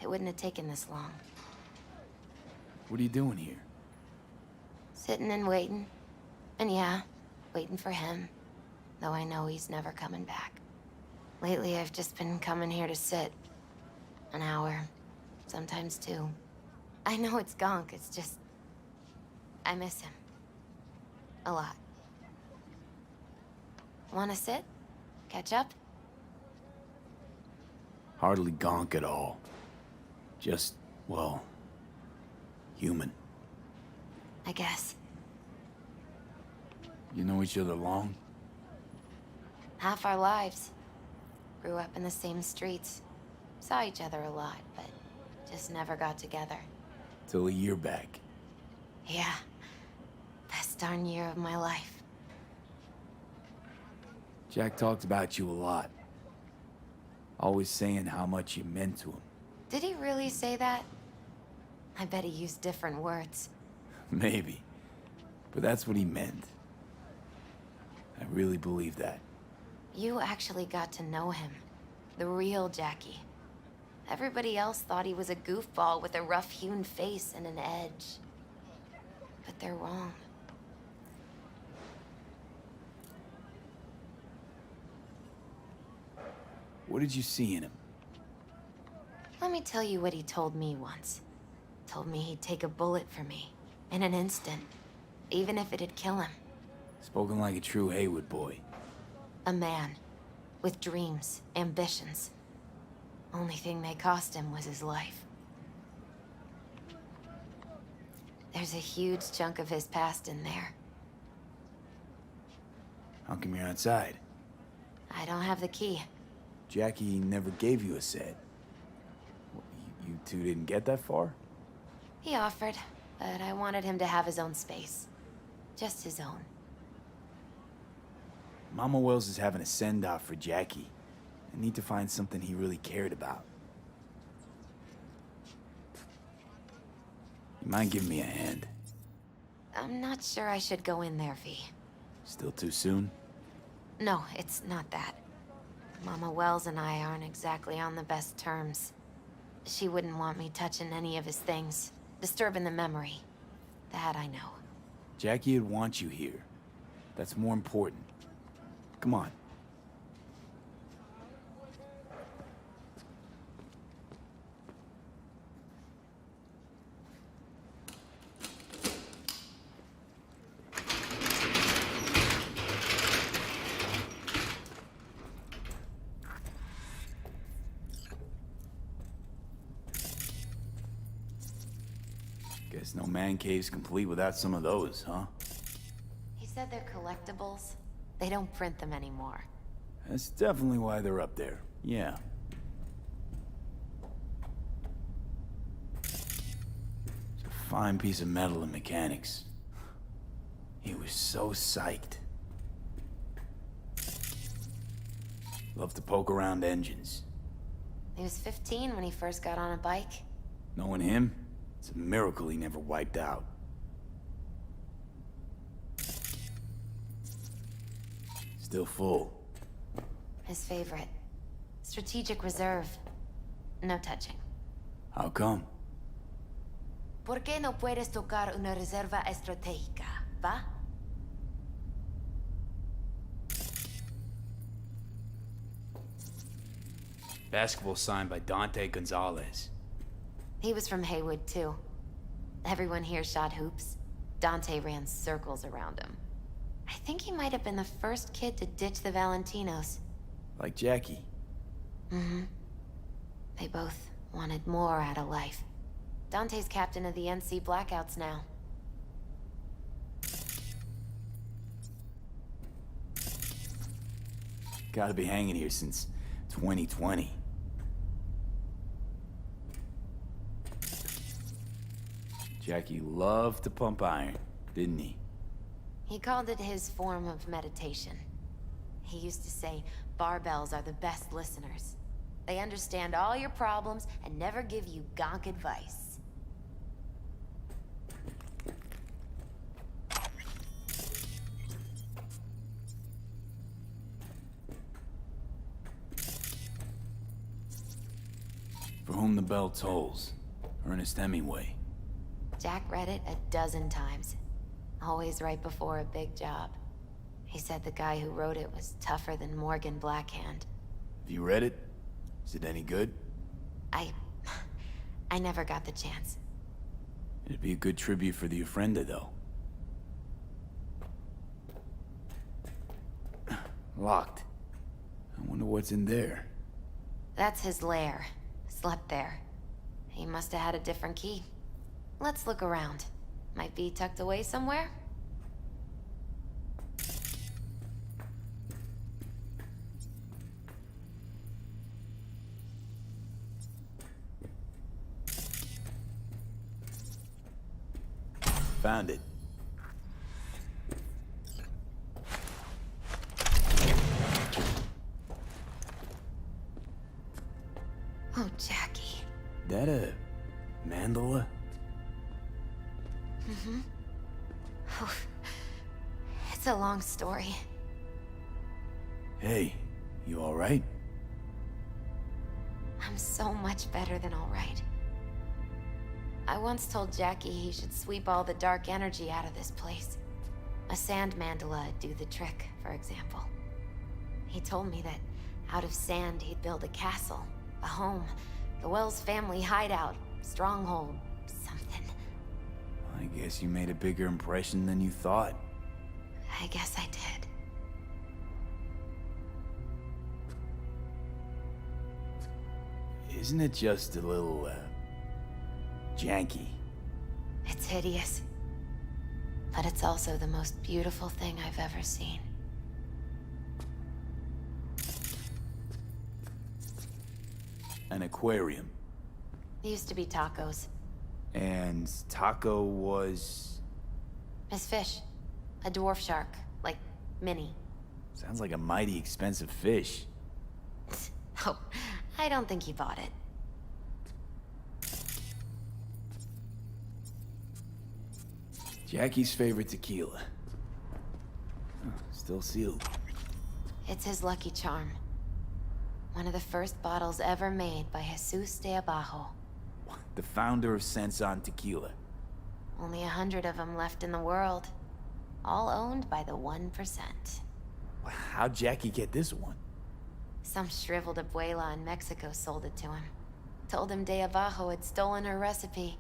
it wouldn't have taken this long. What are you doing here? Sitting and waiting. And yeah, waiting for him. Though I know he's never coming back. Lately, I've just been coming here to sit. An hour. Sometimes two. I know it's gonk, it's just... I miss him. A lot. Wanna sit? Catch up? Hardly gonk at all. Just, well, human. I guess. You know each other long? Half our lives. Grew up in the same streets. Saw each other a lot, but just never got together. Till a year back. Yeah. Best darn year of my life. Jack talked about you a lot. Always saying how much you meant to him. Did he really say that? I bet he used different words. Maybe. But that's what he meant. I really believe that. You actually got to know him. The real Jackie. Everybody else thought he was a goofball with a rough-hewn face and an edge. But they're wrong. What did you see in him? Let me tell you what he told me once. Told me he'd take a bullet for me. In an instant. Even if it'd kill him. Spoken like a true Haywood boy. A man. With dreams, ambitions. Only thing they cost him was his life. There's a huge chunk of his past in there. How come you're outside? I don't have the key. Jackie never gave you a set. You two didn't get that far? He offered, but I wanted him to have his own space. Just his own. Mama Wells is having a send-off for Jackie. I need to find something he really cared about. You mind giving me a hand? I'm not sure I should go in there, V. Still too soon? No, it's not that. Mama Wells and I aren't exactly on the best terms. She wouldn't want me touching any of his things, disturbing the memory. That I know. Jackie would want you here. That's more important. Come on. Guess no man cave's complete without some of those, huh? He said they're collectibles. They don't print them anymore. That's definitely why they're up there. Yeah. It's a fine piece of metal and mechanics. He was so psyched. Loved to poke around engines. He was 15 when he first got on a bike. Knowing him, it's a miracle he never wiped out. Still full. His favorite. Strategic reserve. No touching. How come? ¿Por qué no puedes tocar una reserva estratégica, va? Basketball signed by Dante Gonzalez. He was from Haywood, too. Everyone here shot hoops. Dante ran circles around him. I think he might have been the first kid to ditch the Valentinos. Like Jackie. Mm-hmm. They both wanted more out of life. Dante's captain of the NC Blackouts now. Gotta be hanging here since 2020. Jackie loved to pump iron, didn't he? He called it his form of meditation. He used to say, barbells are the best listeners. They understand all your problems and never give you gonk advice. For whom the bell tolls. Ernest Hemingway. Jack read it a dozen times. Always right before a big job. He said the guy who wrote it was tougher than Morgan Blackhand. Have you read it? Is it any good? I never got the chance. It'd be a good tribute for the Ofrenda, though. Locked. I wonder what's in there. That's his lair. Slept there. He must have had a different key. Let's look around. Might be tucked away somewhere? Found it. Oh, Jackie. That a mandala? Mm-hmm. Oh, it's a long story. Hey, you alright? I'm so much better than alright. I once told Jackie he should sweep all the dark energy out of this place. A sand mandala'd do the trick, for example. He told me that out of sand he'd build a castle, a home, the Wells family hideout, stronghold, something. I guess you made a bigger impression than you thought. I guess I did. Isn't it just a little, janky? It's hideous. But it's also the most beautiful thing I've ever seen. An aquarium. It used to be Taco's. And Taco was... His fish. A dwarf shark. Like, Minnie. Sounds like a mighty expensive fish. Oh, I don't think he bought it. Jackie's favorite tequila. Oh, still sealed. It's his lucky charm. One of the first bottles ever made by Jesus de Abajo. The founder of Sensan Tequila. Only 100 of them left in the world. All owned by the 1%. How'd Jackie get this one? Some shriveled abuela in Mexico sold it to him. Told him de Abajo had stolen her recipe.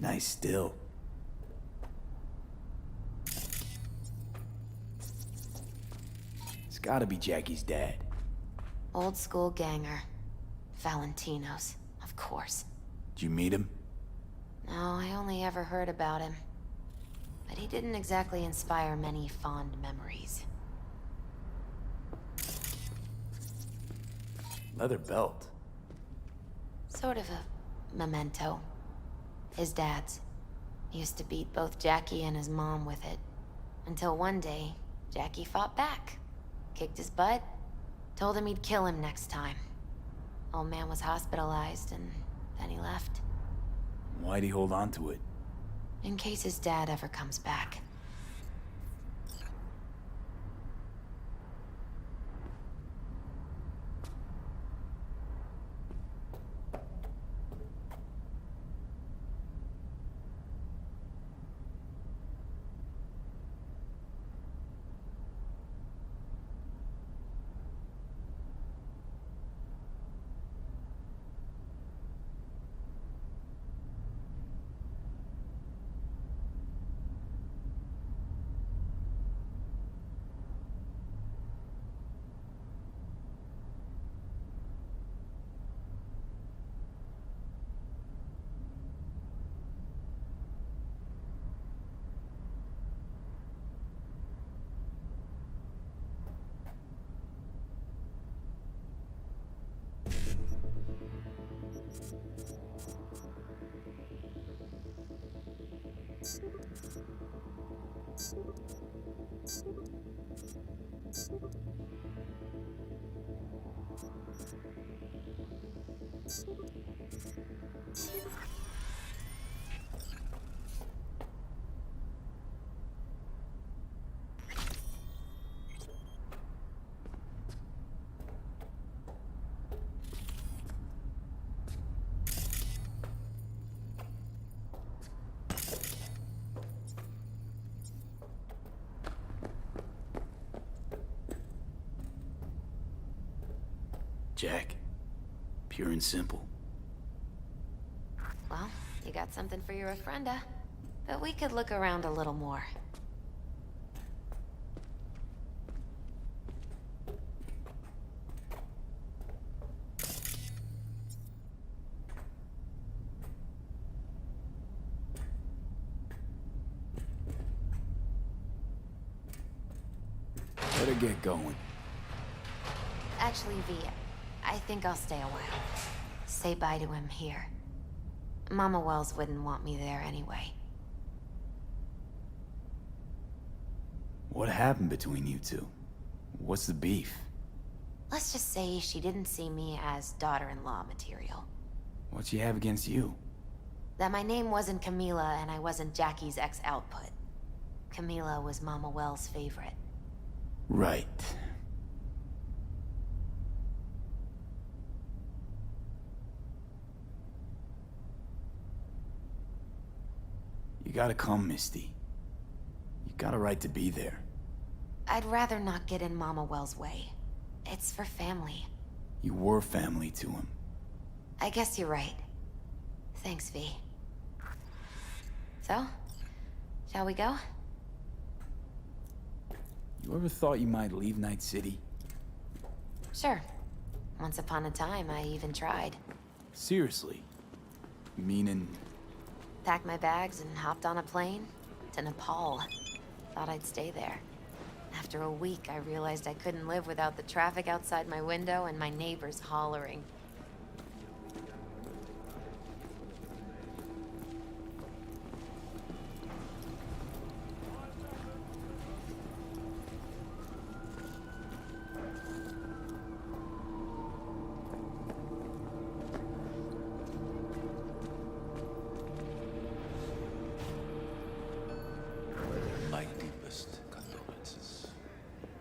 Nice still. It's gotta be Jackie's dad. Old school ganger. Valentino's, of course. Did you meet him? No, I only ever heard about him. But he didn't exactly inspire many fond memories. Leather belt. Sort of a memento. His dad's. He used to beat both Jackie and his mom with it. Until one day, Jackie fought back. Kicked his butt. Told him he'd kill him next time. Old man was hospitalized, and then he left. Why'd he hold on to it? In case his dad ever comes back. Jack. Pure and simple. Well, you got something for your ofrenda. But we could look around a little more. Better get going. Actually, V, I think I'll stay a while. Say bye to him here. Mama Wells wouldn't want me there anyway. What happened between you two? What's the beef? Let's just say she didn't see me as daughter-in-law material. What she have against you? That my name wasn't Camila and I wasn't Jackie's ex-output. Camila was Mama Wells' favorite. Right. You gotta come, Misty. You got a right to be there. I'd rather not get in Mama Wells' way. It's for family. You were family to him. I guess you're right. Thanks, V. So, shall we go? You ever thought you might leave Night City? Sure. Once upon a time, I even tried. Seriously? Meaning... Packed my bags and hopped on a plane to Nepal. Thought I'd stay there. After a week, I realized I couldn't live without the traffic outside my window and my neighbors hollering. My deepest condolences.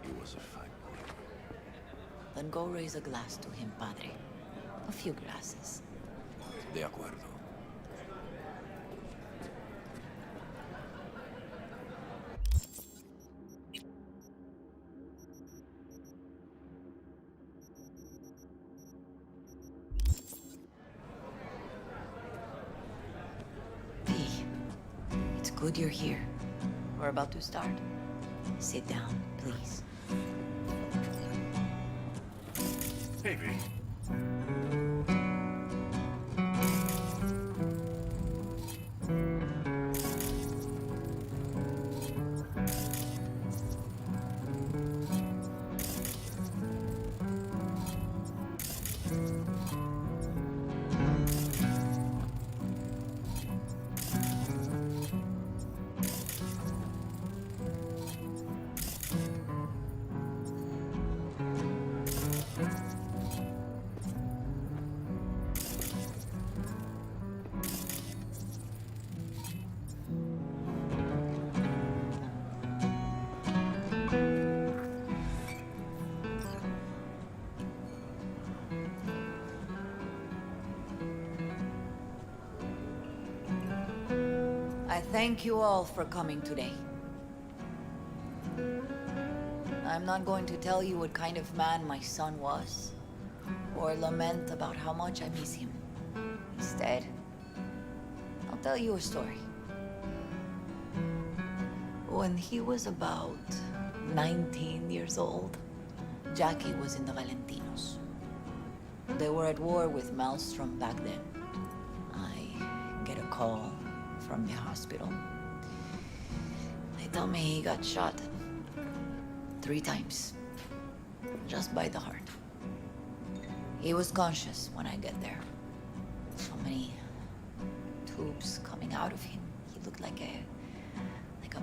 He was a fine boy. Then go raise a glass to him, Padre. A few glasses. De acuerdo. V, it's good you're here. We're about to start. Sit down, please. Hey, V. I thank you all for coming today. I'm not going to tell you what kind of man my son was, or lament about how much I miss him. Instead, I'll tell you a story. When he was about 19 years old, Jackie was in the Valentinos. They were at war with Maelstrom back then. I get a call from the hospital. They tell me he got shot 3 times, just by the heart. He was conscious when I get there. So many tubes coming out of him. He looked like a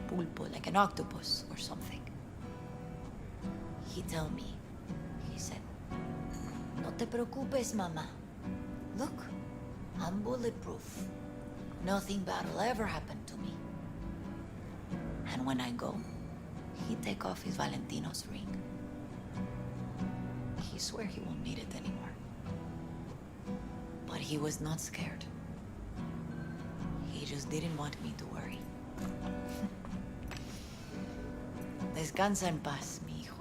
pulpo, like an octopus or something. He tell me, he said, "No te preocupes, mama. Look, I'm bulletproof. Nothing bad will ever happen to me." And when I go, he take off his Valentino's ring. He swear he won't need it anymore. But he was not scared. He just didn't want me to worry. Descansa en paz, mi hijo.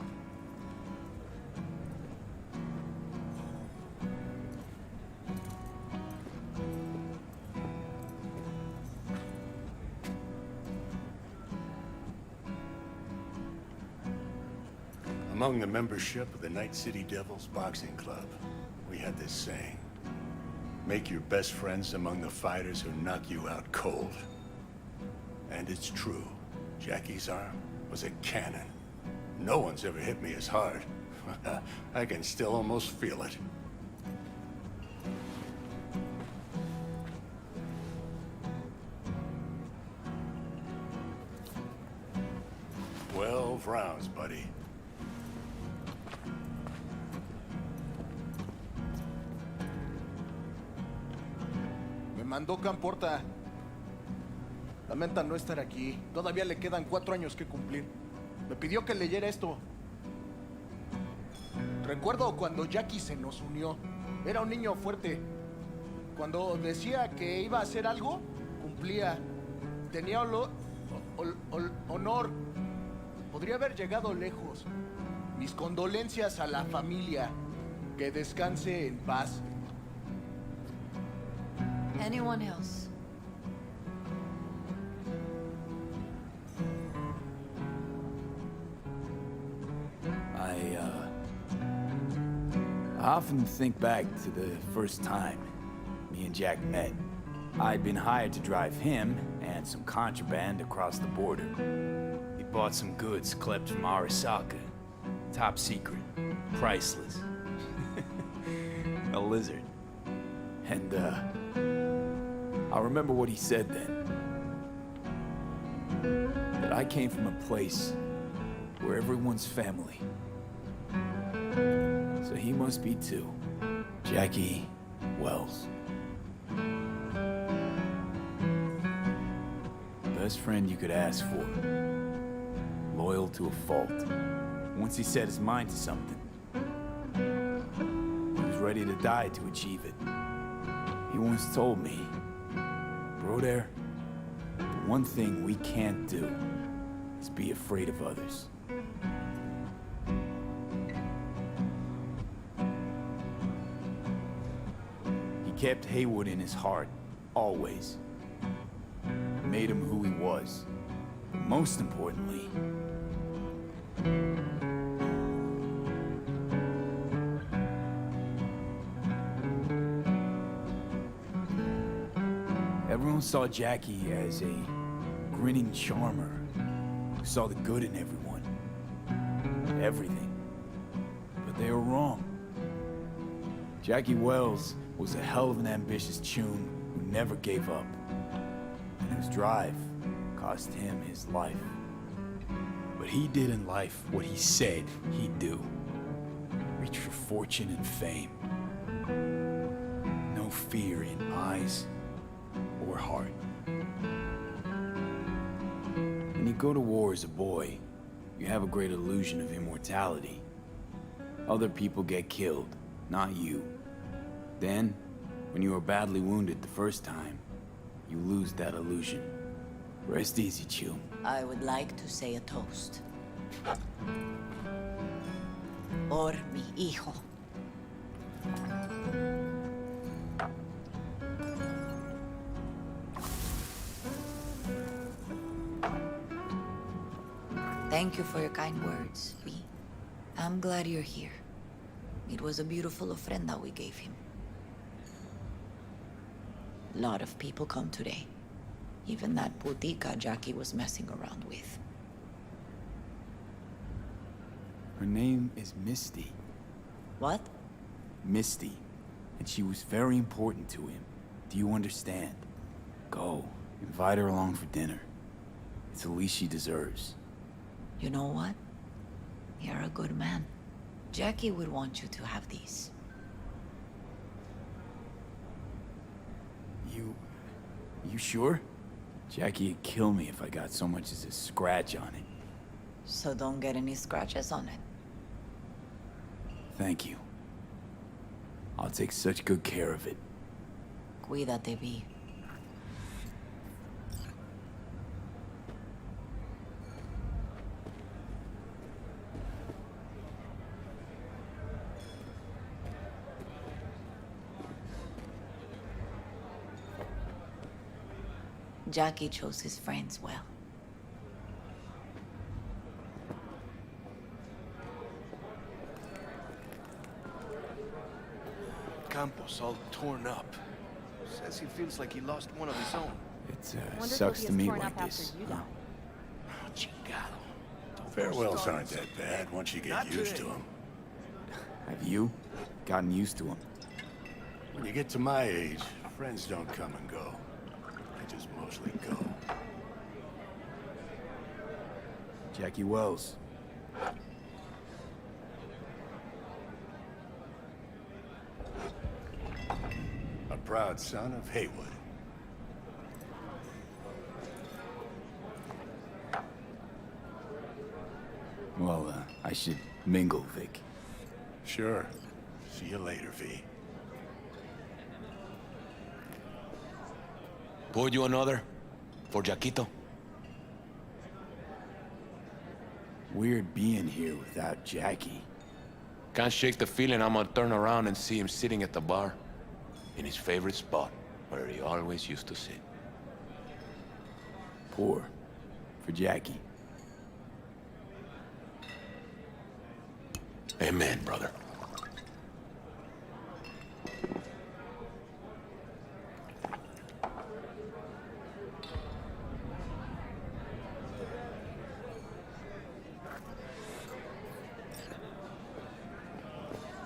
Among the membership of the Night City Devils Boxing Club, we had this saying. Make your best friends among the fighters who knock you out cold. And it's true. Jackie's arm was a cannon. No one's ever hit me as hard. I can still almost feel it. Rounds, buddy. Me mandó Camporta. Lamenta no estar aquí. Todavía le quedan 4 años que cumplir. Me pidió que leyera esto. Recuerdo cuando Jackie se nos unió. Era un niño fuerte. Cuando decía que iba a hacer algo, cumplía. Tenía honor. Podría haber llegado lejos. Mis condolencias a la familia. Que descanse en paz. Anyone else? I often think back to the first time me and Jack met. I'd been hired to drive him and some contraband across the border. He bought some goods clipped from Arasaka. Top secret. Priceless. A lizard. And, I remember what he said then. That I came from a place where everyone's family. So he must be too. Jackie Wells. Best friend you could ask for. Loyal to a fault. Once he set his mind to something, he was ready to die to achieve it. He once told me, bro there, the one thing we can't do is be afraid of others. He kept Haywood in his heart, always. Made him who he was. Most importantly, everyone saw Jackie as a grinning charmer who saw the good in everyone. Everything. But they were wrong. Jackie Wells was a hell of an ambitious tune who never gave up. And whose drive cost him his life. But he did in life what he said he'd do. Reach for fortune and fame. No fear in eyes or heart. When you go to war as a boy, you have a great illusion of immortality. Other people get killed, not you. Then, when you are badly wounded the first time, you lose that illusion. Rest easy, Chum. I would like to say a toast. Por mi hijo. Thank you for your kind words, V. I'm glad you're here. It was a beautiful ofrenda we gave him. A lot of people come today. Even that putica Jackie was messing around with. Her name is Misty. What? Misty. And she was very important to him. Do you understand? Go. Invite her along for dinner. It's the least she deserves. You know what? You're a good man. Jackie would want you to have these. You sure? Jackie'd kill me if I got so much as a scratch on it. So don't get any scratches on it. Thank you. I'll take such good care of it. Cuídate, V. Jackie chose his friends well. Campos all torn up. Says he feels like he lost one of his own. It sucks to meet like this, huh? Farewells aren't that bad once you get used to them. Have you gotten used to him? When you get to my age, friends don't come and go. They just mostly go. Jackie Wells. A proud son of Haywood. Well, I should mingle, Vic. Sure. See you later, V. Pour you another? For Jaquito? Weird being here without Jackie. Can't shake the feeling I'm gonna turn around and see him sitting at the bar. In his favorite spot, where he always used to sit. Pour. For Jackie. Amen, brother.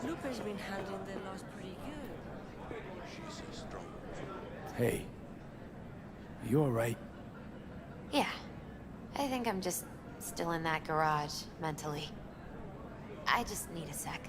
Lupe's been handling the loss pretty good. She's so strong. Hey. Are you alright? Yeah. I think I'm just still in that garage, mentally. I just need a sec.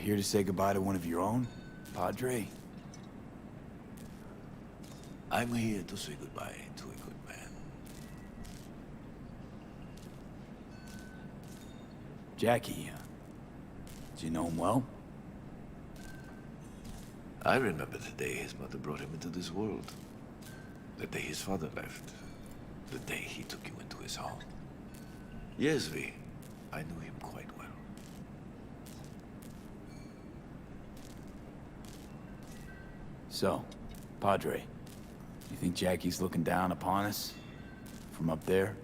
Here to say goodbye to one of your own, Padre? I'm here to say goodbye to a good man. Jackie, did you know him well? I remember the day his mother brought him into this world. The day his father left. The day he took you into his home. Yes, V. I knew him quite well. So, Padre, you think Jackie's looking down upon us? From up there?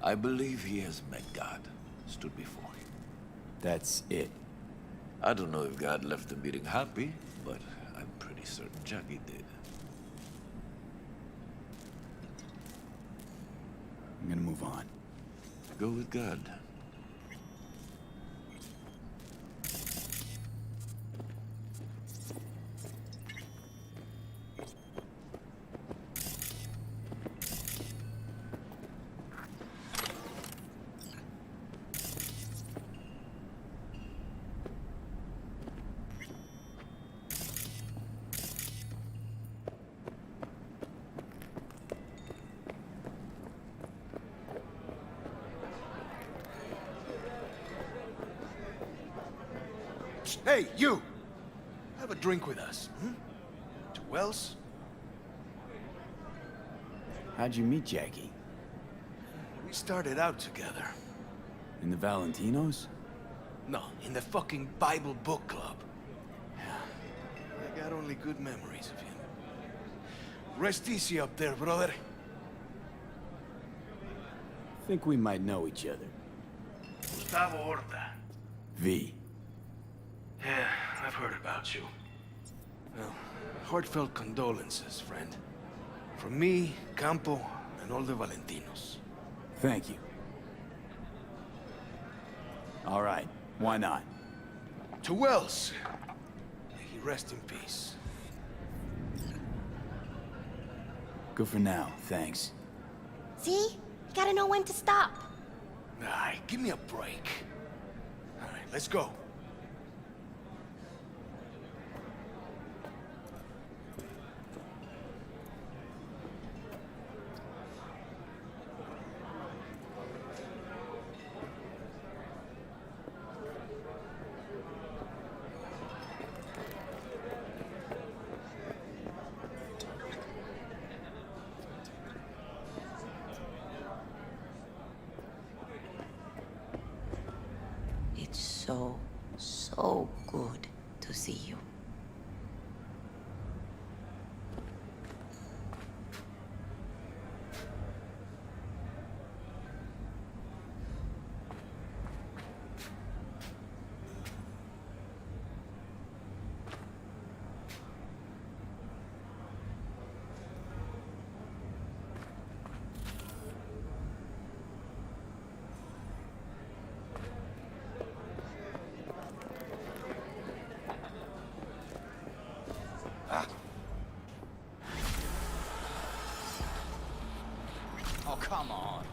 I believe he has met God, stood before him. That's it. I don't know if God left the meeting happy, but I'm pretty certain Jackie did. I'm gonna move on. Go with God. Hey, you! Have a drink with us, hmm? To Wells? How'd you meet Jackie? We started out together. In the Valentinos? No, in the fucking Bible book club. I got only good memories of him. Rest easy up there, brother. Think we might know each other. Gustavo Horta. V. Yeah, I've heard about you. Well, heartfelt condolences, friend. From me, Campo, and all the Valentinos. Thank you. All right, why not? To Wells. May he rest in peace. Good for now, thanks. See? You gotta know when to stop. Ay, give me a break. All right, let's go. good to see you. Oh, come on.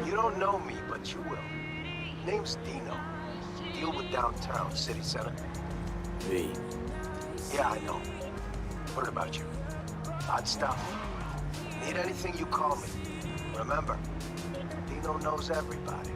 You don't know me, but you will. Name's Dino. Deal with downtown, city center. V. Yeah, I know. Heard about you. Odd stuff. Need anything, you call me. Remember, Dino knows everybody.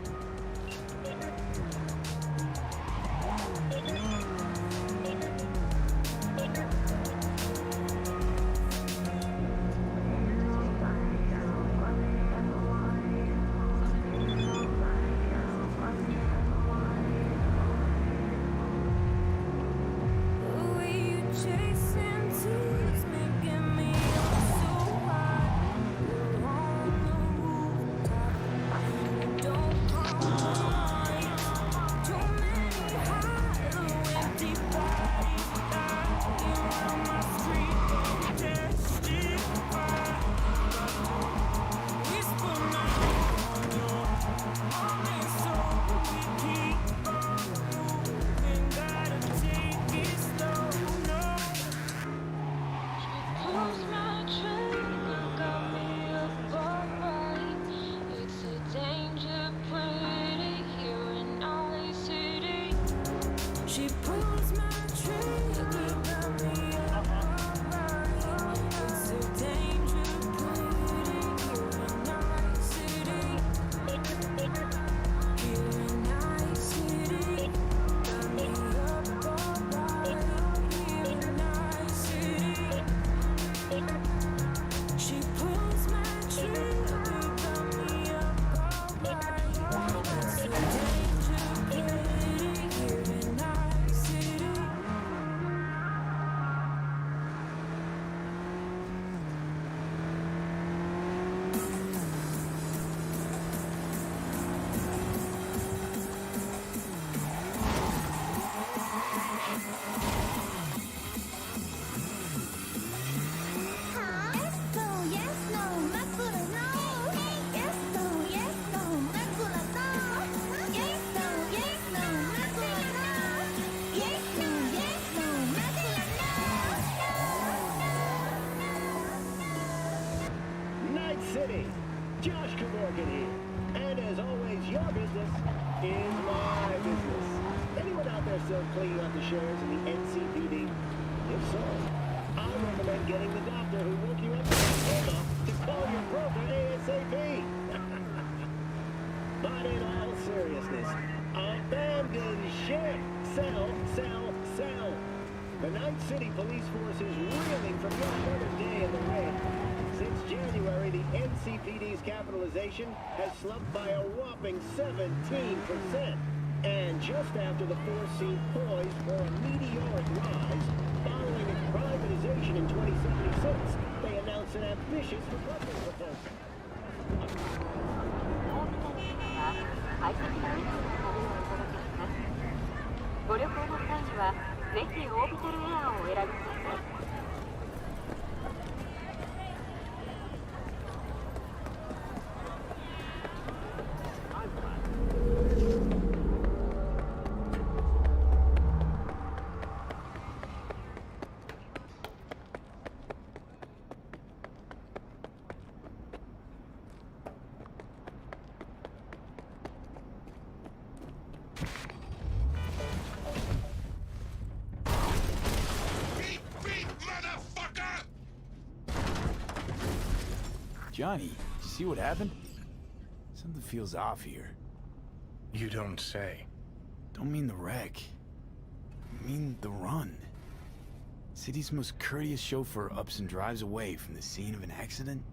also cleaning up the shares in the NCPD? If so, I recommend getting the doctor who woke you up from a coma to call your broker ASAP. But in all seriousness, abandon ship! Sell, sell, sell! The Night City police force is reeling from yet another day in the red. Since January, the NCPD's capitalization has slumped by a whopping 17%. And just after the force seemed poised for a meteoric rise, following its privatization in 2076, they announced an ambitious recovery proposal. Johnny, did you see what happened? Something feels off here. You don't say. Don't mean the wreck. I mean the run. City's most courteous chauffeur ups and drives away from the scene of an accident.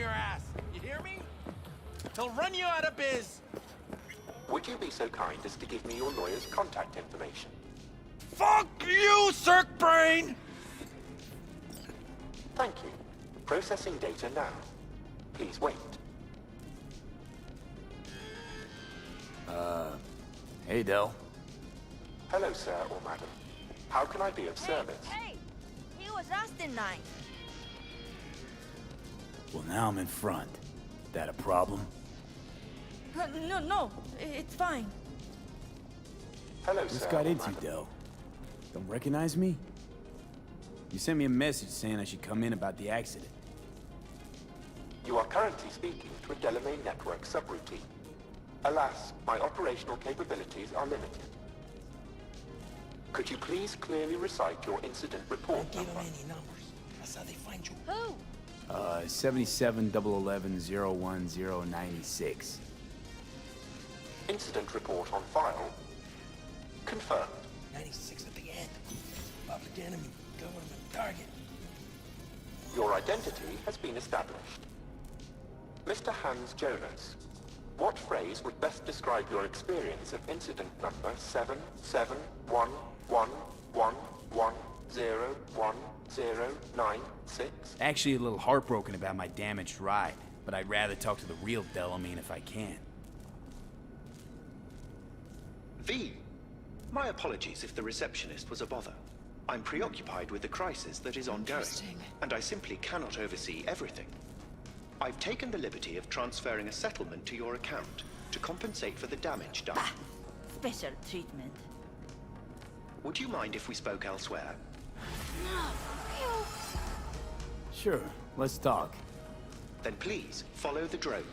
your ass. You hear me? He'll run you out of biz. Would you be so kind as to give me your lawyer's contact information? Fuck you, Cirque Brain! Thank you. Processing data now. Please wait. Hey, Del. Hello, sir or madam. How can I be of service? Hey! He was asked tonight. Well, now I'm in front. That a problem? No, it's fine. Hello, What's sir got or into you, madam. Del? Don't recognize me? You sent me a message saying I should come in about the accident. You are currently speaking to a Delamain Network subroutine. Alas, my operational capabilities are limited. Could you please clearly recite your incident report Don't give number? him any numbers. That's how they find you. Who? 77-11-010-96. Incident report on file. Confirmed. 96 at the end. Public enemy. Government target. Your identity has been established. Mr. Hans Jonas, what phrase would best describe your experience of incident number 771111101096? Actually a little heartbroken about my damaged ride, but I'd rather talk to the real Delamain if I can. V. My apologies if the receptionist was a bother. I'm preoccupied with the crisis that is ongoing, and I simply cannot oversee everything. I've taken the liberty of transferring a settlement to your account to compensate for the damage done. Special treatment. Would you mind if we spoke elsewhere? Sure, let's talk. Then please, follow the drone.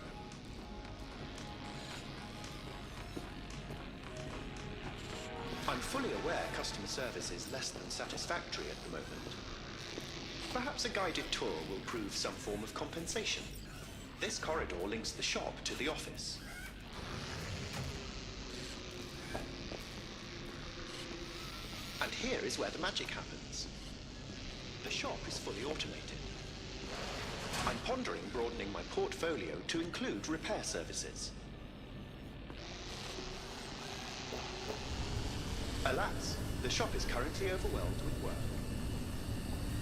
I'm fully aware customer service is less than satisfactory at the moment. Perhaps a guided tour will prove some form of compensation. This corridor links the shop to the office. And here is where the magic happens. The shop is fully automated. I'm pondering broadening my portfolio to include repair services. Alas, the shop is currently overwhelmed with work.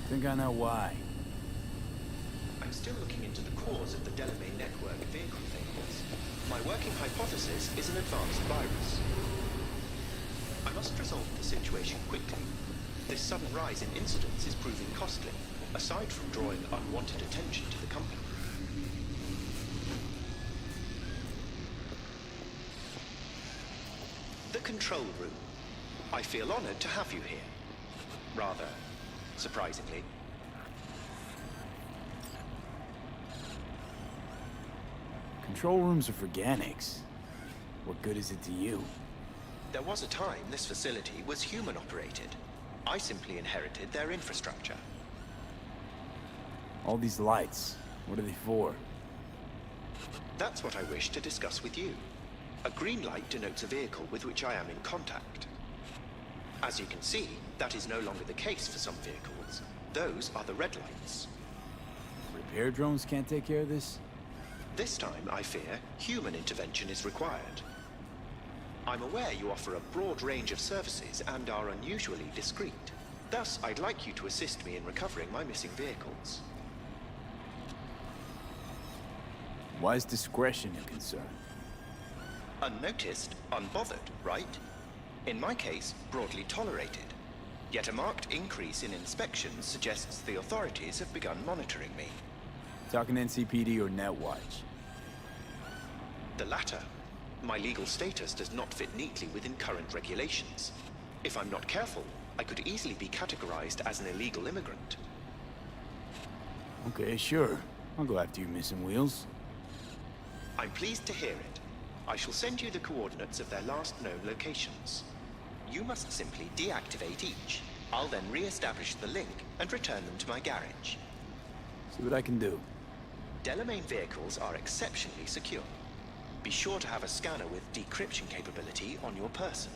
Think I know why. I'm still looking into the cause of the Delamain Network vehicle failures. My working hypothesis is an advanced virus. I must resolve the situation quickly. This sudden rise in incidents is proving costly, aside from drawing unwanted attention to the company. The control room. I feel honored to have you here. Rather, surprisingly. Control rooms are for Organics. What good is it to you? There was a time this facility was human-operated. I simply inherited their infrastructure. All these lights, what are they for? That's what I wish to discuss with you. A green light denotes a vehicle with which I am in contact. As you can see, that is no longer the case for some vehicles. Those are the red lights. Repair drones can't take care of this? This time, I fear, human intervention is required. I'm aware you offer a broad range of services and are unusually discreet. Thus, I'd like you to assist me in recovering my missing vehicles. Why is discretion a concern? Unnoticed, unbothered, right? In my case, broadly tolerated. Yet a marked increase in inspections suggests the authorities have begun monitoring me. Talking NCPD or Netwatch? The latter. My legal status does not fit neatly within current regulations. If I'm not careful, I could easily be categorized as an illegal immigrant. Okay, sure. I'll go after you, missing wheels. I'm pleased to hear it. I shall send you the coordinates of their last known locations. You must simply deactivate each. I'll then re-establish the link and return them to my garage. See what I can do. Delamain vehicles are exceptionally secure. Be sure to have a scanner with decryption capability on your person.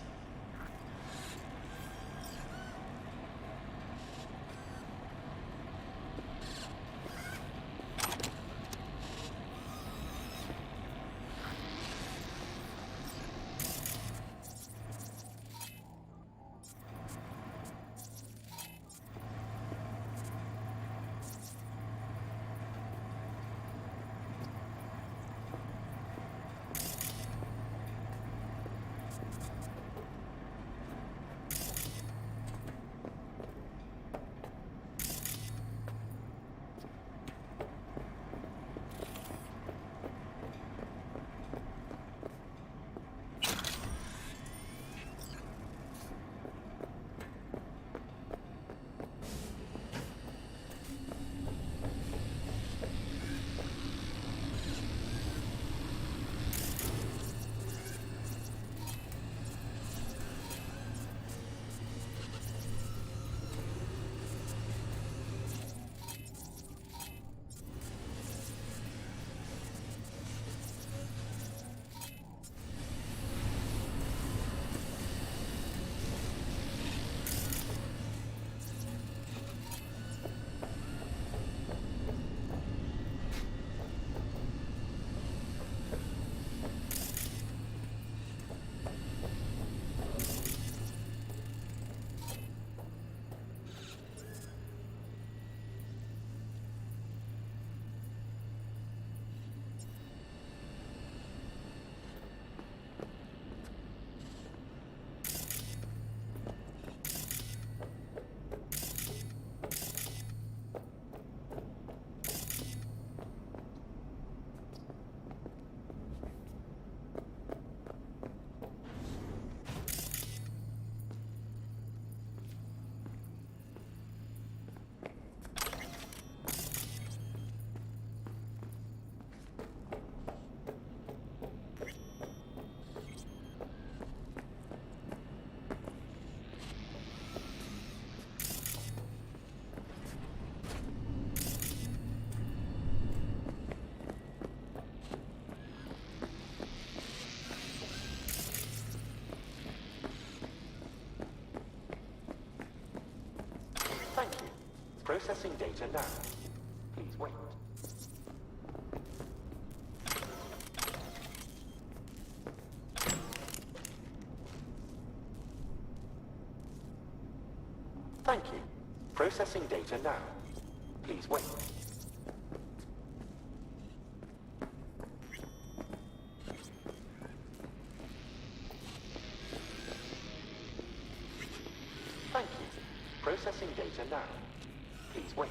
Processing data now. Please wait. Thank you. Processing data now. Please wait. Thank you. Processing data now. Please wait.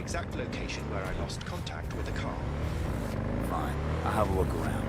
Exact location where I lost contact with the car. Fine. I'll have a look around.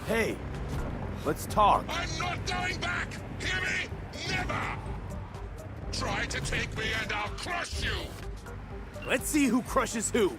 Hey, let's talk. I'm not going back! Hear me? Never! Try to take me and I'll crush you! Let's see who crushes who.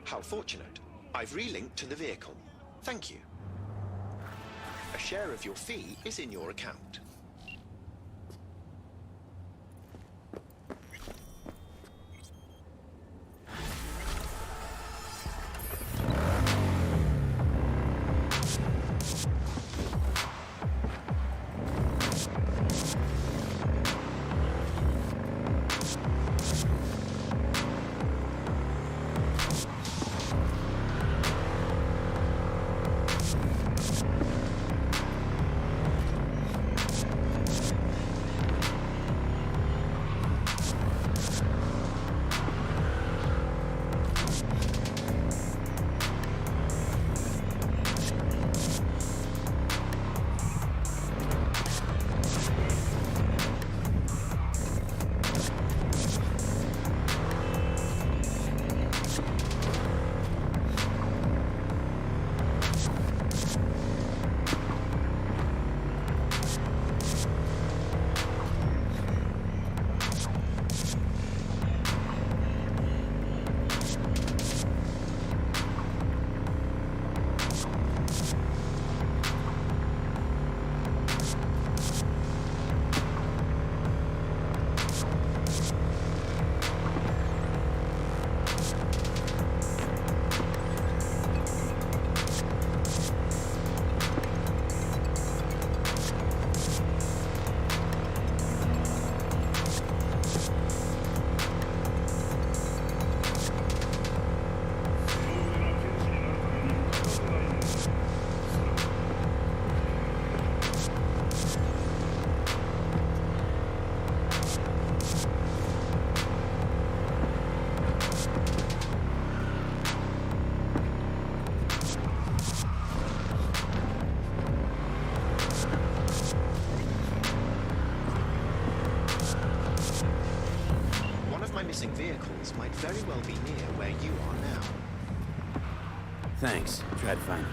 How fortunate. I've relinked to the vehicle. Thank you. A share of your fee is in your account. of my missing vehicles might very well be near where you are now. Thanks. Try to find it.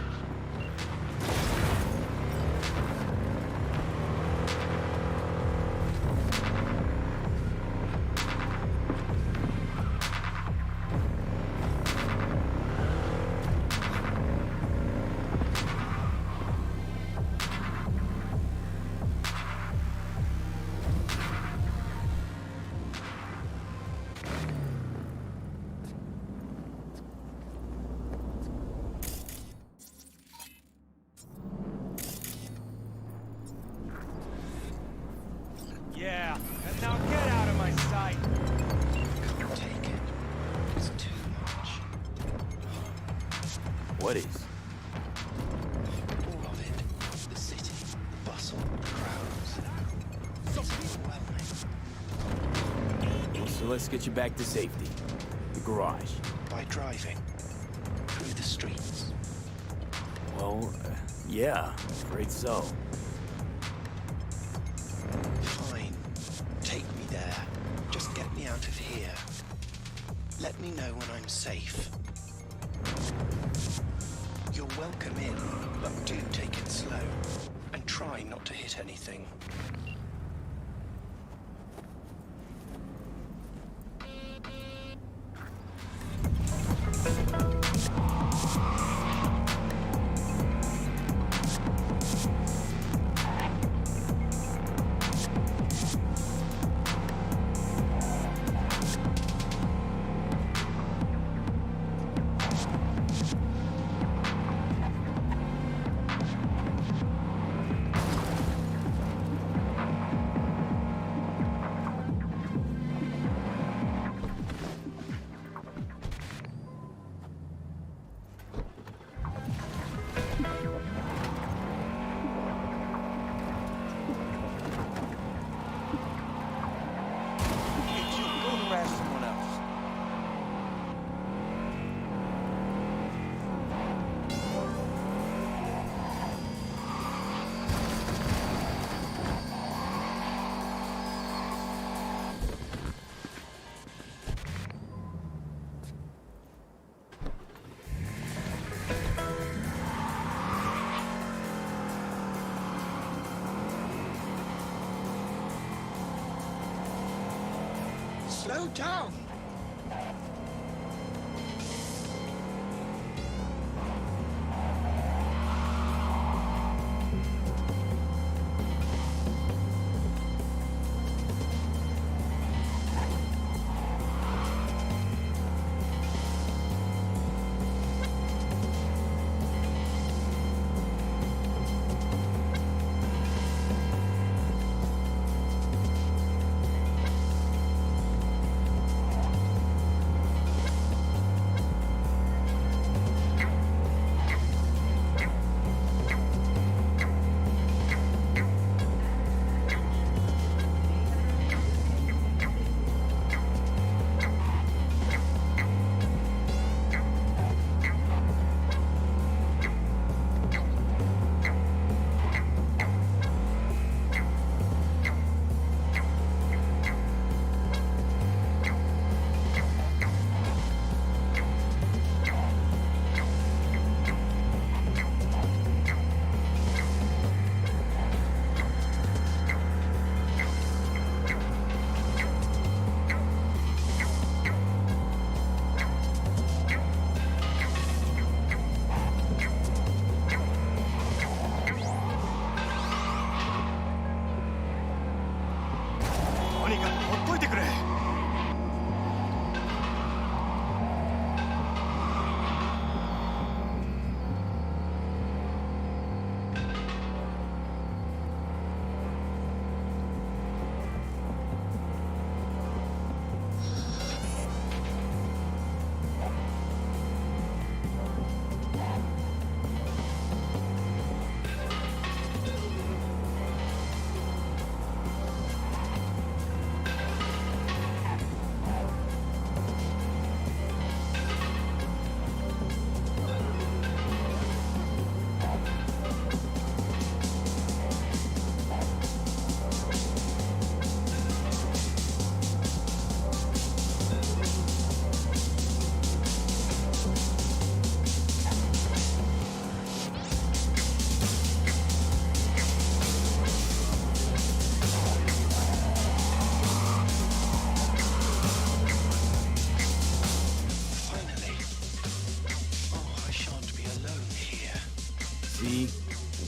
Yeah, and now get out of my sight! Can't take it. It's too much. What is? All of it. The city, the bustle, the crowds. It's overwhelming. So let's get you back to safety. The garage. By driving. Through the streets. Well, yeah, afraid so. Fine. Take me there. Just get me out of here. Let me know when I'm safe. You're welcome in, but do take it slow. And try not to hit anything. Slow down!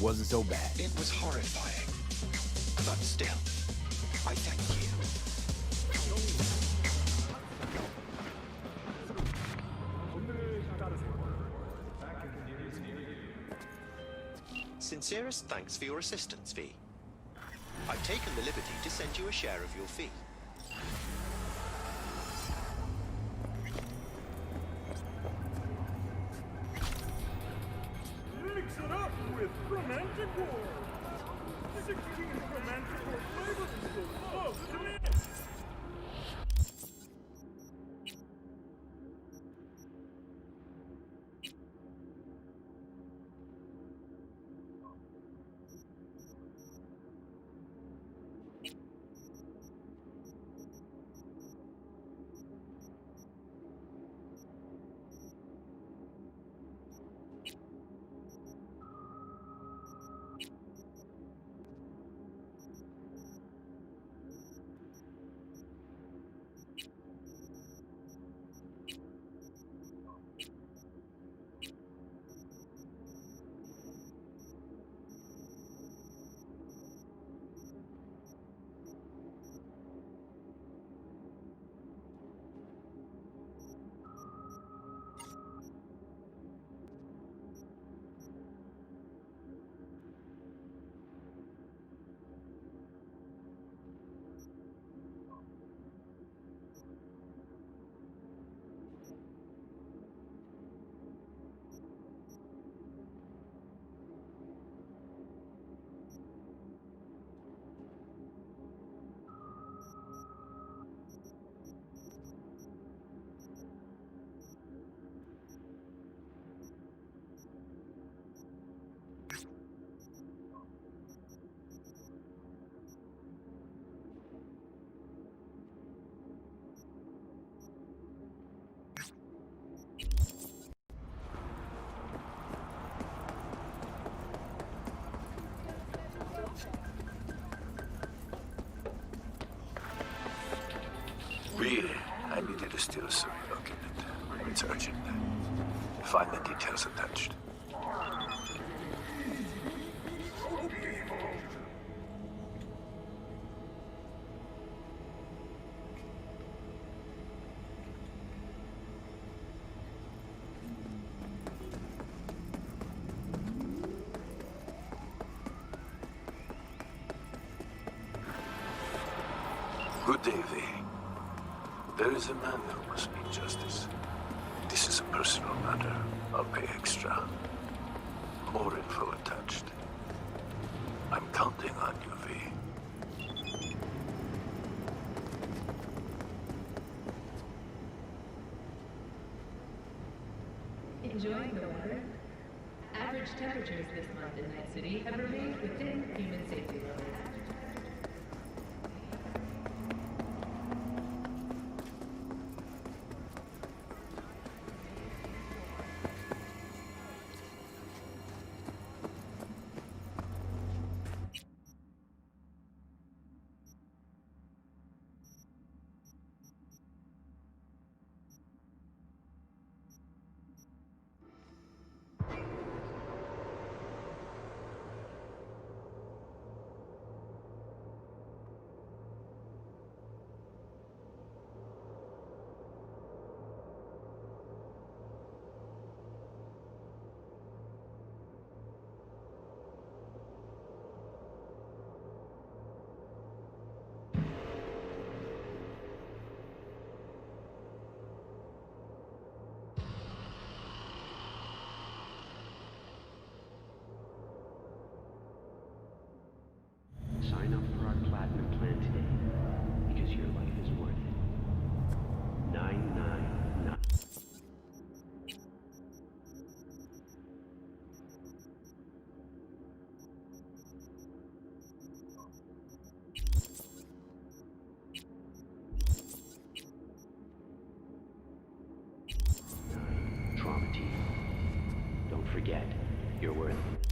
wasn't so bad. It was horrifying. But still, I thank you. Sincerest thanks for your assistance, V. I've taken the liberty to send you a share of your fee. Mix it up with romantic war. 16 romantic war flavors of the demand. Really, I need you to steal a survey document. It's urgent. Find the details attached. Good day, V. There is a man who must meet justice. This is a personal matter. I'll pay extra. More info attached. I'm counting on you, V. Enjoying the weather? Average temperatures this month in Night City have remained within human safety levels. Sign up for our Platinum plan today, because your life is worth it. 999. Trauma team. Don't forget, you're worth it.